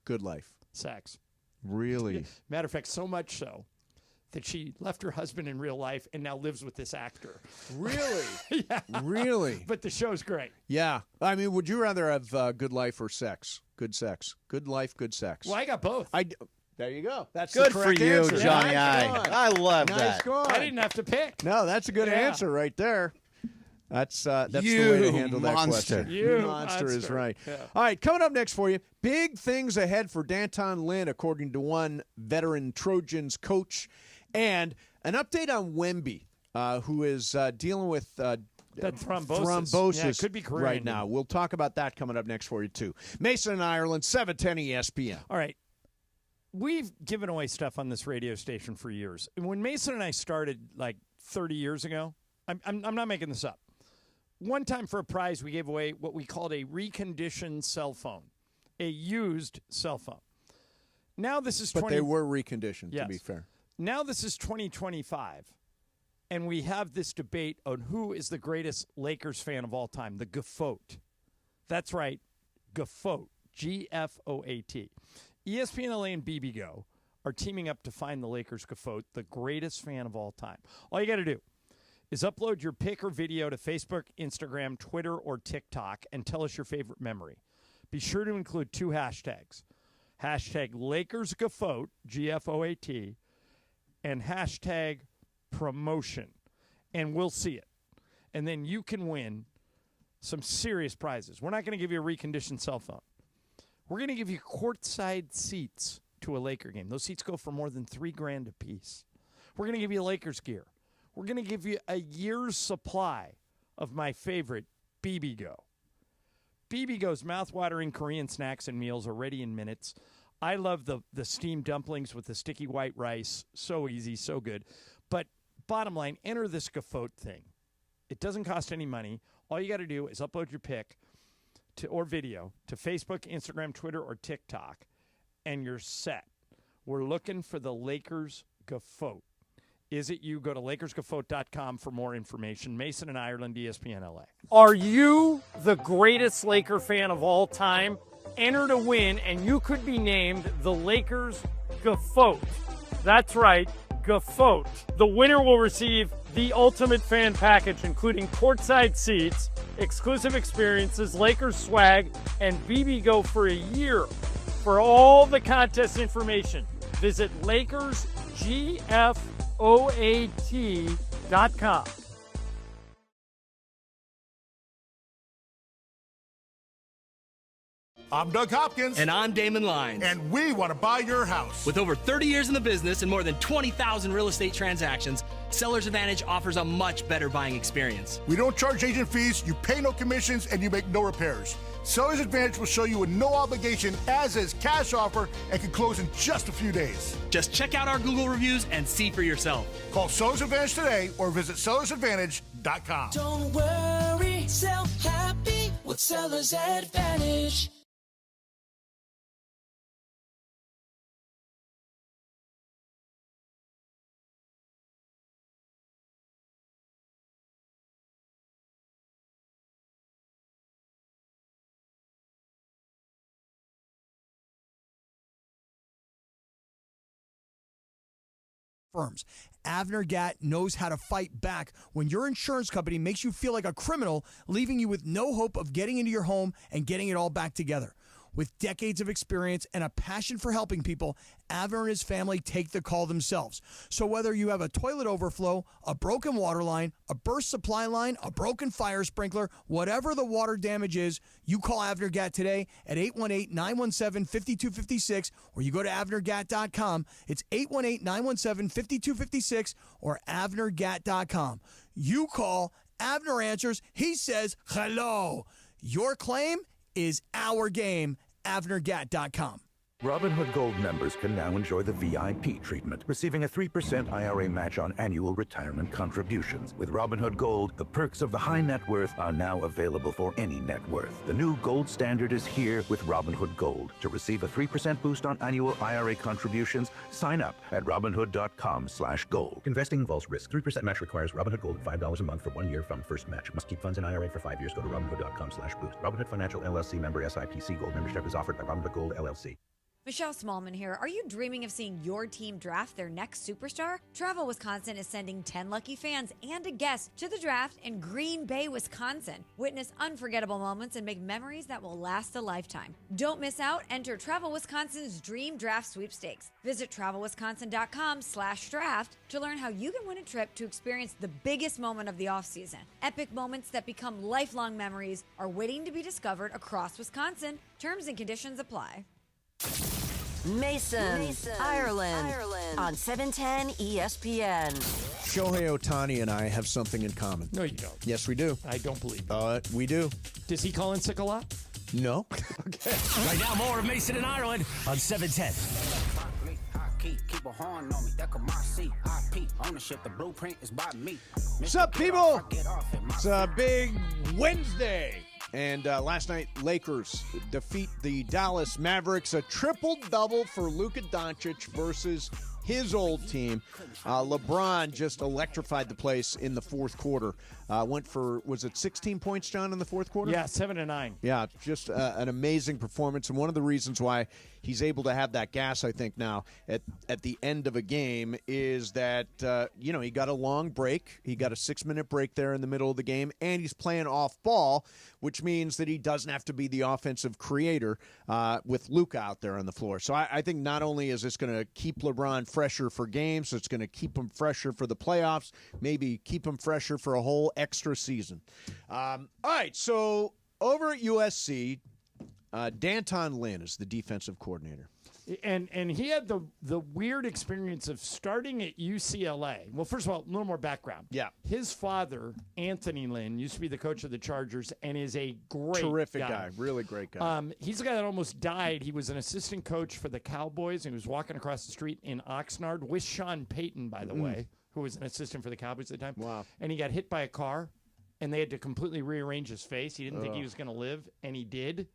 good life. Sex. Really? Matter of fact, so much so that she left her husband in real life and now lives with this actor. Really? Yeah. Really? But the show's great. Yeah. I mean, would you rather have good life or sex? Good sex. Good life, good sex. Well, I got both. There you go. That's Good the for correct you, answer. Johnny Nice I. going. I love Nice that. going. I didn't have to pick. No, that's a good Yeah. answer right there. That's the way You to handle that monster. question. You monster is monster. right. Yeah. All right, coming up next for you, big things ahead for Danton Lynn, according to one veteran Trojans coach, and an update on Wemby, who is dealing with That thrombosis. Yeah, it could be career right ending. now. We'll talk about that coming up next for you, too. Mason and Ireland, 710 ESPN. All right. We've given away stuff on this radio station for years. And when Mason and I started like 30 years ago, I'm not making this up. One time for a prize, we gave away what we called a reconditioned cell phone, a used cell phone. Now this is But they were reconditioned, Yes. to be fair. Now this is 2025, and we have this debate on who is the greatest Lakers fan of all time, the Gaot. That's right, Gaot, G-F-O-A-T. ESPN LA and BBGO are teaming up to find the Lakers Gaot, the greatest fan of all time. All you got to do is upload your pic or video to Facebook, Instagram, Twitter, or TikTok and tell us your favorite memory. Be sure to include 2 hashtags. Hashtag Lakers Gaot, G-F-O-A-T, and hashtag promotion. And we'll see it. And then you can win some serious prizes. We're not going to give you a reconditioned cell phone. We're going to give you courtside seats to a Laker game. Those seats go for more than $3,000 a piece. We're going to give you Lakers gear. We're going to give you a year's supply of my favorite, BB-Go. BB-Go's mouth-watering Korean snacks and meals are ready in minutes. I love the steamed dumplings with the sticky white rice. So easy, so good. But bottom line, enter this Gaot thing. It doesn't cost any money. All you got to do is upload your pic or video to Facebook, Instagram, Twitter, or TikTok, and you're set. We're looking for the Lakers Gaot. Is it you? Go to LakersGaot.com for more information. Mason and Ireland, ESPN LA. Are you the greatest Laker fan of all time? Enter to win, and you could be named the Lakers Gaot. That's right, Gaot. The winner will receive the ultimate fan package, including courtside seats, exclusive experiences, Lakers swag, and BB-Go for a year. For all the contest information, visit LakersGFOAT.com. I'm Doug Hopkins. And I'm Damon Lyons. And we want to buy your house. With over 30 years in the business and more than 20,000 real estate transactions, Seller's Advantage offers a much better buying experience. We don't charge agent fees, you pay no commissions, and you make no repairs. Seller's Advantage will show you a no obligation as-is cash offer and can close in just a few days. Just check out our Google reviews and see for yourself. Call Seller's Advantage today or visit sellersadvantage.com. Don't worry, sell happy with Seller's Advantage. Firms. Avner Gatt knows how to fight back when your insurance company makes you feel like a criminal, leaving you with no hope of getting into your home and getting it all back together. With decades of experience and a passion for helping people, Avner and his family take the call themselves. So whether you have a toilet overflow, a broken water line, a burst supply line, a broken fire sprinkler, whatever the water damage is, you call Avner Gatt today at 818-917-5256 or you go to avnergatt.com. It's 818-917-5256 or avnergatt.com. You call, Avner answers, he says hello. Your claim is our game. avnergatt.com. Robinhood Gold members can now enjoy the VIP treatment, receiving a 3% IRA match on annual retirement contributions. With Robinhood Gold, the perks of the high net worth are now available for any net worth. The new gold standard is here with Robinhood Gold. To receive a 3% boost on annual IRA contributions, sign up at Robinhood.com/gold. Investing involves risk. 3% match requires Robinhood Gold at $5 a month for 1 year from first match. Must keep funds in IRA for 5 years. Go to Robinhood.com/boost. Robinhood Financial LLC member SIPC. Gold membership is offered by Robinhood Gold LLC. Michelle Smallman here. Are you dreaming of seeing your team draft their next superstar? Travel Wisconsin is sending 10 lucky fans and a guest to the draft in Green Bay, Wisconsin. Witness unforgettable moments and make memories that will last a lifetime. Don't miss out. Enter Travel Wisconsin's Dream Draft Sweepstakes. Visit travelwisconsin.com/draft to learn how you can win a trip to experience the biggest moment of the offseason. Epic moments that become lifelong memories are waiting to be discovered across Wisconsin. Terms and conditions apply. Mason, Ireland, on 710 ESPN. Shohei Ohtani and I have something in common. No, you don't. Yes, we do. I don't believe it. We do. Does he call in sick a lot? No. Okay. Right now, more of Mason and Ireland on 710. What's up, people? It's a big Wednesday. And last night, Lakers defeat the Dallas Mavericks. A triple-double for Luka Doncic versus his old team. LeBron just electrified the place in the fourth quarter. Went for, was it 16 points, John, in the fourth quarter? Yeah, 7 and 9. Yeah, just an amazing performance. And one of the reasons why he's able to have that gas, I think, now at the end of a game is that, he got a long break. He got a 6-minute break there in the middle of the game, and he's playing off ball, which means that he doesn't have to be the offensive creator with Luka out there on the floor. So I think not only is this going to keep LeBron fresher for games, it's going to keep him fresher for the playoffs, maybe keep him fresher for a whole extra season. All right, so over at USC, Danton Lynn is the defensive coordinator. And he had the weird experience of starting at UCLA. Well, first of all, a little more background. Yeah. His father, Anthony Lynn, used to be the coach of the Chargers and is a terrific guy. Really great guy. He's the guy that almost died. He was an assistant coach for the Cowboys, and he was walking across the street in Oxnard with Sean Payton, by the way, who was an assistant for the Cowboys at the time. Wow. And he got hit by a car, and they had to completely rearrange his face. He didn't think he was going to live, and he did.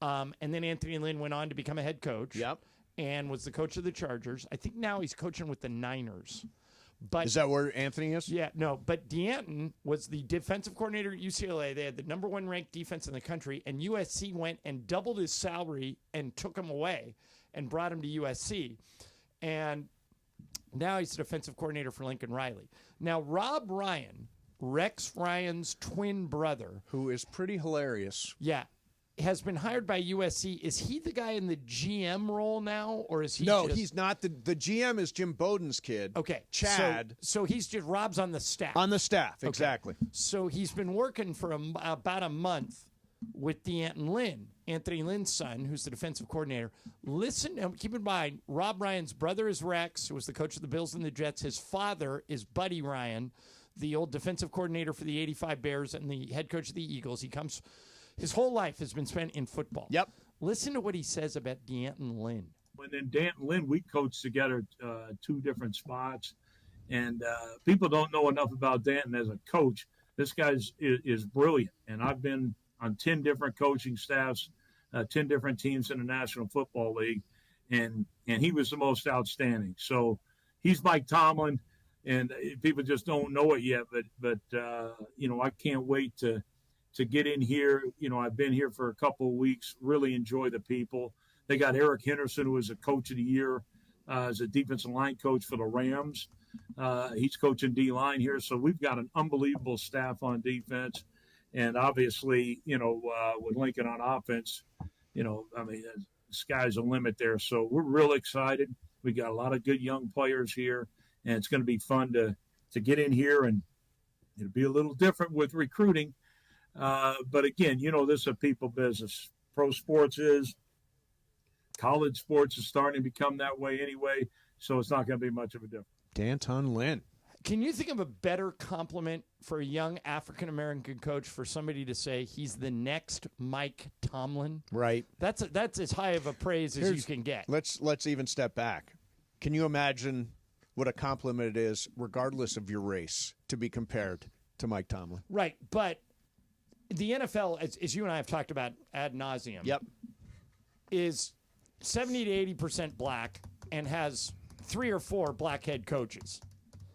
And then Anthony Lynn went on to become a head coach. Yep. And was the coach of the Chargers. I think now he's coaching with the Niners. But is that where Anthony is? Yeah, no. But Danton was the defensive coordinator at UCLA. They had the number 1 ranked defense in the country, and USC went and doubled his salary and took him away and brought him to USC. And now he's the defensive coordinator for Lincoln Riley. Now, Rob Ryan, Rex Ryan's twin brother, who is pretty hilarious. Yeah. Has been hired by USC. Is he the guy in the GM role now, or is he? No, he's not. The GM is Jim Bowden's kid. Okay, Chad. So he's just Rob's on the staff. On the staff, exactly. So he's been working for about a month with Danton Lynn, Anthony Lynn's son, who's the defensive coordinator. Listen, and keep in mind, Rob Ryan's brother is Rex, who was the coach of the Bills and the Jets. His father is Buddy Ryan, the old defensive coordinator for the '85 Bears and the head coach of the Eagles. His whole life has been spent in football. Yep. Listen to what he says about Danton Lynn. And then Danton Lynn, we coached together 2 different spots. And people don't know enough about Danton as a coach. This guy is brilliant. And I've been on 10 different coaching staffs, 10 different teams in the National Football League. And he was the most outstanding. So he's Mike Tomlin. And people just don't know it yet. But I can't wait to get in here. I've been here for a couple of weeks, really enjoy the people. They got Eric Henderson, who was a coach of the year as a defensive line coach for the Rams. He's coaching D-line here. So we've got an unbelievable staff on defense. And obviously, with Lincoln on offense, the sky's the limit there. So we're real excited. We got a lot of good young players here, and it's going to be fun to get in here, and it'll be a little different with recruiting. But again, this is a people business. Pro sports is. College sports is starting to become that way anyway, so it's not going to be much of a difference. Danton Lynn. Can you think of a better compliment for a young African-American coach for somebody to say he's the next Mike Tomlin? Right. That's as high of a praise as you can get. Let's even step back. Can you imagine what a compliment it is, regardless of your race, to be compared to Mike Tomlin? Right, but the NFL, as you and I have talked about ad nauseum, is 70 to 80% black and has 3 or 4 black head coaches.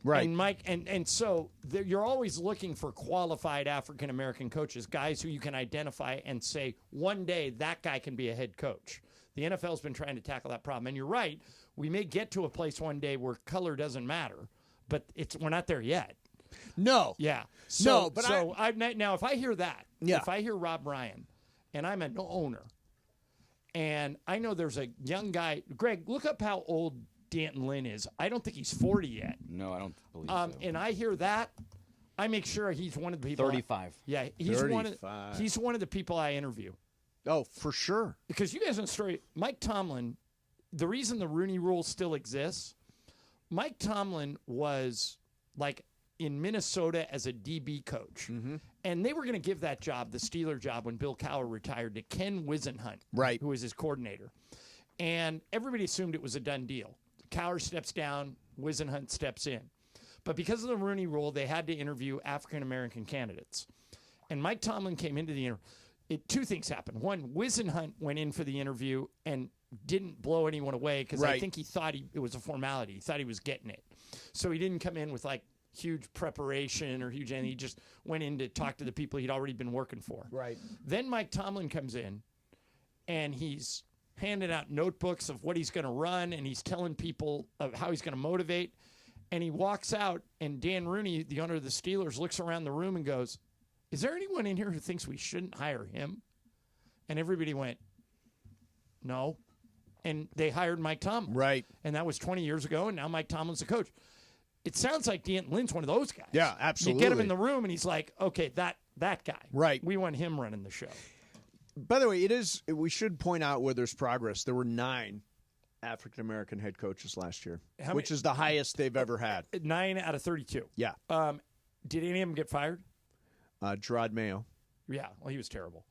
Right. And Mike, and so you're always looking for qualified African American coaches, guys who you can identify and say one day that guy can be a head coach. The NFL's been trying to tackle that problem, and you're right. We may get to a place one day where color doesn't matter, but we're not there yet. No. Yeah. No, but now if I hear that, if I hear Rob Ryan, and I'm an owner, and I know there's a young guy, Greg, look up how old Danton Lynn is. I don't think he's 40 yet. No, I don't believe so. And I hear that, I make sure he's one of the people. 35. He's 35. He's one of the people I interview. Oh, for sure. Because you guys know the story. Mike Tomlin, the reason the Rooney Rule still exists, Mike Tomlin was like in Minnesota as a DB coach. Mm-hmm. And they were going to give that job, the Steeler job, when Bill Cowher retired, to Ken Wisenhunt, right, who was his coordinator. And everybody assumed it was a done deal. Cowher steps down, Wisenhunt steps in. But because of the Rooney Rule, they had to interview African-American candidates. And Mike Tomlin came into the interview. Two things happened. One, Wisenhunt went in for the interview, and didn't blow anyone away because Right. I think he thought it was a formality. He thought he was getting it. So he didn't come in with like huge preparation or huge anything. He just went in to talk to the people he'd already been working for. Right. Then Mike Tomlin comes in and he's handing out notebooks of what he's going to run and he's telling people of how he's going to motivate. And he walks out and Dan Rooney, the owner of the Steelers, looks around the room and goes, "Is there anyone in here who thinks we shouldn't hire him?" And everybody went, "No." And they hired Mike Tomlin. Right. And that was 20 years ago, and now Mike Tomlin's the coach. It sounds like Danton Lynn's one of those guys. Yeah, absolutely. You get him in the room, and he's like, okay, that guy. Right. We want him running the show. By the way, we should point out where there's progress. There were 9 African-American head coaches last year, which is the highest they've ever had. 9 out of 32. Yeah. Did any of them get fired? Gerard Mayo. Yeah, well, he was terrible.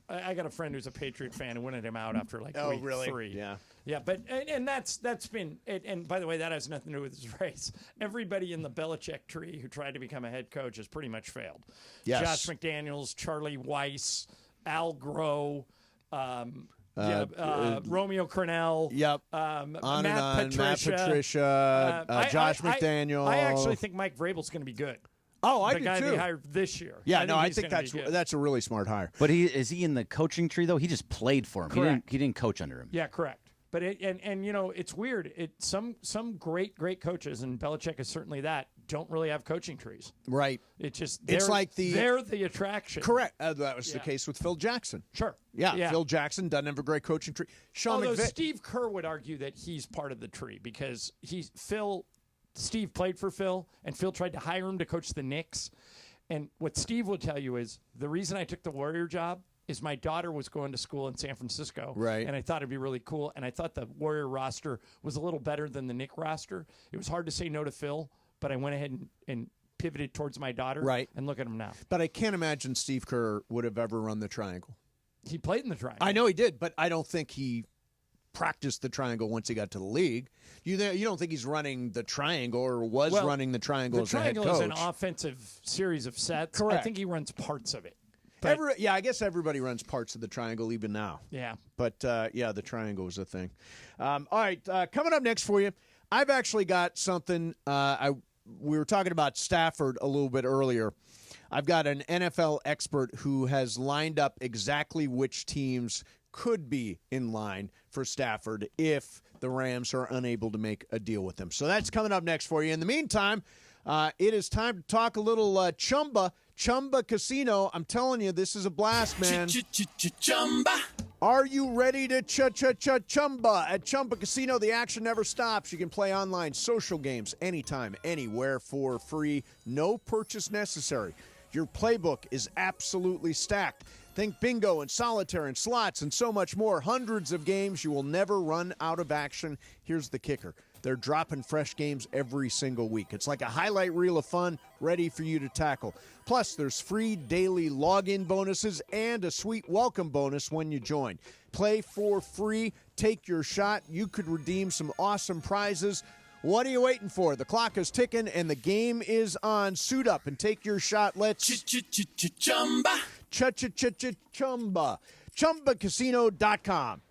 I got a friend who's a Patriot fan who wanted him out after like week 3. Yeah. Yeah, but and that's been and by the way, that has nothing to do with his race. Everybody in the Belichick tree who tried to become a head coach has pretty much failed. Yes. Josh McDaniels, Charlie Weiss, Al Groh, Romeo Crennel. Yep. Matt Patricia. Josh McDaniels. I actually think Mike Vrabel's going to be good. Oh, I the do guy too. they hired this year. Yeah, I he's think gonna be good. that's a really smart hire. But is he in the coaching tree though? He just played for him. Correct. He didn't coach under him. Yeah, correct. But it's weird. Some great coaches, and Belichick is certainly that, don't really have coaching trees. Right. It's like they're the attraction. Correct. That was the case with Phil Jackson. Sure. Yeah. Phil Jackson doesn't have a great coaching tree. Although Steve Kerr would argue that he's part of the tree because Steve played for Phil, and Phil tried to hire him to coach the Knicks. And what Steve will tell you is the reason I took the Warrior job is my daughter was going to school in San Francisco. Right. And I thought it'd be really cool. And I thought the Warrior roster was a little better than the Knick roster. It was hard to say no to Phil, but I went ahead and pivoted towards my daughter. Right. And look at him now. But I can't imagine Steve Kerr would have ever run the triangle. He played in the triangle. I know he did, but I don't think he practiced the triangle once he got to the league. You don't think he's running the triangle or was running the triangle as a head coach? The triangle is an offensive series of sets. Correct. I think he runs parts of it. I guess everybody runs parts of the triangle even now. Yeah. But, the triangle is a thing. All right, coming up next for you, I've actually got something. We were talking about Stafford a little bit earlier. I've got an NFL expert who has lined up exactly which teams could be in line for Stafford if the Rams are unable to make a deal with him. So that's coming up next for you. In the meantime, it is time to talk a little Chumba Casino. I'm telling you, this is a blast, man. Chumba. Are you ready to chumba? At Chumba Casino, the action never stops. You can play online social games anytime, anywhere for free. No purchase necessary. Your playbook is absolutely stacked. Think bingo and solitaire and slots and so much more. Hundreds of games. You will never run out of action. Here's the kicker. They're dropping fresh games every single week. It's like a highlight reel of fun ready for you to tackle. Plus, there's free daily login bonuses and a sweet welcome bonus when you join. Play for free. Take your shot. You could redeem some awesome prizes. What are you waiting for? The clock is ticking and the game is on. Suit up and take your shot. Let's Chumba. Chumba. ChumbaCasino.com.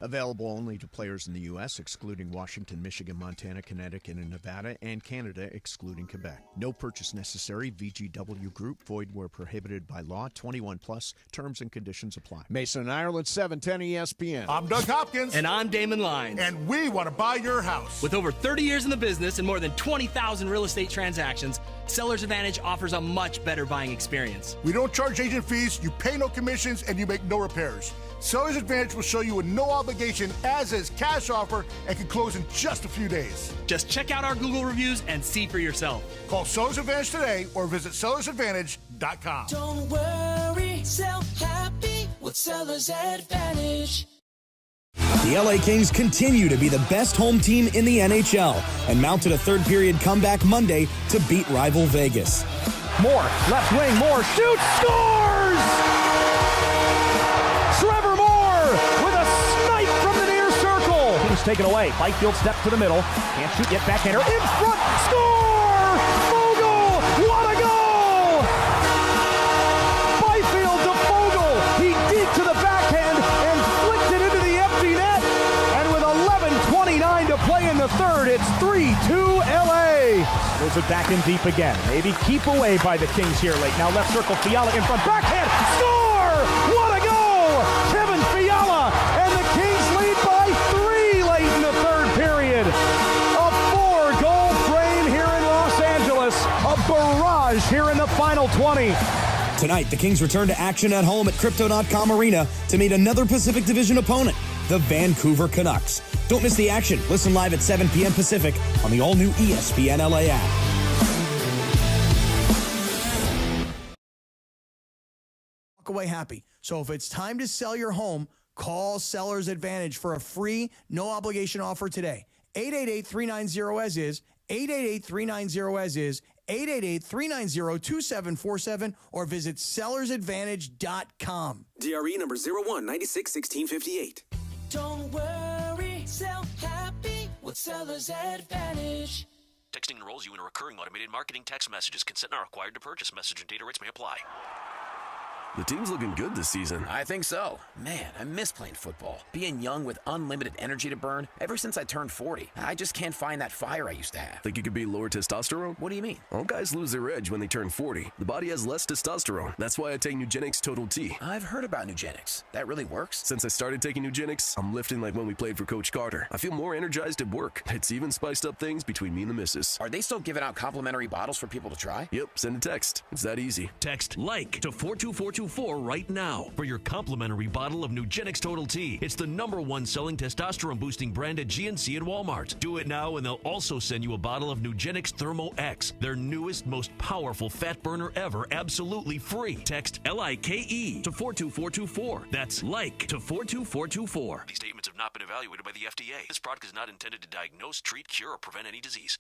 Available only to players in the U.S., excluding Washington, Michigan, Montana, Connecticut, and Nevada, and Canada, excluding Quebec. No purchase necessary. VGW Group. Void where prohibited by law. 21 plus. Terms and conditions apply. Mason and Ireland, 710 ESPN. I'm Doug Hopkins. And I'm Damon Lyons. And we want to buy your house. With over 30 years in the business and more than 20,000 real estate transactions, Seller's Advantage offers a much better buying experience. We don't charge agent fees, you pay no commissions, and you make no repairs. Seller's Advantage will show you a no obligation as-is cash offer and can close in just a few days. Just check out our Google reviews and see for yourself. Call Seller's Advantage today or visit sellersadvantage.com. Don't worry, sell happy with Seller's Advantage. The LA Kings continue to be the best home team in the NHL and mounted a third-period comeback Monday to beat rival Vegas. Moore, left wing, Moore shoots, scores! Trevor Moore with a snipe from the near circle. Kings taken away. Byfield steps to the middle. Can't shoot yet. Backhander in front. Score! Fogle! What a goal! Byfield to Fogle. He deep to the backhand, play in the third. It's 3-2 LA. Throws it back in deep again. Maybe keep away by the Kings here late. Now left circle, Fiala in front. Backhand. Score! What a goal! Kevin Fiala. And the Kings lead by 3 late in the third period. A 4-goal frame here in Los Angeles. A barrage here in the final 20. Tonight, the Kings return to action at home at Crypto.com Arena to meet another Pacific Division opponent, the Vancouver Canucks. Don't miss the action. Listen live at 7 p.m. Pacific on the all-new ESPN LA app. Walk away happy. So if it's time to sell your home, call Seller's Advantage for a free, no-obligation offer today. 888-390-AS-IS, 888-390-AS-IS, 888-390-2747, or visit sellersadvantage.com. DRE number 01961658. Don't worry, sell happy with Seller's Advantage. Texting enrolls you in a recurring automated marketing text messages. Consent not required to purchase. Message and data rates may apply. The team's looking good this season. I think so. Man, I miss playing football. Being young with unlimited energy to burn. Ever since I turned 40, I just can't find that fire I used to have. Think it could be lower testosterone? What do you mean? All guys lose their edge when they turn 40. The body has less testosterone. That's why I take Nugenix Total T. I've heard about Nugenix. That really works? Since I started taking Nugenix, I'm lifting like when we played for Coach Carter. I feel more energized at work. It's even spiced up things between me and the missus. Are they still giving out complimentary bottles for people to try? Yep, send a text. It's that easy. Text LIKE to 42424 right now for your complimentary bottle of Nugenix Total T. It's the #1 selling testosterone boosting brand at GNC and Walmart. Do it now and they'll also send you a bottle of Nugenix Thermo X, their newest, most powerful fat burner ever, absolutely free. Text LIKE to 42424. That's LIKE to 42424. These statements have not been evaluated by the FDA. This product is not intended to diagnose, treat, cure, or prevent any disease.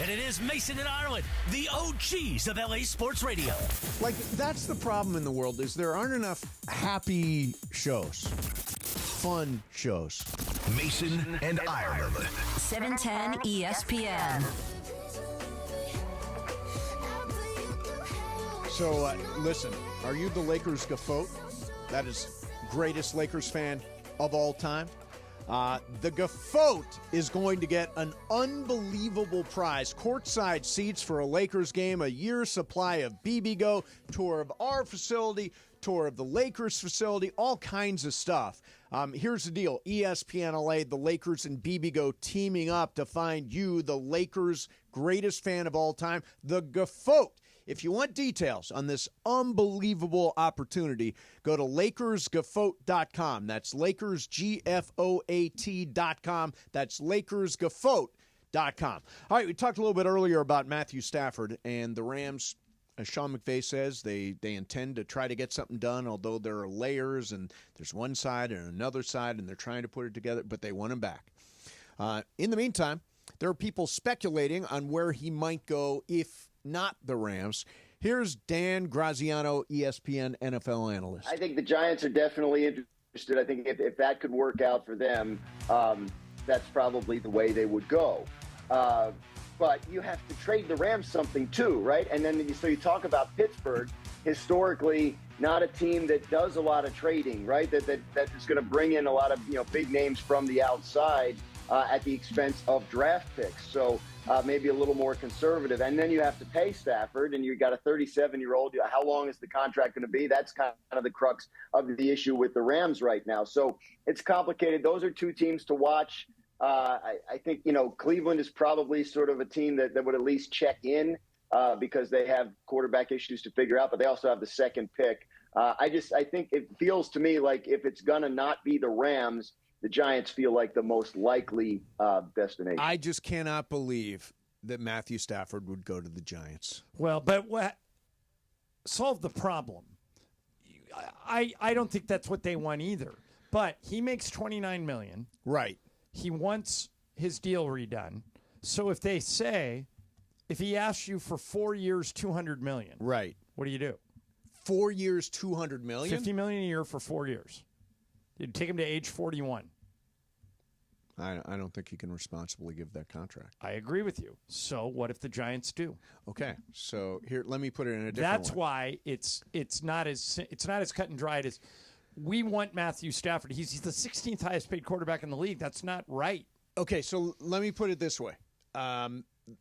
And it is Mason and Ireland, the OGs of LA Sports Radio. Like, that's the problem in the world, is there aren't enough happy shows, fun shows. Mason and Ireland. 710 ESPN. So, listen, are you the Lakers Gaot? That is greatest Lakers fan of all time. The Gaot is going to get an unbelievable prize. Courtside seats for a Lakers game, a year's supply of BBGO, tour of our facility, tour of the Lakers facility, all kinds of stuff. Here's the deal. ESPN LA, the Lakers and BBGO teaming up to find you, the Lakers' greatest fan of all time, the Gaot. If you want details on this unbelievable opportunity, go to LakersGafoat.com. That's LakersGFOAT.com. That's LakersGafoat.com. All right, we talked a little bit earlier about Matthew Stafford and the Rams. As Sean McVay says, they intend to try to get something done, although there are layers and there's one side and another side, and they're trying to put it together, but they want him back. In the meantime, there are people speculating on where he might go if not the Rams. Here's Dan Graziano, ESPN NFL analyst. I think the Giants are definitely interested. I think if that could work out for them, that's probably the way they would go. But you have to trade the Rams something too, right? And then so you talk about Pittsburgh, historically not a team that does a lot of trading, right? That is going to bring in a lot of big names from the outside at the expense of draft picks. So maybe a little more conservative. And then you have to pay Stafford, and you've got a 37-year-old. How long is the contract going to be? That's kind of the crux of the issue with the Rams right now. So it's complicated. Those are two teams to watch. I think, Cleveland is probably sort of a team that would at least check in because they have quarterback issues to figure out, but they also have the second pick. I think it feels to me like if it's going to not be the Rams, the Giants feel like the most likely destination. I just cannot believe that Matthew Stafford would go to the Giants. Well, but solve the problem. I don't think that's what they want either. But he makes $29 million. Right. He wants his deal redone. So if he asks you for 4 years, $200 million. Right. What do you do? 4 years, $200 million? $50 million a year for 4 years. You'd take him to age 41. I don't think you can responsibly give that contract. I agree with you. So what if the Giants do? Okay, so here, let me put it in a different That's way. why it's not as cut and dried as we want Matthew Stafford. He's the 16th highest paid quarterback in the league. That's not right. Okay, so let me put it this way.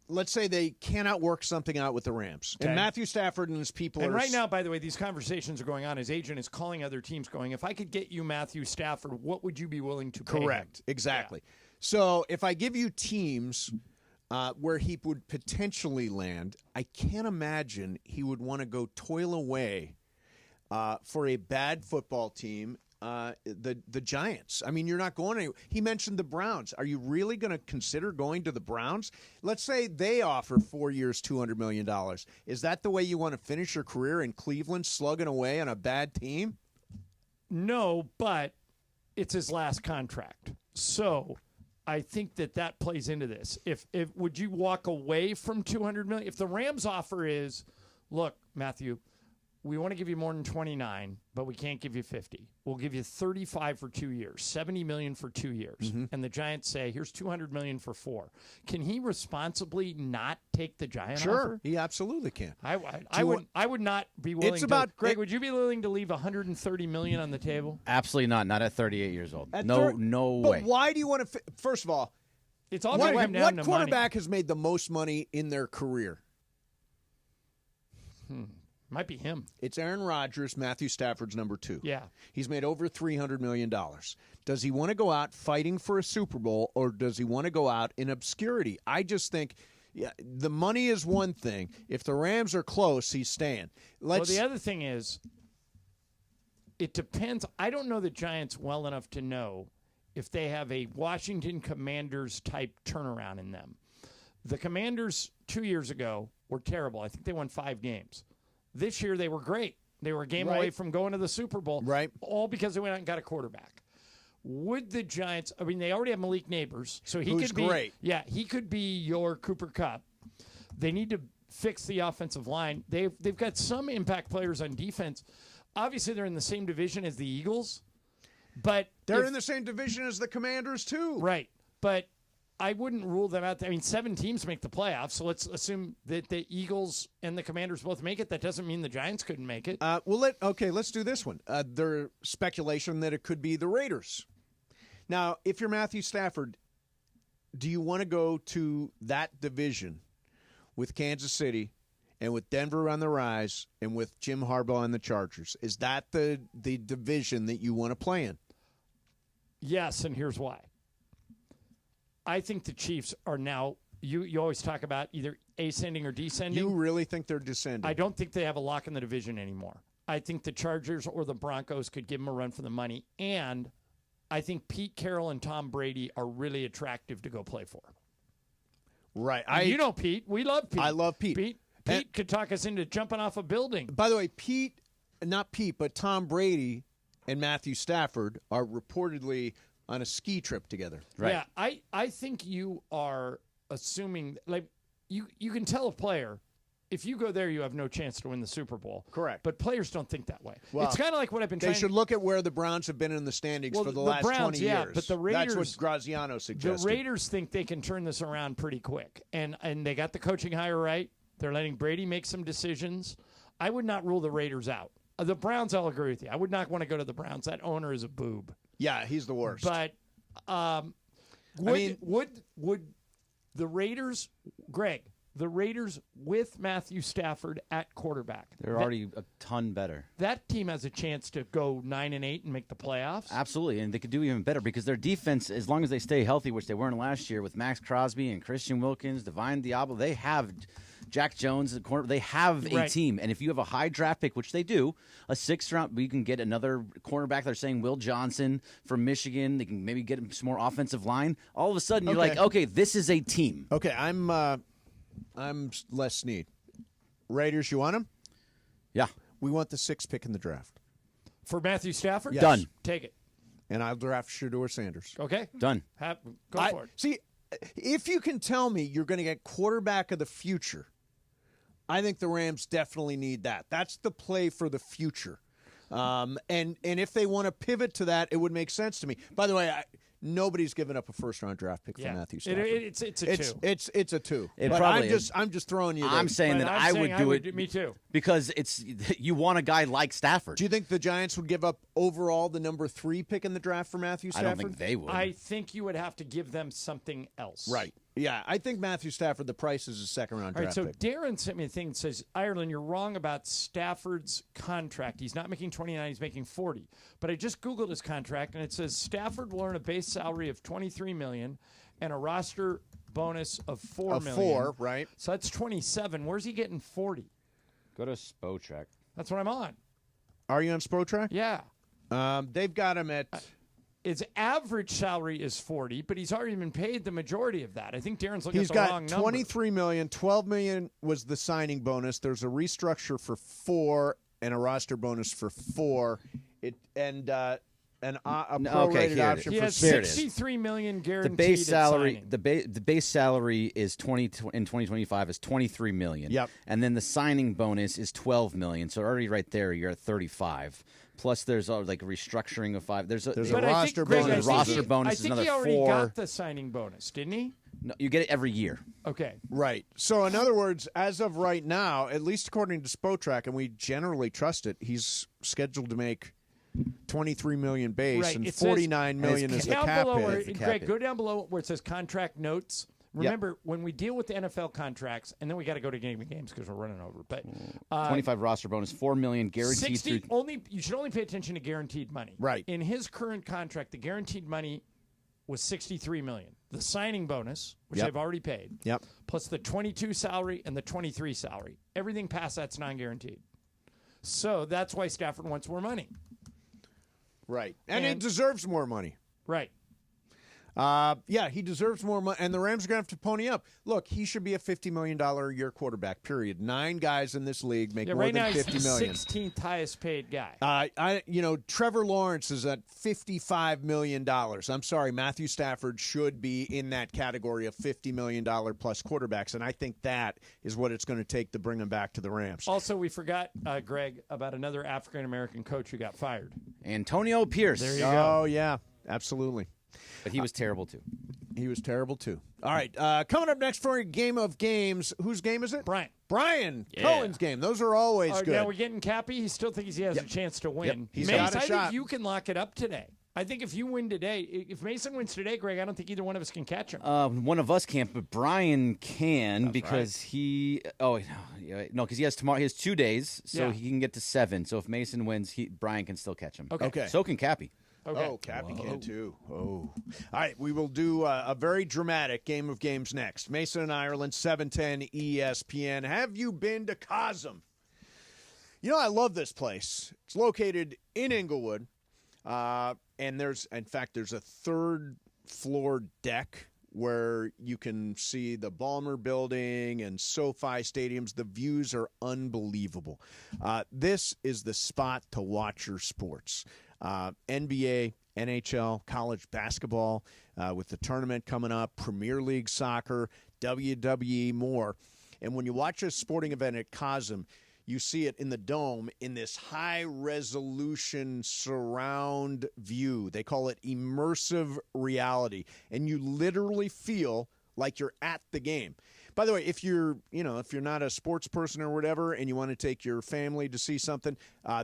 Let's say they cannot work something out with the Rams. Okay. And Matthew Stafford and his people And are... right now, by the way, these conversations are going on. His agent is calling other teams going, if I could get you Matthew Stafford, what would you be willing to pay Correct. him? Exactly. Yeah. So if I give you teams where he would potentially land, I can't imagine he would want to go toil away for a bad football team. The Giants. I mean, you're not going anywhere. He mentioned the Browns. Are you really going to consider going to the Browns? Let's say they offer 4 years, $200 million. Is that the way you want to finish your career in Cleveland, slugging away on a bad team? No, but it's his last contract. So I think that plays into this. If would you walk away from $200 million? If the Rams offer is, look, Matthew, we want to give you more than 29, but we can't give you 50. We'll give you 35 for 2 years, $70 million for 2 years. Mm-hmm. And the Giants say, here's $200 million for 4. Can he responsibly not take the Giant offer? Sure, he absolutely can. I would not be willing Greg, would you be willing to leave $130 million on the table? Absolutely not. Not at 38 years old. No way. But why do you want to first of all, it's all going to come down to what quarterback has made the most money in their career? Might be him. It's Aaron Rodgers. Matthew Stafford's number 2. Yeah. He's made over $300 million. Does he want to go out fighting for a Super Bowl, or does he want to go out in obscurity? I just think the money is one thing. If the Rams are close, he's staying. Well, the other thing is, it depends. I don't know the Giants well enough to know if they have a Washington Commanders type turnaround in them. The Commanders 2 years ago were terrible. I think they won 5 games. This year, they were great. They were a game away from going to the Super Bowl. Right. All because they went out and got a quarterback. Would the Giants, I mean, they already have Malik Neighbors, so Who's could be great. Yeah, he could be your Cooper Kupp. They need to fix the offensive line. They've got some impact players on defense. Obviously, they're in the same division as the Eagles, but they're in the same division as the Commanders too. Right. But I wouldn't rule them out. I mean, 7 teams make the playoffs, so let's assume that the Eagles and the Commanders both make it. That doesn't mean the Giants couldn't make it. Let's do this one. There's speculation that it could be the Raiders. Now, if you're Matthew Stafford, do you want to go to that division with Kansas City and with Denver on the rise and with Jim Harbaugh and the Chargers? Is that the division that you want to play in? Yes, and here's why. I think the Chiefs are now, you always talk about either ascending or descending. You really think they're descending? I don't think they have a lock in the division anymore. I think the Chargers or the Broncos could give them a run for the money, and I think Pete Carroll and Tom Brady are really attractive to go play for. Right. You know Pete. We love Pete. I love Pete. Pete could talk us into jumping off a building. By the way, but Tom Brady and Matthew Stafford are reportedly on a ski trip together. Right. Yeah, I think you are assuming, like, you can tell a player, if you go there, you have no chance to win the Super Bowl. Correct. But players don't think that way. Well, it's kind of like what I've been trying They should look at where the Browns have been in the standings for the last 20 years. But the Raiders, that's what Graziano suggested. The Raiders think they can turn this around pretty quick. And they got the coaching hire right. They're letting Brady make some decisions. I would not rule the Raiders out. The Browns, I'll agree with you. I would not want to go to the Browns. That owner is a boob. Yeah, he's the worst. But would the Raiders, Greg, the Raiders with Matthew Stafford at quarterback? They're already a ton better. That team has a chance to go 9-8 and make the playoffs. Absolutely, and they could do even better because their defense, as long as they stay healthy, which they weren't last year with Max Crosby and Christian Wilkins, Divine Diablo, they have Jack Jones, the corner. They have a team, and if you have a high draft pick, which they do, a 6th round, you can get another cornerback. They're saying Will Johnson from Michigan. They can maybe get him some more offensive line. All of a sudden, you're like, okay, this is a team. Okay, I'm Les Snead. Raiders, you want him? Yeah. We want the 6th pick in the draft. For Matthew Stafford? Yes. Done. Take it. And I'll draft Shedeur Sanders. Okay. Done. Go for it. See, if you can tell me you're going to get quarterback of the future, I think the Rams definitely need that. That's the play for the future. And if they want to pivot to that, it would make sense to me. By the way, Nobody's given up a first-round draft pick for Matthew Stafford. It's a 2. It's a 2. It but probably I'm just throwing you. I'm saying that I would do it. Me too. Because you want a guy like Stafford. Do you think the Giants would give up overall the number 3 pick in the draft for Matthew Stafford? I don't think they would. I think you would have to give them something else. Right. Yeah, I think Matthew Stafford, the price is a second-round draft pick. All right, so Darren sent me a thing that says, Ireland, you're wrong about Stafford's contract. He's not making 29, he's making 40. But I just Googled his contract, and it says Stafford will earn a base salary of $23 million and a roster bonus of $4 million. 4, right. So that's 27. Where's he getting 40? Go to Spotrac. That's what I'm on. Are you on Spotrac? Yeah. They've got him at... His average salary is 40, but he's already been paid the majority of that. I think Darren's looking He's at the wrong number. He's got $23 million. $12 million was the signing bonus. There's a restructure for 4 and a roster bonus for 4. A prorated option he for has 6. $63 million guaranteed. The base salary, at the base salary is in 2025 is $23 million. Yep. And then the signing bonus is $12 million. So already right there, you're at 35. Plus, there's like a restructuring of 5. There's a roster bonus. Roster bonus I is think another he already 4. got the signing bonus, didn't he? No, you get it every year. Okay. Right. So, in other words, as of right now, at least according to Spotrac, and we generally trust it, he's scheduled to make $23 million base, Right. and It $49 million is the down cap below hit. Greg, go down below where it says contract notes. Remember, when we deal with the NFL contracts, and then we got to go to game of games because we're running over. But 25 roster bonus, $4 million guaranteed 60, through. you should only pay attention to guaranteed money. Right. In his current contract, the guaranteed money was $63 million. The signing bonus, which they've already paid, plus the 22 salary and the 23 salary. Everything past that's non-guaranteed. So that's why Stafford wants more money. Right. And he deserves more money. Right. He deserves more money, and the Rams are going to have to pony up. Look, he should be a $50 million a year quarterback, period. 9 guys in this league make more right than now $50 he's million. the 16th highest paid guy. Trevor Lawrence is at $55 million. I'm sorry, Matthew Stafford should be in that category of $50 million plus quarterbacks, and I think that is what it's going to take to bring him back to the Rams. Also, we forgot, Greg, about another African-American coach who got fired. Antonio Pierce. There you go. Oh, yeah, absolutely. But he was terrible, too. He was terrible, too. All right, coming up next for a game of games. Whose game is it? Brian Cohen's game. Those are always good. Now we're getting Cappy. He still thinks he has a chance to win. Yep. He's Mace, got a I shot. think you can lock it up today. I think if you win today, if Mason wins today, Greg, I don't think either one of us can catch him. One of us can't, but Brian can because he. Oh no, because he has tomorrow. He has 2 days, so he can get to 7. So if Mason wins, Brian can still catch him. Okay. So can Cappy. Okay. Oh, Cappy can too. Oh. All right, we will do a very dramatic game of games next. Mason and Ireland, 710 ESPN. Have you been to Cosm? You know, I love this place. It's located in Inglewood, and there's a 3rd floor deck where you can see the Ballmer Building and SoFi Stadiums. The views are unbelievable. This is the spot to watch your sports. NBA, NHL, college basketball, with the tournament coming up, Premier League soccer, WWE, more. And when you watch a sporting event at Cosm, you see it in the dome in this high-resolution surround view. They call it immersive reality, and you literally feel like you're at the game. By the way, if you're not a sports person or whatever and you want to take your family to see something,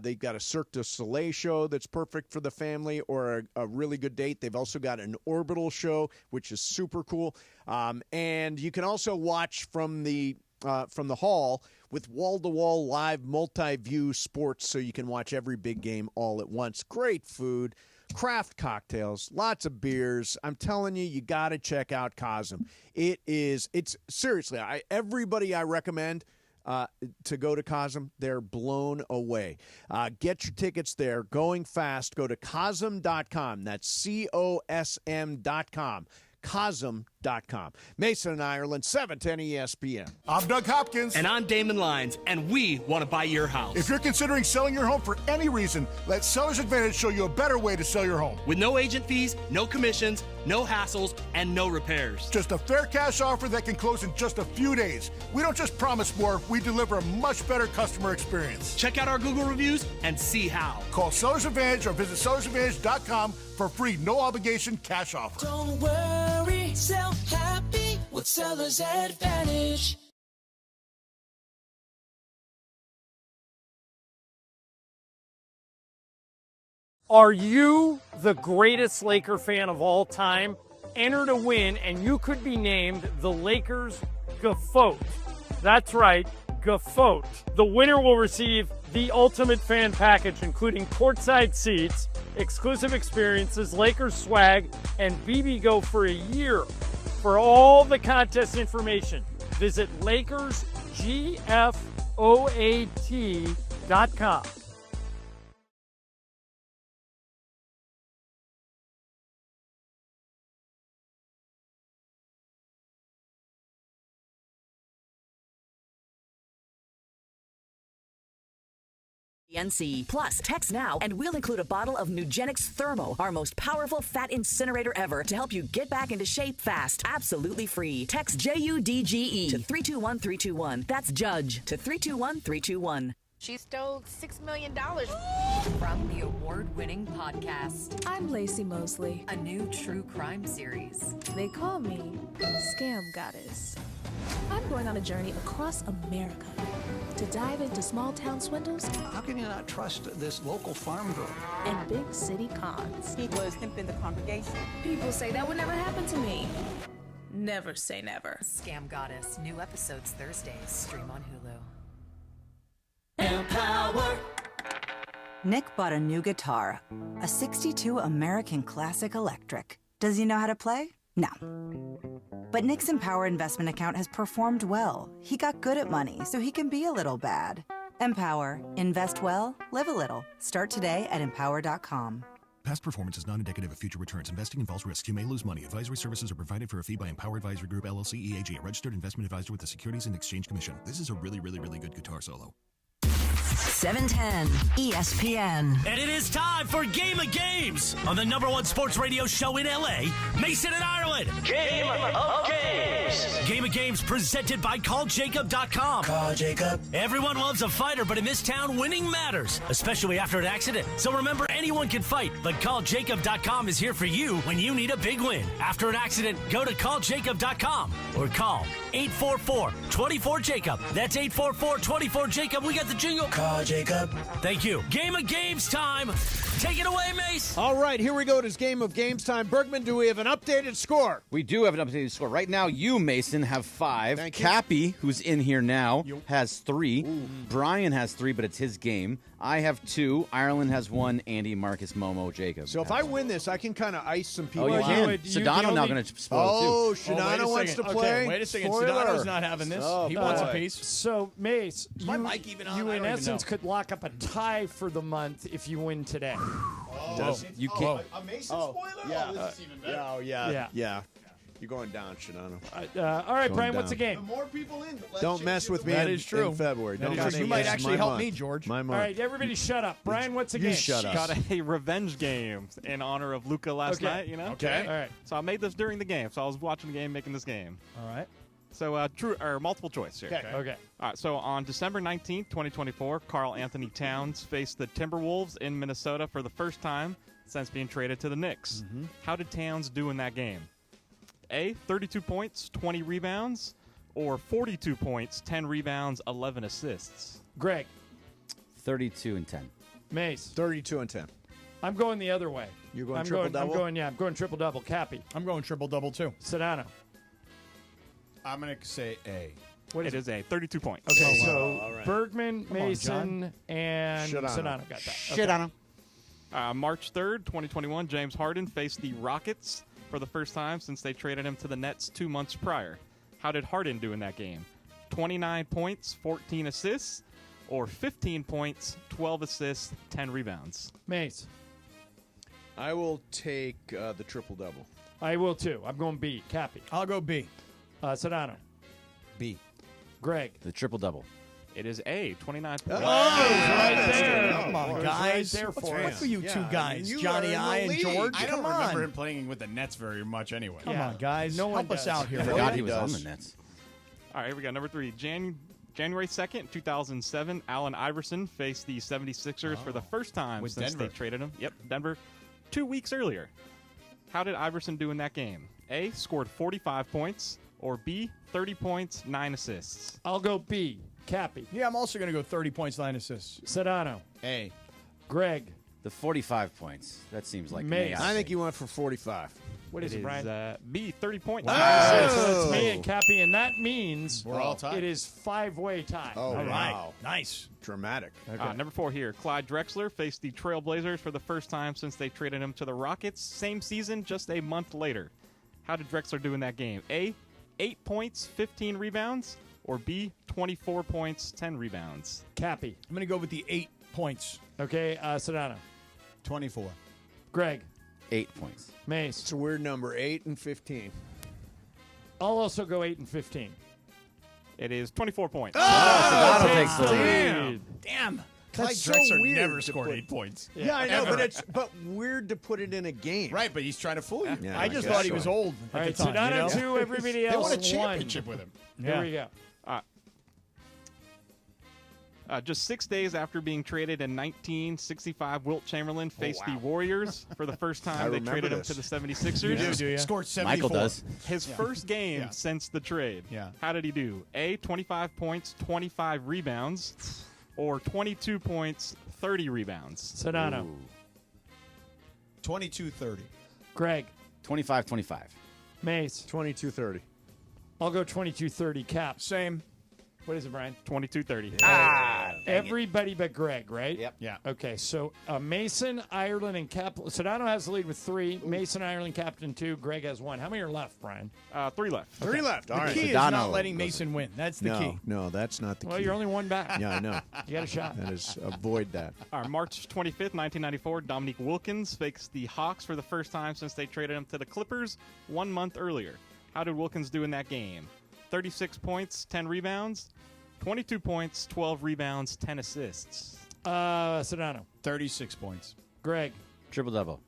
they've got a Cirque du Soleil show that's perfect for the family or a really good date. They've also got an orbital show, which is super cool. And you can also watch from the hall with wall-to-wall live multi-view sports so you can watch every big game all at once. Great food. Craft cocktails, lots of beers. I'm telling you, you got to check out Cosm. It's seriously, everybody I recommend to go to Cosm, they're blown away. Get your tickets there. Going fast. Go to Cosm.com. That's COSM.com. Cosm.com. Mason and Ireland, 710 ESPN. I'm Doug Hopkins. And I'm Damon Lyons, and we want to buy your house. If you're considering selling your home for any reason, let Seller's Advantage show you a better way to sell your home. With no agent fees, no commissions, no hassles, and no repairs. Just a fair cash offer that can close in just a few days. We don't just promise more, we deliver a much better customer experience. Check out our Google reviews and see how. Call Sellers Advantage or visit sellersadvantage.com for a free, no-obligation cash offer. Don't worry, sell happy with Sellers Advantage. Are you the greatest Laker fan of all time? Enter to win, and you could be named the Lakers Gaot. That's right, Gaot. The winner will receive the ultimate fan package, including courtside seats, exclusive experiences, Lakers swag, and BB Go for a year. For all the contest information, visit LakersGFOAT.com. NC. Plus, text now and we'll include a bottle of Nugenix Thermo, our most powerful fat incinerator ever, to help you get back into shape fast. Absolutely free. Text JUDGE to 321321. That's Judge to 321321. She stole $6 million from the award-winning podcast. I'm Lacey Mosley. A new true crime series. They call me Scam Goddess. I'm going on a journey across America to dive into small-town swindles. How can you not trust this local farm girl? And big city cons. He was pimping the congregation. People say that would never happen to me. Never say never. Scam Goddess. New episodes Thursdays. Stream on Hulu. Empower. Nick bought a new guitar, a 62 American Classic Electric. Does he know how to play? No. But Nick's Empower investment account has performed well. He got good at money, so he can be a little bad. Empower. Invest well, live a little. Start today at empower.com. Past performance is not indicative of future returns. Investing involves risks. You may lose money. Advisory services are provided for a fee by Empower Advisory Group, LLC, EAG, a registered investment advisor with the Securities and Exchange Commission. This is a really, really, really good guitar solo. 710 ESPN. And it is time for Game of Games on the #1 sports radio show in LA, Mason and Ireland. Game of Games. Game of Games presented by CallJacob.com. Call Jacob. Everyone loves a fighter, but in this town, winning matters, especially after an accident. So remember, anyone can fight, but CallJacob.com is here for you when you need a big win. After an accident, go to CallJacob.com or call 844-24-JACOB. That's 844-24-JACOB. We got the jingle. Call Jacob. Thank you. Game of Games time. Take it away, Mace. All right, here we go. It is Game of Games time. Bergman, do we have an updated score? We do have an updated score. Right now, you, Mason, have 5. Thank you. Cappy, who's in here now, has 3. Brian has 3, but it's his game. I have 2. Ireland has 1. Andy, Marcus, Momo, Jacob. So if I win this, I can kind of ice some people. Oh, you can. Sedano now going to spoil, too. Oh, Sedano wants to play? Okay, wait a second. Spoiler. Sedano's not having this. Oh, he boy. wants a piece. So, Mace, my mic even on? you I in don't even essence know. could lock up a tie for the month if you win today. You can't. A Mason spoiler? Yeah. this is even better. Yeah. You're going down, Sedano. All right, Going Brian, what's down. the game? The more people in, the less Don't chance mess you with to me win. That is true. in February. That Don't is mess true. with You might me. actually My help month. me, George. My All month. right, everybody shut up. Brian, what's the You game? shut up. Got a revenge game in honor of Luca last night, you know? Okay. All right. So I made this during the game. So I was watching the game, making this game. All right. So true or multiple choice here. Okay. All right. So on December 19th, 2024, Karl Anthony Towns faced the Timberwolves in Minnesota for the first time since being traded to the Knicks. How did Towns do in that game? A, 32 points, 20 rebounds, or 42 points, 10 rebounds, 11 assists? Greg. 32 and 10. Mace. 32 and 10. I'm going the other way. You're going I'm triple-double? I'm going triple-double. Cappy. I'm going triple-double, too. Sedano. I'm going to say A. What It is a 32 points. Okay, Oh, so wow. All right. Bergman, Come on, Mason, John. and Sedano. Sedano got that. Sedano. March 3rd, 2021, James Harden faced the Rockets for the first time since they traded him to the Nets 2 months prior. How did Harden do in that game? 29 points, 14 assists, or 15 points, 12 assists, 10 rebounds? Mace. I will take the triple-double. I will, too. I'm going B. Cappy. I'll go B. Sedano. B. Greg. The triple-double. It is A, 29 points. right there. Come on, Right guys. there for What's us. for you two guys, You Johnny are I in and the lead. George? I don't Come remember on. him playing with the Nets very much anyway. Come on, guys. No one Help us does. out here. I will forgot you? he was on the Nets. All right, here we go. Number 3, January 2nd, 2007, Allen Iverson faced the 76ers for the first time With since Denver. they traded him. Yep, Denver. 2 weeks earlier. How did Iverson do in that game? A, scored 45 points, or B, 30 points, 9 assists. I'll go B. Cappy. Yeah, I'm also going to go 30 points, 9 assists. Sedano. A. Greg. The 45 points. That seems like Mace. me. I think you went for 45. What is it, Brian? B, 30 points. So it's me and Cappy, and that means We're all tied. it is 5-way tie. Oh, All right. wow. Nice. Dramatic. Number 4 here. Clyde Drexler faced the Trailblazers for the first time since they traded him to the Rockets. Same season, just a month later. How did Drexler do in that game? A, 8 points, 15 rebounds, or B, 24 points, 10 rebounds? Cappy. I'm going to go with the 8 points. Okay, Sedano. 24. Greg. 8 points. Mace. It's a weird number, 8 and 15. I'll also go 8 and 15. It is 24 points. Sedano takes the lead. Damn. Clyde That's so Drexler weird Never to scored put- 8 points. Yeah, I know, Ever. but weird to put it in a game. Right, but he's trying to fool you. Yeah, I just guess thought he so. was old All at right, the time. Sedano you know? 2, everybody They else won a 1. championship with him. Here we go. Just 6 days after being traded in 1965, Wilt Chamberlain faced the Warriors for the first I time. They remember traded him this. to the 76ers. Do you? Scored 74. Michael does. His first game since the trade. Yeah. How did he do? A, 25 points, 25 rebounds, or 22 points, 30 rebounds? Sedano. 22-30. Greg. 25-25. Mace. 22-30. I'll go 22-30. Cap. Same. What is it, Brian? 22-30. Everybody but Greg, right? Yep. Yeah. Okay, so Mason, Ireland, and Cap. Sedano has the lead with 3. Mason, Ireland, Captain 2. Greg has 1. How many are left, Brian? 3 left. 3 left. All The right. key is Sedano not letting goes Mason win. That's the no, key. no, that's not the Well, key. you're only 1 back. Yeah, I know. You got a shot. That is, avoid that. All right, March 25th, 1994, Dominique Wilkins faced the Hawks for the first time since they traded him to the Clippers 1 month earlier. How did Wilkins do in that game? 36 points, 10 rebounds, 22 points, 12 rebounds, 10 assists. Sedano. 36 points. Greg. Triple-double.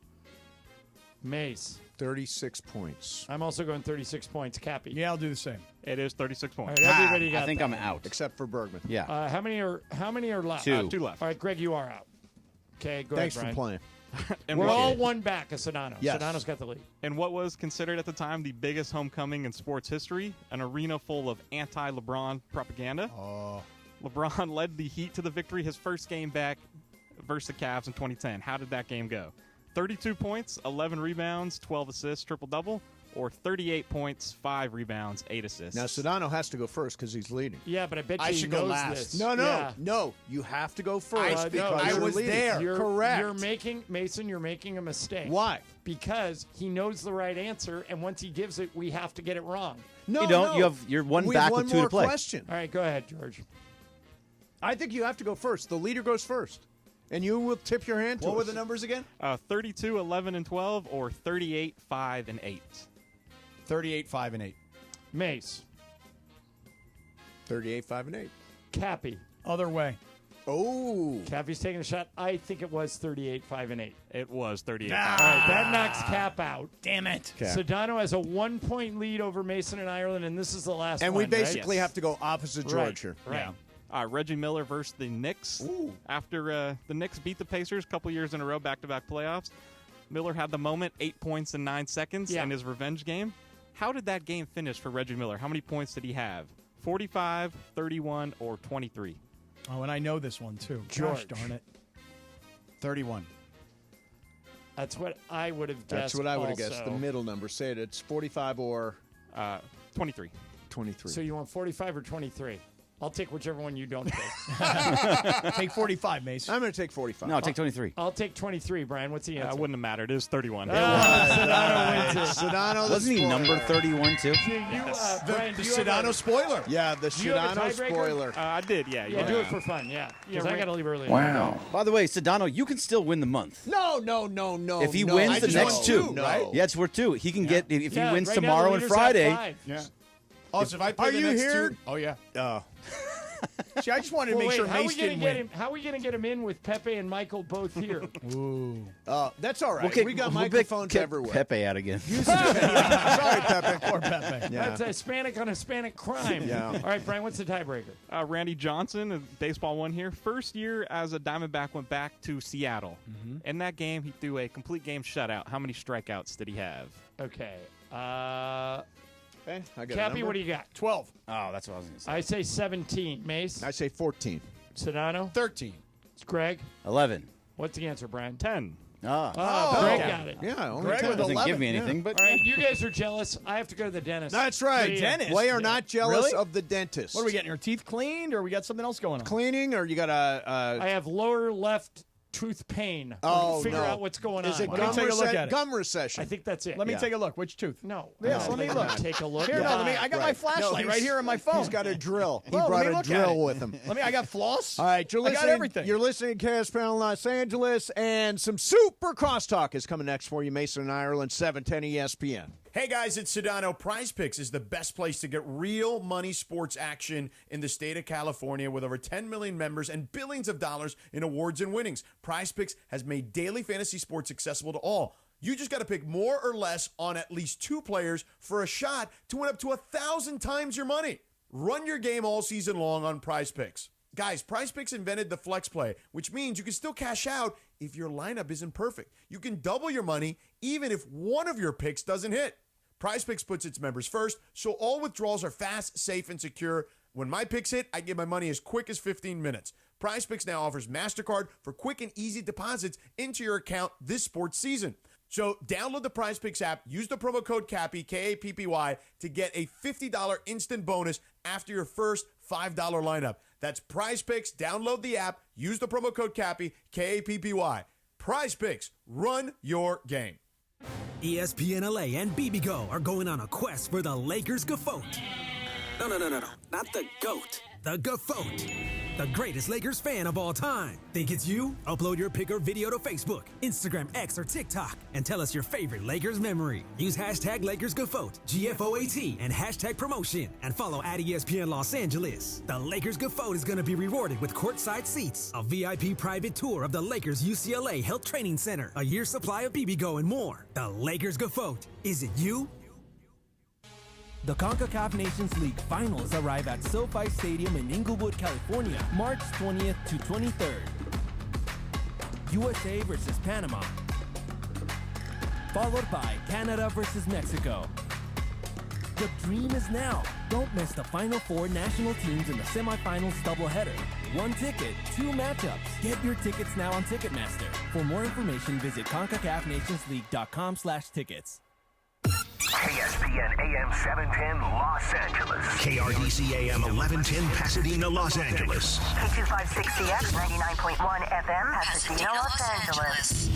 Mace. 36 points. I'm also going 36 points. Cappy. Yeah, I'll do the same. It is 36 All points. right, everybody got I think that. I'm out. Except for Bergman. Yeah. How many are left? 2. 2 left. All right, Greg, you are out. Okay, go Thanks ahead, for Brian. playing. And We're what- all 1 back of Sedano. Yes. Sedano's got the lead. In what was considered at the time the biggest homecoming in sports history, an arena full of anti-LeBron propaganda. Oh. LeBron led the Heat to the victory his first game back versus the Cavs in 2010. How did that game go? 32 points, 11 rebounds, 12 assists, triple-double, or 38 points, 5 rebounds, 8 assists? Now, Sedano has to go first because he's leading. Yeah, but I bet you I he should go knows last. this. No, no, Yeah. no. You have to go first because I you're was leading. there. Correct. You're making, Mason, you're making a mistake. Why? Because he knows the right answer, and once he gives it, we have to get it wrong. No, You don't. no. You're 1 We back have with one 2 more to play. question. All right, go ahead, George. I think you have to go first. The leader goes first. And you will tip your hand to What were us. the numbers again? 32, 11, and 12, or 38, 5, and 8? 38, 5, and 8. Mace. 38, 5, and 8. Cappy. Other way. Oh. Cappy's taking a shot. I think it was 38, 5, and 8. It was 38. All right, that knocks Cap out. Damn it. Okay. Sedano has a 1-point lead over Mason and Ireland, and this is the last And one, we basically Yes. have to go opposite George here. Right. Reggie Miller versus the Knicks. Ooh. After the Knicks beat the Pacers a couple years in a row, back-to-back playoffs, Miller had the moment, 8 points in 9 seconds in his revenge game. How did that game finish for Reggie Miller? How many points did he have? 45, 31, or 23? Oh, and I know this one, too. George. Gosh darn it. 31. That's what I would have guessed. That's what I would have guessed. also. The middle number. Say it. It's 45 or 23. 23. So you want 45 or 23? I'll take whichever one you don't take. Take 45, Mace. I'm going to take 45. No, take 23. I'll take 23, Brian. What's the answer? It wouldn't have mattered. It was 31. Sedano wins it. Sedano, the Wasn't he spoiler. number 31 too? Do you, Brian, The do you have Sedano a- spoiler. Yeah, the Do you have a Sedano tiebreaker? spoiler. I did, yeah. Yeah, do it for fun, yeah. Because I got to leave early. Wow. By the way, Sedano, you can still win the month. No. If he no. wins I the just next won 2, No. right? Yeah, it's worth 2. He can get if Yeah, he wins right now the tomorrow and leader's at Friday. 5. Yeah. Oh, so if I play Are the you next here? 2. Oh, yeah. See, I just wanted to make sure how Mace didn't win. How are we going to get him in with Pepe and Michael both here? Ooh. That's all right. We'll We got we'll microphones kick everywhere. Pepe out again. Sorry, Pepe. Poor Pepe. Yeah. That's a Hispanic on Hispanic crime. Yeah. All right, Brian, what's the tiebreaker? Randy Johnson, baseball one here. First year as a Diamondback went back to Seattle. In that game, he threw a complete game shutout. How many strikeouts did he have? Okay. Okay, I got a Cappy, number. what do you got? 12. Oh, that's what I was going to say. I say 17. Mace? I say 14. Sedano? 13. It's Greg? 11. What's the answer, Brian? 10. Greg got it. Yeah, only Greg 10. with Doesn't 11. give me anything, but All right, you guys are jealous. I have to go to the dentist. That's right. Dentist? We are not jealous Really? of the dentist. What are we getting? Your teeth cleaned, or we got something else going on? Cleaning, or you got a... I have lower left tooth pain. Oh, Figure no. out what's going Is on. it Let me gum, take a look at it. gum recession? I think that's it. Let me Yeah. take a look. Which tooth? No. Yes, no, let me let look. Take a look. Here, no, let me. I got my Right. flashlight right here on my phone. He's got a drill. He Well, let brought me a look at drill it. with him. I got floss. All right, you're I got listening. everything. You're listening to Chaos Panel Los Angeles, and some super crosstalk is coming next for you. Mason, Ireland, 710 ESPN. Hey guys, it's Sedano. Prize Picks is the best place to get real money sports action in the state of California with over 10 million members and billions of dollars in awards and winnings. Prize Picks has made daily fantasy sports accessible to all. You just got to pick more or less on at least 2 players for a shot to win up to 1,000 times your money. Run your game all season long on Prize Picks. Guys, Prize Picks invented the flex play, which means you can still cash out if your lineup isn't perfect. You can double your money even if one of your picks doesn't hit. Prize Picks puts its members first, so all withdrawals are fast, safe, and secure. When my picks hit, I get my money as quick as 15 minutes. Prize Picks now offers MasterCard for quick and easy deposits into your account this sports season. So download the Prize Picks app, use the promo code CAPPY, K-A-P-P-Y, to get a $50 instant bonus after your first $5 lineup. That's Prize Picks. Download the app, use the promo code CAPPY, K-A-P-P-Y. Prize Picks. Run your game. ESPN LA and BBGO are going on a quest for the Lakers Gaot. No. Not the GOAT. The Gaot. The greatest Lakers fan of all time. Think it's you? Upload your pic or video to Facebook, Instagram, X, or TikTok, and tell us your favorite Lakers memory. Use hashtag LakersGaot, GFOAT, and hashtag promotion, and follow at ESPN Los Angeles. The Lakers Gaot is going to be rewarded with courtside seats, a VIP private tour of the Lakers UCLA Health Training Center, a year's supply of BBGO, and more. The Lakers Gaot. Is it you? The CONCACAF Nations League Finals arrive at SoFi Stadium in Inglewood, California, March 20th to 23rd. USA versus Panama, followed by Canada versus Mexico. The dream is now. Don't miss the Final 4 national teams in the semifinals doubleheader. 1 ticket, 2 matchups. Get your tickets now on Ticketmaster. For more information, visit CONCACAFNationsLeague.com/tickets. KSPN AM 710 Los Angeles. KRDC AM 1110 Pasadena, Los Angeles. K256CX 99.1 FM Pasadena, Los Angeles.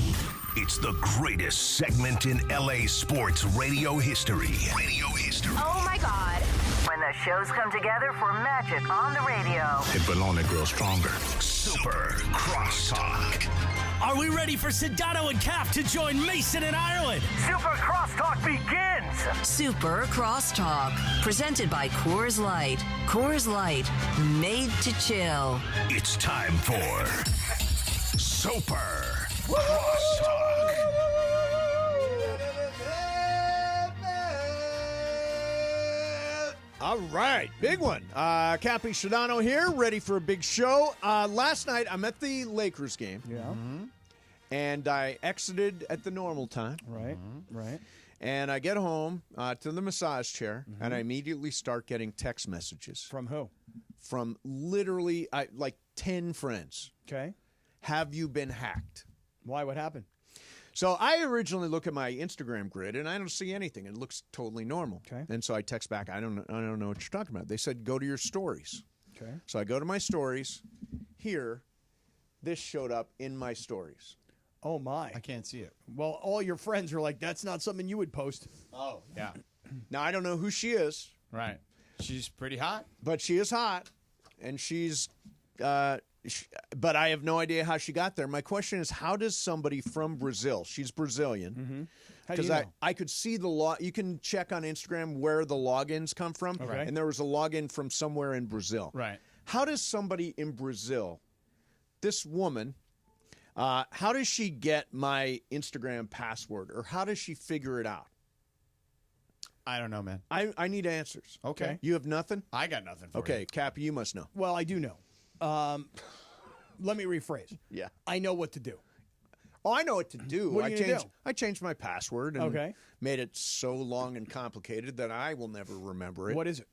It's the greatest segment in LA sports radio history. Oh my God. When the shows come together for magic on the radio. It will only grow stronger. Super Crosstalk. Are we ready for Sedano and Cap to join Mason and Ireland? Super Crosstalk begins. Super Crosstalk. Presented by Coors Light. Coors Light. Made to chill. It's time for Super Crosstalk. All right, big one. Cappy Sedano here, ready for a big show. Last night, I'm at the Lakers game. Yeah. And I exited at the normal time. Right. And I get home to the massage chair, and I immediately start getting text messages. From who? From literally like 10 friends. Okay. Have you been hacked? Why? What happened? So I originally look at my Instagram grid, and I don't see anything. It looks totally normal. Okay. And so I text back, I don't know what you're talking about. They said, go to your stories. Okay. So I go to my stories. Here, this showed up in my stories. Oh, my. I can't see it. Well, all your friends are like, that's not something you would post. Oh, yeah. Now, I don't know who she is. Right. She's pretty hot. But she is hot, and she's but I have no idea how she got there. My question is, how does somebody from Brazil, she's Brazilian, How do you because know? I could see the log. You can check on Instagram where the logins come from, Okay. and there was a login from somewhere in Brazil. Right. How does somebody in Brazil, this woman, how does she get my Instagram password, or how does she figure it out? I don't know, man. I need answers. Okay. You have nothing? I got nothing for you. Okay, Cap, you must know. Well, I do know. Let me rephrase. Yeah. I know what to do. Oh, I know what to do. What are you gonna do? I changed my password and Okay. made it so long and complicated that I will never remember it. What is it?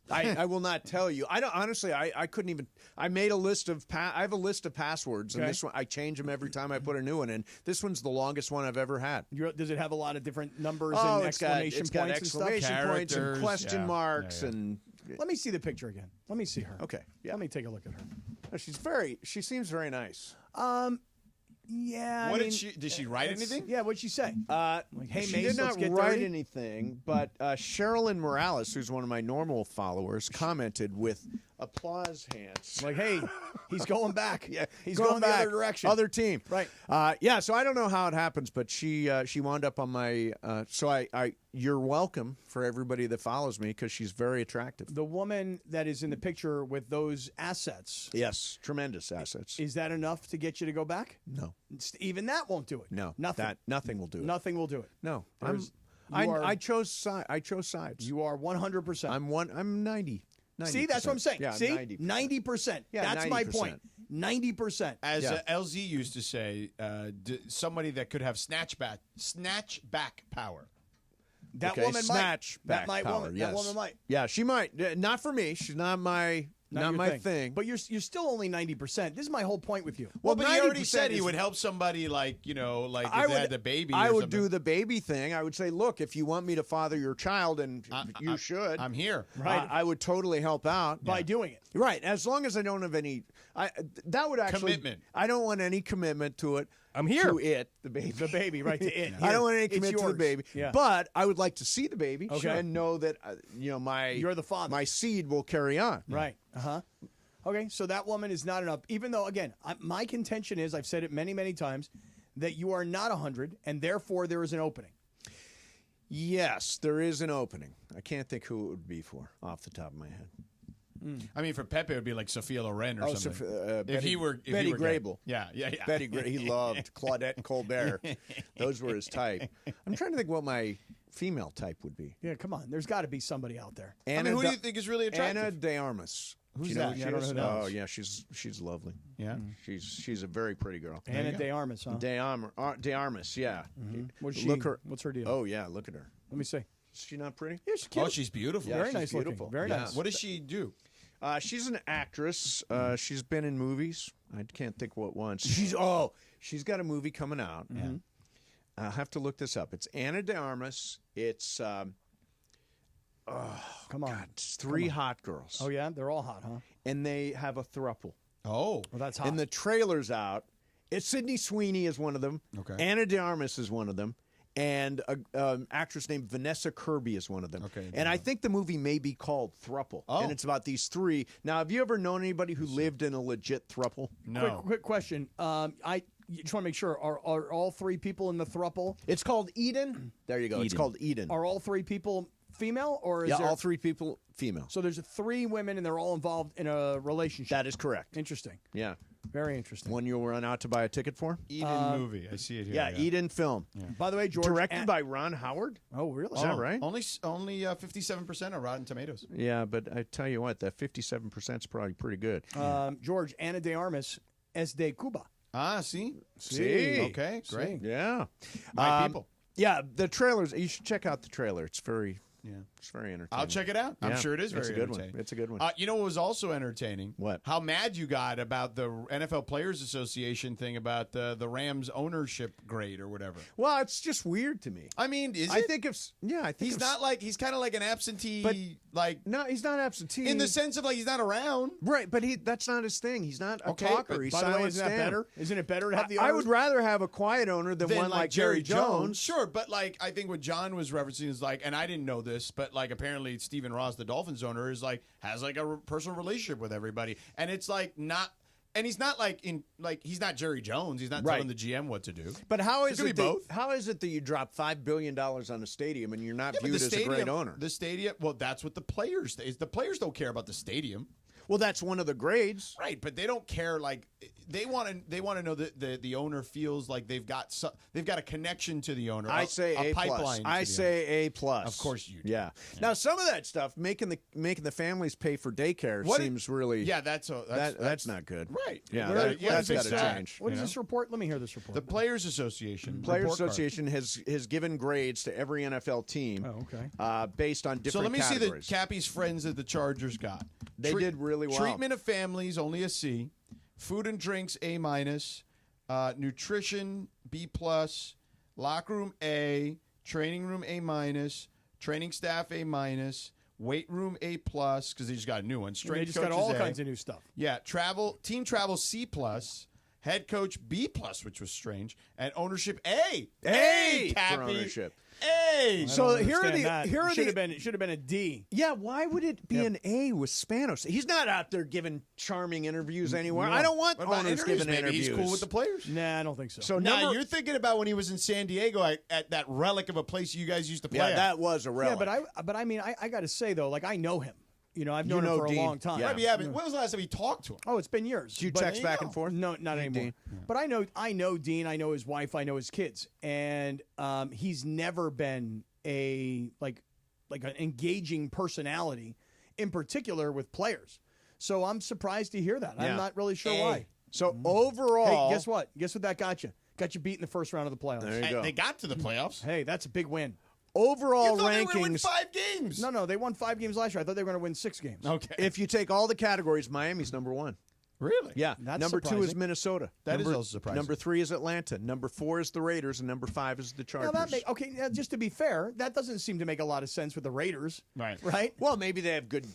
I will not tell you. I don't honestly. I couldn't even. I made a list of. I have a list of passwords, and Okay. this one I change them every time I put a new one in. This one's the longest one I've ever had. Does it have a lot of different numbers Oh, and it's got exclamation points and stuff? exclamation points and Characters, question yeah. marks Yeah, yeah. and. Let me see the picture again. Let me see her. Okay. Yeah. Let me take a look at her. No, she seems very nice. Yeah. What I mean, did she write it's- anything? Yeah. What'd she say? Like, hey, she Mace, did let's not get write dirty? anything, but Sherilyn Morales, who's one of my normal followers, commented with applause hands. Like, hey, he's going back. Yeah, He's going the back. other direction. Other team. Right. Yeah, so I don't know how it happens, but she wound up on my. So I you're welcome for everybody that follows me because she's very attractive. The woman that is in the picture with those assets. Yes, tremendous assets. Is that enough to get you to go back? No, even that won't do it. no, Nothing. nothing will do it. Nothing will do it. No, There's- I chose sides. You are 100%. I'm 90. See, that's what I'm saying. Yeah, See, 90%. 90%. Yeah, that's my 90%. point. 90%. As LZ used to say, somebody that could have snatchback power. That Okay, woman snatch might. That back might power, woman. yes. That woman might. Yeah, she might. Not for me. She's not my Not your my thing. But you're still only 90%. This is my whole point with you. Well, but he already 90% said he is- would help somebody like if I they would had the baby. I or would something. do the baby thing. I would say, look, if you want me to father your child, and you should, I'm here. Right. I would totally help out By doing it. Right, as long as I don't have any. That would actually Commitment. I don't want any commitment to it. I'm here. To it, the baby. The baby, right, to it. I don't want any It's commitment to the yours. baby. Yeah. But I would like to see the baby. Okay. And know that You're the father. My seed will carry on. Right. Uh-huh. Okay, so that woman is not enough. Even though, again, my contention is, I've said it many, many times, that you are not 100, and therefore there is an opening. Yes, there is an opening. I can't think who it would be for off the top of my head. I mean, for Pepe, it would be like Sophia Loren or something. If Betty he were gay. Yeah, yeah. Betty he loved Claudette and Colbert. Those were his type. I'm trying to think what my female type would be. Yeah, come on. There's got to be somebody out there. I mean, who do you think is really attractive? Anna de Armas. Who's Do you know that? who Yeah, she I don't is? know who that Oh, is. yeah, she's lovely. Yeah, she's a very pretty girl. Anna de Armas, huh? De Armas, yeah. What's she? Look her. What's her deal? Oh yeah, look at her. Let me see. Is she not pretty? Yeah, she's cute. Oh, she's beautiful. Yeah, Very she's nice beautiful. looking. Very Yeah. nice. What does she do? She's an actress. She's been in movies. I can't think what ones. She's got a movie coming out. Mm-hmm. I'll have to look this up. It's Anna de Armas. It's Come on. God, it's three hot girls. Oh, yeah? They're all hot, huh? And they have a thruple. Oh, well, that's hot. And the trailer's out. It's Sydney Sweeney is one of them. Okay. Anna de Armas is one of them. And an actress named Vanessa Kirby is one of them. Okay, and I think the movie may be called Thruple. Oh. And it's about these three. Now, have you ever known anybody who lived in a legit thruple? No. Quick question. I just want to make sure. Are all three people in the thruple? It's called Eden. There you go. It's Eden. called Eden. Are all three people female, or is Yeah, there? all three people female. So there's three women, and they're all involved in a relationship. That is correct. Interesting. Yeah. Very interesting. One you'll run out to buy a ticket for? Eden movie. I see it here. Yeah, Eden film. By the way, George, Directed by Ron Howard? Oh, really? Is that right? Only 57% on Rotten Tomatoes. Yeah, but I tell you what, that 57% is probably pretty good. George, Ana de Armas es de Cuba. Ah, see? See. Okay, great. Yeah. My people. Yeah, the trailers, you should check out the trailer. It's very entertaining. I'll check it out. I'm Yeah, sure it is very it's a good entertaining. one. It's a good one. You know what was also entertaining? What? How mad you got about the NFL Players Association thing about the Rams ownership grade or whatever. Well, it's just weird to me. I mean, is it? I think it's I think He's it's- not like he's kind of like an absentee, But- like No, he's not absentee. in the sense of like he's not around. Right, but that's not his thing. He's not a Okay, talker. but He's By the way, silent isn't that Stan. better? Isn't it better to have the I owners? would rather have a quiet owner than Than one like Jerry Jones. Sure, but like I think what John was referencing is like, and I didn't know this, but like apparently Stephen Ross, the Dolphins owner, is like has like a personal relationship with everybody, and it's like not. And he's not like he's not Jerry Jones. He's not telling the GM what to do. But how is It could it be that, both. how is it that you drop $5 billion on a stadium and you're not Yeah, but viewed the as a great owner? The stadium. Well, that's what the players. The players don't care about the stadium. Well, that's one of the grades, right? But they don't care. Like they want to know that the owner feels like they've got a connection to the owner. I say A pipeline. I say A plus. Of course you do. Yeah. Now some of that stuff making the families pay for daycare seems really that's not good. Right. Yeah. That's got to change. What is this report? Let me hear this report. The Players Association. Players Association has given grades to every NFL team. Oh, okay. Based on different. So let me categories. see the Cappy's friends that the Chargers got. They did really well. Treatment of families only a C. Food and drinks A minus. Nutrition B plus. Locker room A. Training room A minus. Training staff A minus. Weight room A plus because they just got a new one. They just got all kinds of new stuff. Yeah, team travel C plus. Head coach B plus, which was strange, and ownership A. A Cappy. for ownership. A. So here should have been a D. Yeah, why would it be an A with Spanos? He's not out there giving charming interviews anywhere. I don't want owners giving interviews. He's cool with the players. Nah, I don't think so. So now you're thinking about when he was in San Diego at that relic of a place you guys used to play. Yeah, at. that was a relic. Yeah, but I mean, I got to say though, like I know him. You know, I've known him for a long time. Yeah, but when was the last time you talked to him? Oh, it's been years. Do you text back and forth? No, not anymore. Dean? But I know Dean. I know his wife. I know his kids, and he's never been a like an engaging personality, in particular with players. So I'm surprised to hear that. I'm not really sure why. So overall, hey, guess what? Guess what that got you? Got you beat in the first round of the playoffs. There you go. They got to the playoffs. Hey, that's a big win. Overall you thought they were gonna win rankings. 5 games. No, they won 5 games last year. I thought they were going to win 6 games. Okay. If you take all the categories, Miami's number 1. Really? Yeah. That's number 2 is surprising. Minnesota. That is also surprising. Number 3 is Atlanta. Number 4 is the Raiders, and number 5 is the Chargers. Now now, just to be fair, that doesn't seem to make a lot of sense with the Raiders. Right? Well, maybe they have good.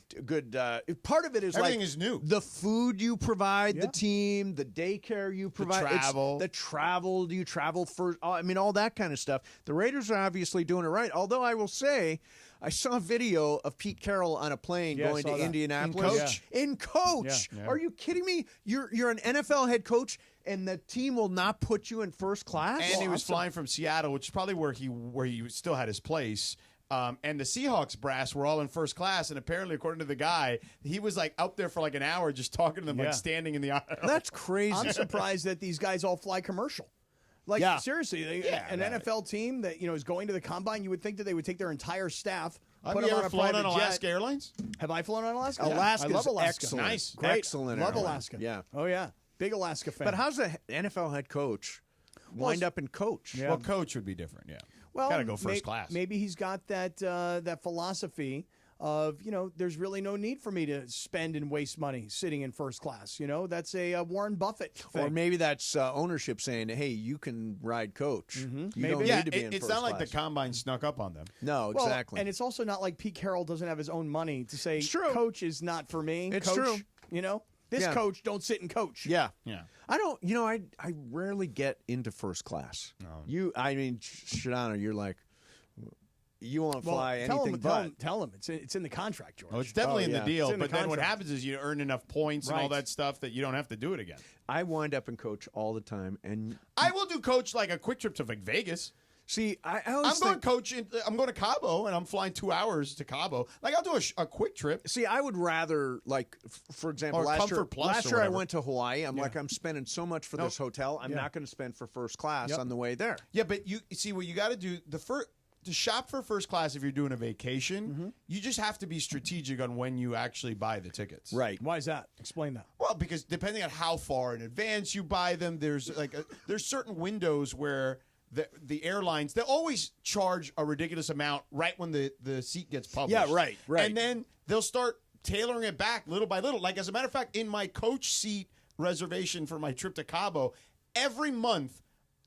Part of it is Everything like is new. The food you provide the team, the daycare you provide, travel. the travel. Do you travel first? I mean, all that kind of stuff. The Raiders are obviously doing it right. Although I will say, I saw a video of Pete Carroll on a plane going to Indianapolis. In coach. Yeah. Are you kidding me? You're an NFL head coach, and the team will not put you in first class. And he was flying from Seattle, which is probably where he still had his place. And the Seahawks brass were all in first class, and apparently, according to the guy, he was like out there for like an hour just talking to them, like standing in the aisle. That's crazy. I'm surprised that these guys all fly commercial. Like, seriously, an NFL team that is going to the combine, you would think that they would take their entire staff, put them on a flown private on jet. Alaska Airlines? Have I flown on Alaska? Alaska's I love Alaska. excellent. Nice. Great. Excellent. Love airline. Alaska. Yeah. Oh, yeah. Big Alaska fan. But how's an NFL head coach wind up in coach? Well, coach would be different, yeah. Well, got to go first class. Maybe he's got that philosophy of, there's really no need for me to spend and waste money sitting in first class. That's a Warren Buffett thing. Or maybe that's ownership saying, hey, you can ride coach. You don't Yeah, need to be in it's first not like class. the combine snuck up on them. No, Well, exactly. and it's also not like Pete Carroll doesn't have his own money to say, true. coach is not for me. It's coach, true. This Yeah. coach, don't sit and coach. Yeah. Yeah. I don't, I rarely get into first class. No. Shadana, you're like, you won't fly anything but. Tell him. It's in the contract, George. Oh, it's definitely in the deal. It's in the But then what contract. happens is you earn enough points and all Right. that stuff that you don't have to do it again. I wind up in coach all the time. And I will do coach like a quick trip to like Vegas. see, I I'm always going think, coach. I'm going to Cabo, and I'm flying 2 hours to Cabo. Like I'll do a quick trip. see, I would rather, like, for example, Or last year, Comfort Plus or I whatever. went to Hawaii. I'm like, I'm spending so much for this hotel. I'm not going to spend for first class on the way there. Yeah, but you see what you got to do to shop for first class if you're doing a vacation. You just have to be strategic on when you actually buy the tickets. Right. Why is that? Explain that. Well, because depending on how far in advance you buy them, there's there's certain windows where the airlines, they always charge a ridiculous amount right when the seat gets published. Yeah, right. And then they'll start tailoring it back little by little. Like, as a matter of fact, in my coach seat reservation for my trip to Cabo, every month,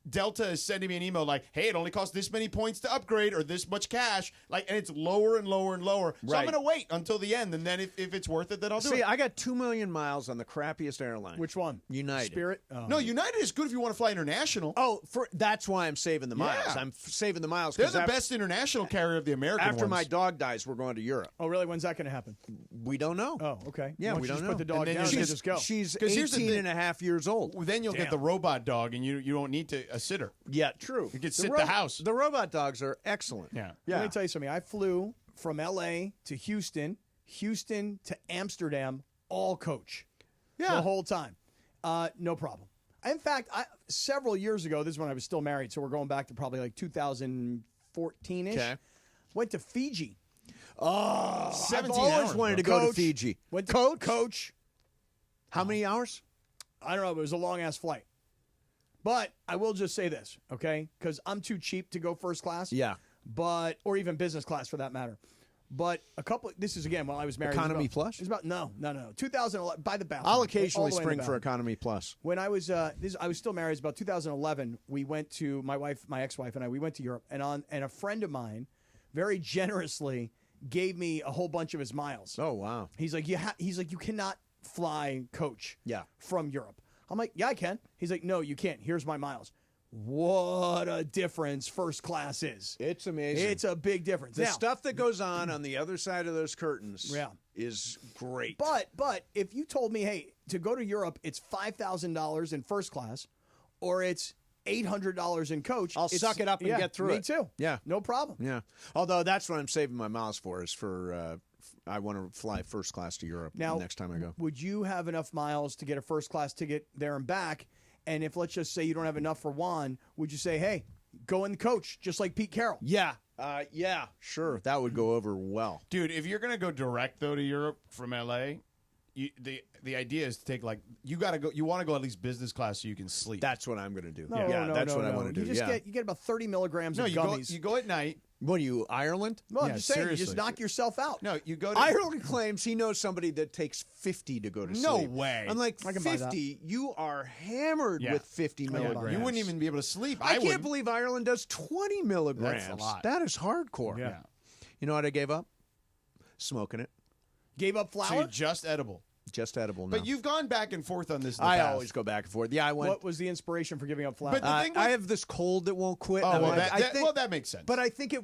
Delta is sending me an email like, hey, it only costs this many points to upgrade or this much cash. Like, and it's lower and lower and lower. So I'm Right. going to wait until the end. And then if it's worth it, then I'll do See, it. I got 2 million miles on the crappiest airline. Which one? United. Spirit? Oh. No, United is good if you want to fly international. Oh, that's why I'm saving the miles. Yeah. I'm saving the miles. They're 'cause the best international carrier of the American After ones. my dog dies, we're going to Europe. Oh, really? When's that going to happen? We don't know. Oh, okay. Yeah, Why we don't don't you know. just put the dog And then down and you'll just go. She's 'Cause here's the 18 thing. and a half years old. Well, then you'll get the robot dog, and you don't need a sitter. Yeah, true. You can sit the house. The robot dogs are excellent. Yeah. Let me tell you something. I flew from L.A. to Houston to Amsterdam all coach. Yeah. The whole time. No problem. In fact, several years ago, this is when I was still married, so we're going back to probably like 2014-ish. Okay. Went to Fiji. Oh, 17 I've always hours, wanted to bro. go to Coach. Fiji. Went to coach. How many hours? I don't know, but it was a long-ass flight. But I will just say this, okay? Because I'm too cheap to go first class. Yeah. Or even business class for that matter. But this is again while I was married. Economy It plus? was about no. 2011 by the balcony. I'll all occasionally the way in the spring for balcony. Economy Plus. When I was I was still married. It was about 2011. We went to my ex-wife and I. We went to Europe, and a friend of mine, very generously, gave me a whole bunch of his miles. Oh wow! He's like, you cannot fly coach. Yeah. From Europe. I'm like, yeah, I can. He's like, no, you can't. Here's my miles. What a difference first class is. It's amazing. It's a big difference. The Now, stuff that goes on the other side of those curtains is great. But if you told me, hey, to go to Europe, it's $5,000 in first class, or it's $800 in coach, I'll suck it up and get through me it. Me too. Yeah. No problem. Yeah. Although that's what I'm saving my miles for is for I want to fly first class to Europe next time I go. Would you have enough miles to get a first class ticket there and back? And if, let's just say, you don't have enough for Juan, would you say, hey, go in the coach, just like Pete Carroll? Yeah. Yeah, sure. That would go over well. Dude, if you're going to go direct, though, to Europe from L.A., the idea is to take, like, you want to go at least business class so you can sleep. That's what I'm going to do. No, that's what I want to do. You get about 30 milligrams of gummies. You go at night. What are you, Ireland? No, I'm just saying, you just knock yourself out. No, you go to Ireland claims he knows somebody that takes 50 to go to sleep. No way. I'm like, I can buy that. 50? You are hammered with 50 milligrams. You wouldn't even be able to sleep. I can't believe Ireland does 20 milligrams. That's a lot. That is hardcore. Yeah. You know what I gave up? Smoking it. Gave up flour? So you're just edible. Just edible now. But you've gone back and forth on this in the I past. always go back and forth. Yeah, I went. What was the inspiration for giving up flour? But the thing I have this cold that won't quit. Oh, and well, I think, that makes sense. But I think it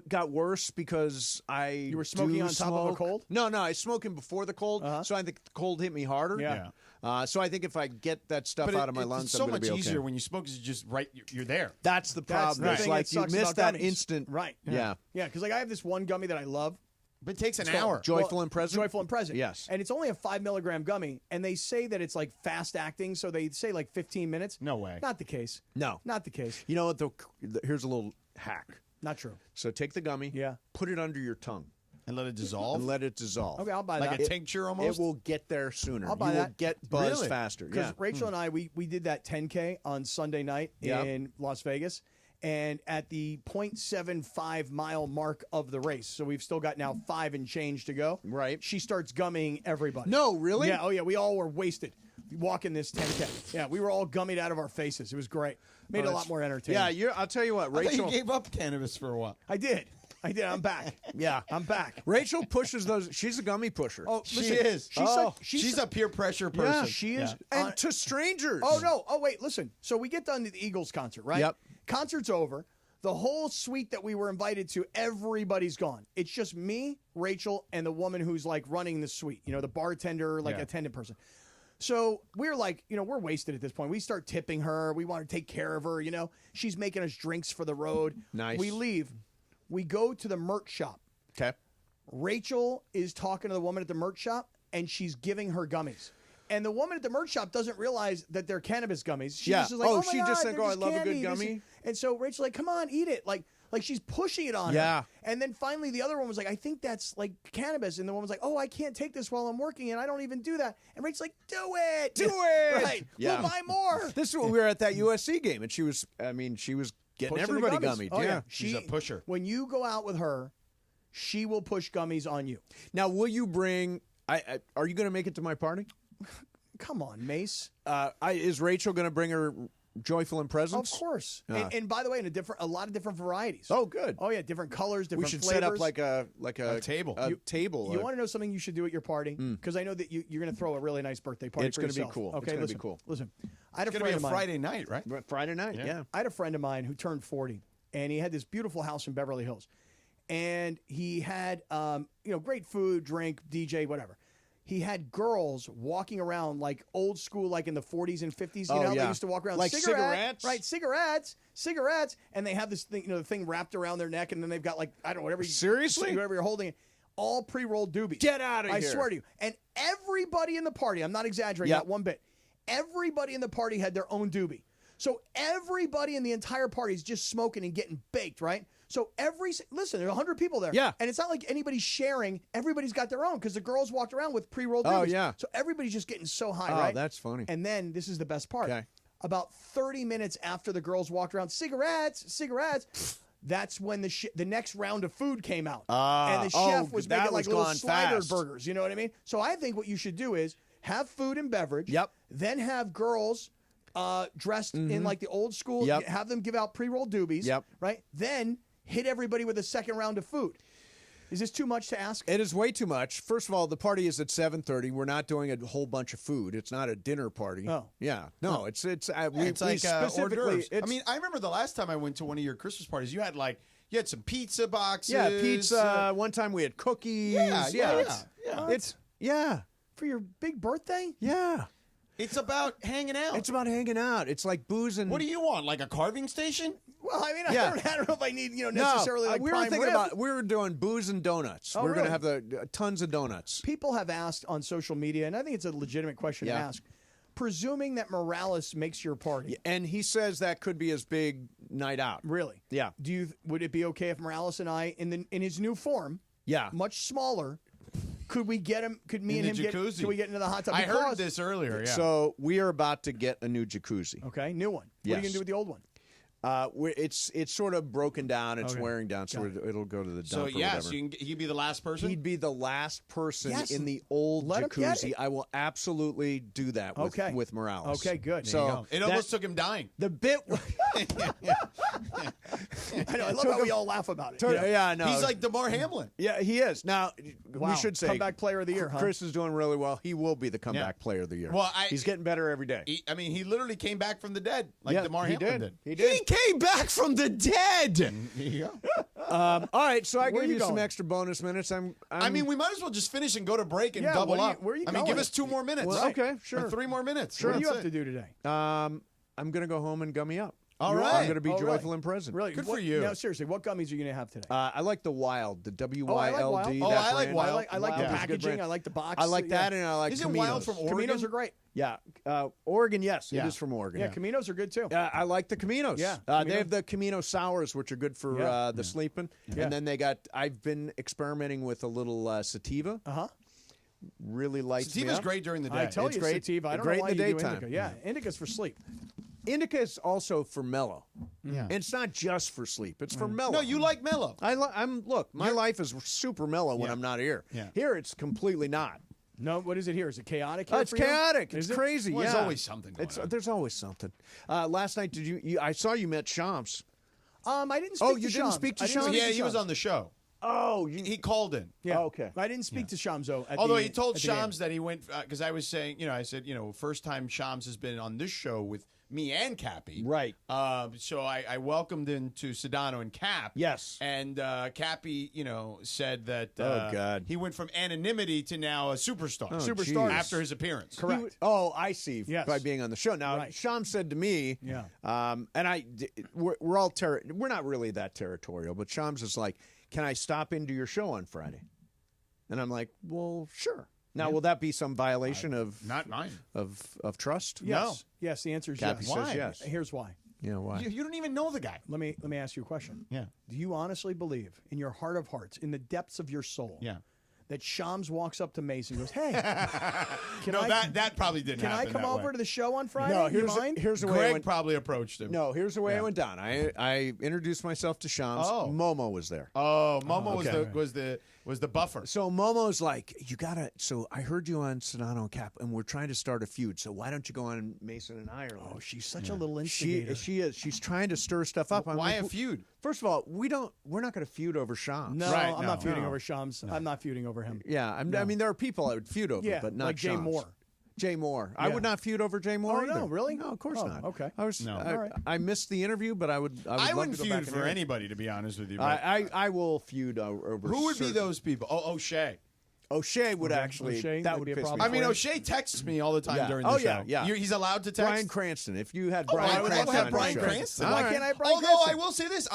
got worse because you were smoking on top of a cold? No, I was smoking before the cold, so I think the cold hit me harder. Yeah. So I think if I get that stuff out of my lungs, it's so I'm going much to be okay. easier when you smoke because you just you're there. That's the problem. That's It's the like thing you that miss sucks that about gummies. instant. Right. Yeah. Yeah, because like I have this one gummy that I love. But it takes an It's called hour. Joyful and Present? Joyful and Present. Yes. And it's only a 5 milligram gummy, and they say that it's like fast acting, so they say like 15 minutes. No way. Not the case. No. Not the case. You know what? Here's a little hack. Not true. So take the gummy. Yeah. Put it under your tongue. And let it dissolve? And let it dissolve. Okay, I'll buy like that. a tincture almost? It will get there sooner. I'll buy you that. will get buzz Really? faster. Because Yeah. Rachel and I, we did that 10K on Sunday night in Las Vegas. And at the 0.75 mile mark of the race, so we've still got now 5 and change to go. Right. She starts gumming everybody. No, really? Yeah. Oh, yeah. We all were wasted walking this 10K. Yeah, we were all gummied out of our faces. It was great. Made it a lot more entertaining. Yeah, I'll tell you what, I thought Rachel. you gave up cannabis for a while. I did. I'm back. Yeah. I'm back. Rachel pushes those. She's a gummy pusher. Oh, She listen, is. She's a peer pressure person. Yeah, she is. And to strangers. Oh, no. Oh, wait. Listen. So we get done to the Eagles concert, right? Yep. Concert's over. The whole suite that we were invited to, everybody's gone. It's just me, Rachel, and the woman who's like running the suite, the bartender, attendant person. So we're like, we're wasted at this point. We start tipping her. We want to take care of her. She's making us drinks for the road. Nice. We leave. We go to the merch shop. Okay. Rachel is talking to the woman at the merch shop, and she's giving her gummies. And the woman at the merch shop doesn't realize that they're cannabis gummies. She just is like, Oh, my she God, just said, they're I love a candy. good gummy. And so Rachel's like, come on, eat it. Like she's pushing it on Yeah. her. And then finally the other one was like, I think that's like cannabis. And the woman's like, oh, I can't take this while I'm working, and I don't even do that. And Rachel's like, do it. Do it. Right. Yeah. We'll buy more. This is when we were at that USC game, and she was getting Pushing the everybody gummies. gummied. Oh, yeah. She's a pusher. When you go out with her, she will push gummies on you. Now, will you bring? Are you going to make it to my party? Come on, Mace. Is Rachel going to bring her Joyful and Presents? Of course. And by the way, a lot of different varieties. Oh, good. Oh yeah, different colors, different We should flavors. set up like a table. Table. You want to know something you should do at your party? Because I know that you're going to throw a really nice birthday party. It's going to be cool. Okay, It's gonna listen, be cool. Listen, I had It's a going to friend be a of mine. Friday night, right? Friday night. Yeah. I had a friend of mine who turned 40, and he had this beautiful house in Beverly Hills, and he had great food, drink, DJ, whatever. He had girls walking around like old school, like in the 40s and 50s. You know, they used to walk around like cigarettes, right? Cigarettes, and they have this thing, the thing wrapped around their neck, and then they've got like I don't know whatever. Seriously? Whatever you're holding. all pre-rolled doobies. Get out of I here. swear to you. And everybody in the party, I'm not exaggerating, not one bit, everybody in the party had their own doobie. So everybody in the entire party is just smoking and getting baked, right? So listen, there's 100 people there. Yeah. And it's not like anybody's sharing. Everybody's got their own because the girls walked around with pre-rolled doobies. Oh, yeah. So everybody's just getting so high, Oh, right? that's funny. And then this is the best part. Okay. About 30 minutes after the girls walked around, cigarettes, that's when the next round of food came out. And the chef was making like little slider burgers. You know what I mean? So I think what you should do is have food and beverage. Yep. Then have girls dressed in like the old school. Yep. Have them give out pre-rolled doobies. Yep. Right? Then hit everybody with a second round of food. Is this too much to ask? It is way too much. First of all, the party is at 7:30. We're not doing a whole bunch of food. It's not a dinner party. Oh. Yeah. No, it's It's like hors specifically. d'oeuvres. I mean, I remember the last time I went to one of your Christmas parties, you had some pizza boxes. Yeah, pizza. One time we had cookies. Yeah. It's for your big birthday? Yeah. It's about hanging out. It's about hanging out. It's like booze and. What do you want? Like a carving station? Well, I mean, I don't know if I need necessarily like we were prime thinking rib. we were doing booze and donuts. Oh, we're going to really? have tons of donuts. People have asked on social media, and I think it's a legitimate question to ask. Presuming that Morales makes your party, And he says that could be his big night out. really? Yeah. Would it be okay if Morales and I, in his new form, Yeah. much smaller, could we get him? Could me In and the him jacuzzi. Could we get into the hot tub? I heard Because- this earlier, yeah. So we are about to get a new jacuzzi. Okay, new one. What are Yes. you gonna do with the old one? It's sort of broken down. It's Okay. wearing down, so it'll go to the dump or so whatever. he'd be the last person? He'd be the last person Yes. in the old Let him get jacuzzi. it. I will absolutely do that with Morales. Okay, good. So It almost took him dying. the bit. I know. I love how we all laugh about it. Yeah, no. He's like DeMar Hamlin. Yeah, he is. Now, Wow. we should say Comeback player of the year, huh? Chris is doing really well. He will be the comeback player of the year. Well, he's getting better every day. He literally came back from the dead, like Yeah, DeMar he Hamlin did. did. He did. He came back from the dead. All right, so I Where gave you you some going? extra bonus minutes. I mean, we might as well just finish and go to break and Yeah, double where are you- up. where are you I mean, give going? us 2 more minutes. Well, okay, sure. Or 3 more minutes. What do you That's have to it. do today? I'm going to go home and gummy up. All I'm right. going to be Oh, joyful really? and present. Really? Good What- for you. No, seriously, what gummies are you gonna have today? I like the Wild, the WYLD. Wild. that Oh, I like brand. Wild. I like the Wild is a good packaging. brand. I like the box. I like that, Yeah. and I like Isn't Caminos. Wild from Oregon? Caminos are great. Yeah, Oregon. Yes, Yeah. it is from Oregon. Yeah, Caminos are good too. I like the Caminos. Yeah, they Camino. have the Camino sours, which are good for the sleeping. Yeah. And then I've been experimenting with a little sativa. Really lights me Sativa's up. great during the day. I tell It's you, great. sativa. I don't Great know why in the you do daytime. indica. Yeah, indica's for sleep. Indica is also for mellow. Yeah. And it's not just for sleep. It's for mellow. No, you like mellow. Look, my life is super mellow when Yeah. I'm not here. Yeah. Here it's completely not. No, what is it here? Is it chaotic here It's for you? chaotic. Is It's it? crazy. Well, yeah. there's always something going on. There's always something. Last night, did you? I saw you met Shams. I didn't speak Oh, to you didn't Shams. speak to I didn't Shams? speak Yeah, to he was Shams. on the show. Oh, He called in. Yeah. Oh, okay. I didn't speak to Shams though. Although he told Shams that he went because I was saying, I said, first time Shams has been on this show with me and Cappy. Right. So I welcomed him to Sedano and Cap. Yes. And Cappy, said that Oh, God. he went from anonymity to now a superstar. Superstar. geez. After his appearance. Correct. I see. Yes. By being on the show. Now, Right. Shams said to me, Yeah. and we're all we're not really that territorial, but Shams is like, "Can I stop into your show on Friday?" And I'm like, "Well, sure." Now, will that be some violation of Not mine. of trust? Yes. Yes. The answer is Cappy yes. says yes. Here's why. You know why? You don't even know the guy. Let me ask you a question. Yeah. Do you honestly believe, in your heart of hearts, in the depths of your soul, Yeah. that Shams walks up to Mason and goes, "Hey, can No, I that probably didn't can I happen come that over way. to the show on Friday? No, You mind?" here's the way I Greg went. probably approached him. No, here's the way I went down. I introduced myself to Shams. Oh. Momo was there. Oh, Momo okay. was the buffer. So Momo's like, you gotta. So I heard you on Sedano and Cap, and we're trying to start a feud. So why don't you go on Mason and Ireland? Oh, she's such a little instigator. She is. She's trying to stir stuff up. I'm Why like, a feud? First of all, we're not going to feud over Shams. No, Right, I'm no, not feuding no. over Shams. I'm not feuding over him. Yeah, I mean, there are people I would feud over, Yeah, but not like Jay Shams. Moore. Jay Moore. I Yeah. would not feud over Jay Moore Oh, no, either. really? No, of course Oh, not. okay. I was. No. I, All right. I missed the interview, but I would. I love wouldn't to go back feud and for hear it. anybody, to be honest with you. but I will feud over. who would be certain- those people? Oh, Shay. O'Shea would actually. O'Shea that would would be a piss problem me I mean, off. O'Shea texts me all the time Yeah. during Oh, the show. yeah. He's allowed to text? Brian Cranston. If you had Oh, Brian I would Cranston, have on Brian your show. Cranston. All Why right. can't I have Brian Although Cranston? I will say this,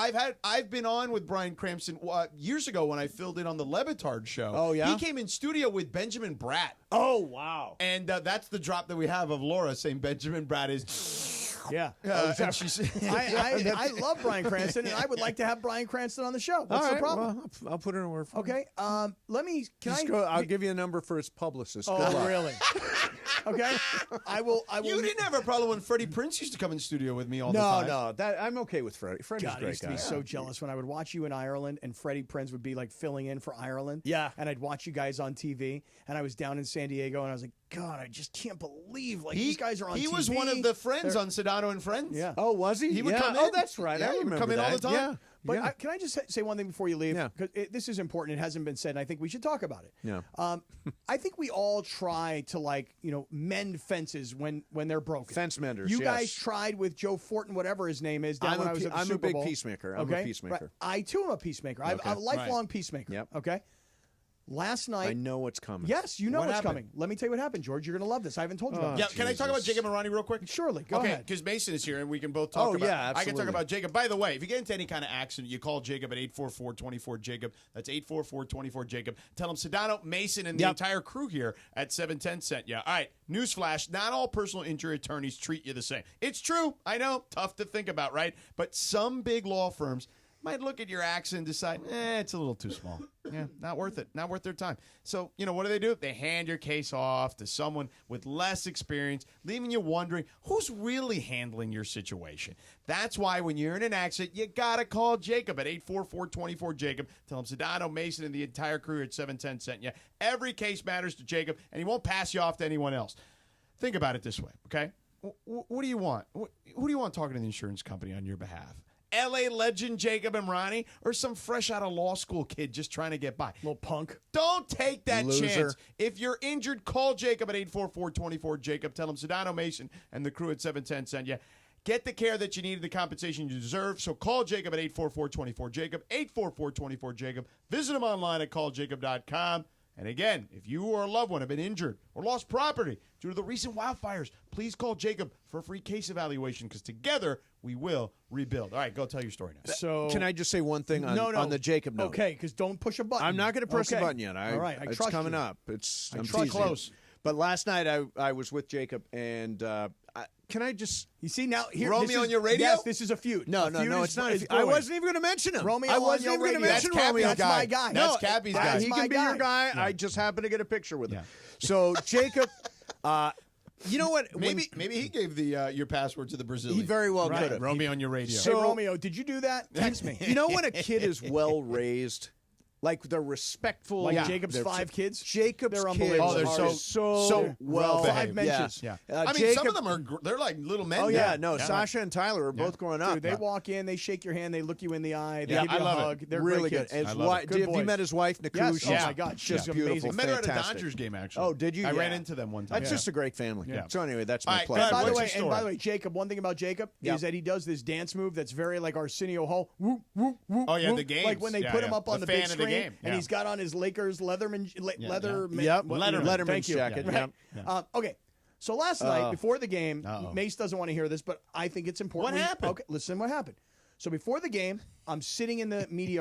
I've been on with Brian Cranston years ago when I filled in on the Levitard show. Oh, yeah? He came in studio with Benjamin Bratt. Oh, wow. And that's the drop that we have of Laura saying Benjamin Bratt is. Yeah. And she's, I love Brian Cranston, and I would like to have Brian Cranston on the show. What's the problem? Well, I'll put in a word for Okay. Let me. I'll give you a number for his publicist. Good Oh, luck. really? Okay. I will. You didn't have a problem when Freddie Prinze used to come in studio with me all the No, time. no, that I'm okay with Freddie. Freddie's God, a I great used to guy. be so jealous when I would watch you in Ireland and Freddie Prinze would be like filling in for Ireland. Yeah. And I'd watch you guys on TV and I was down in San Diego and I was like, God, I just can't believe these guys are on TV. He was one of the friends on Sedano and Friends. Yeah. Oh, was he? He would Yeah. come in. Oh, that's right. Yeah, I he would remember come in all that. the time. Yeah. But Yeah. can I just say one thing before you leave? Yeah. Because this is important. It hasn't been said, and I think we should talk about it. Yeah. I think we all try to mend fences when they're broken. Fence menders, You yes. guys tried with Joe Fortin, whatever his name is, down when I was at the I'm Super a big Bowl. peacemaker. I'm Okay? a peacemaker. Right. I too am a peacemaker. I'm a lifelong peacemaker. Yep. Okay. Last night, I know what's coming. yes, you know What what's happened? coming. Let me tell you what happened, George. You're going to love this. I haven't told you about Yeah, it. can I talk about Jacob and Ronnie real quick? Surely. Go okay, ahead. because Mason is here and we can both talk Oh, about yeah, I can talk absolutely. about Jacob. By the way, if you get into any kind of accident, you call Jacob at 844-24-JACOB. That's 844-24-JACOB. Tell him Sedano, Mason, and the entire crew here at 710 sent you. All right, newsflash, not all personal injury attorneys treat you the same. It's true. I know, tough to think about, right? But some big law firms might look at your accident and decide, it's a little too small. Yeah, not worth it. Not worth their time. So, what do? They hand your case off to someone with less experience, leaving you wondering who's really handling your situation. That's why when you're in an accident, you got to call Jacob at 844-24-JACOB. Tell him Sedano, Mason, and the entire crew at 710 sent you. Every case matters to Jacob, and he won't pass you off to anyone else. Think about it this way, okay? What do you want? Who do you want talking to the insurance company on your behalf? L.A. legend Jacob and Ronnie, or some fresh out of law school kid just trying to get by? Little punk. Don't take that Loser. chance. If you're injured, call Jacob at 844-24-JACOB. Tell him Sedano, Mason, and the crew at 710 send you. Get the care that you need and the compensation you deserve. So call Jacob at 844-24-JACOB, 844-24-JACOB. Visit him online at calljacob.com. And again, if you or a loved one have been injured or lost property due to the recent wildfires, please call Jacob for a free case evaluation because together we will rebuild. All right, go tell your story now. So Can I just say one thing on the Jacob note? Okay, because don't push a button. I'm not going to press the Okay. button yet. All right, I it's trust coming you. up. I'm trust teasing. close. But last night I was with Jacob, and can I just? You see now here, Romeo this is, on your radio? Yes, this is a feud. No, A no, feud no. is- It's not. is I brewing. wasn't even going to mention him. Romeo I on wasn't your even going to radio. mention That's Romeo. Cappy's guy. my guy. That's No, Cappy's that- guy. He my can be your guy. guy. I just happened to get a picture with him. So Jacob, you know what? Maybe he gave your password to the Brazilian. He very well could have. Romeo on your radio. Hey, Romeo, did you do that? Text me. You know when a kid is well raised, like they're respectful. Like Jacob's they're- 5 kids? Jacob's They're kids unbelievable. Oh, they're are so so well behaved. Five mentions. Yeah. Uh, I mean, some Jacob- of them are they're like little men. Oh now. yeah, no. Sasha and Tyler are both growing up. Dude, they walk in, they shake your hand, they look you in the eye, they Yeah, give you I a love it. hug. They're really great good. kids. And I his love wife, it. Good have you boys. met his wife, Naku? Yes. She's Oh, my God. just She's beautiful. amazing. I met her at a fantastic. Dodgers game actually. Oh, did you? I ran Yeah. into them one time. That's just a great family. Yeah. So anyway, that's All my right, pleasure. go By ahead. the What's way, your and by story? the way, Jacob, one thing about Jacob Yep. is that he does this dance move that's very like Arsenio Hall. Whoop, whoop, whoop, Oh, yeah, whoop. the games. Like when they Yeah, put him yeah. up on A the fan big of the screen, game. and Yeah. he's got on his Lakers Leatherman. Leatherman. Yep. what- Letterman's Thank you. jacket. Right. Yep. Okay. So last night, before the game, Uh-oh. Mace doesn't want to hear this, but I think it's important. What happened? Okay, listen what happened. So before the game, I'm sitting in the media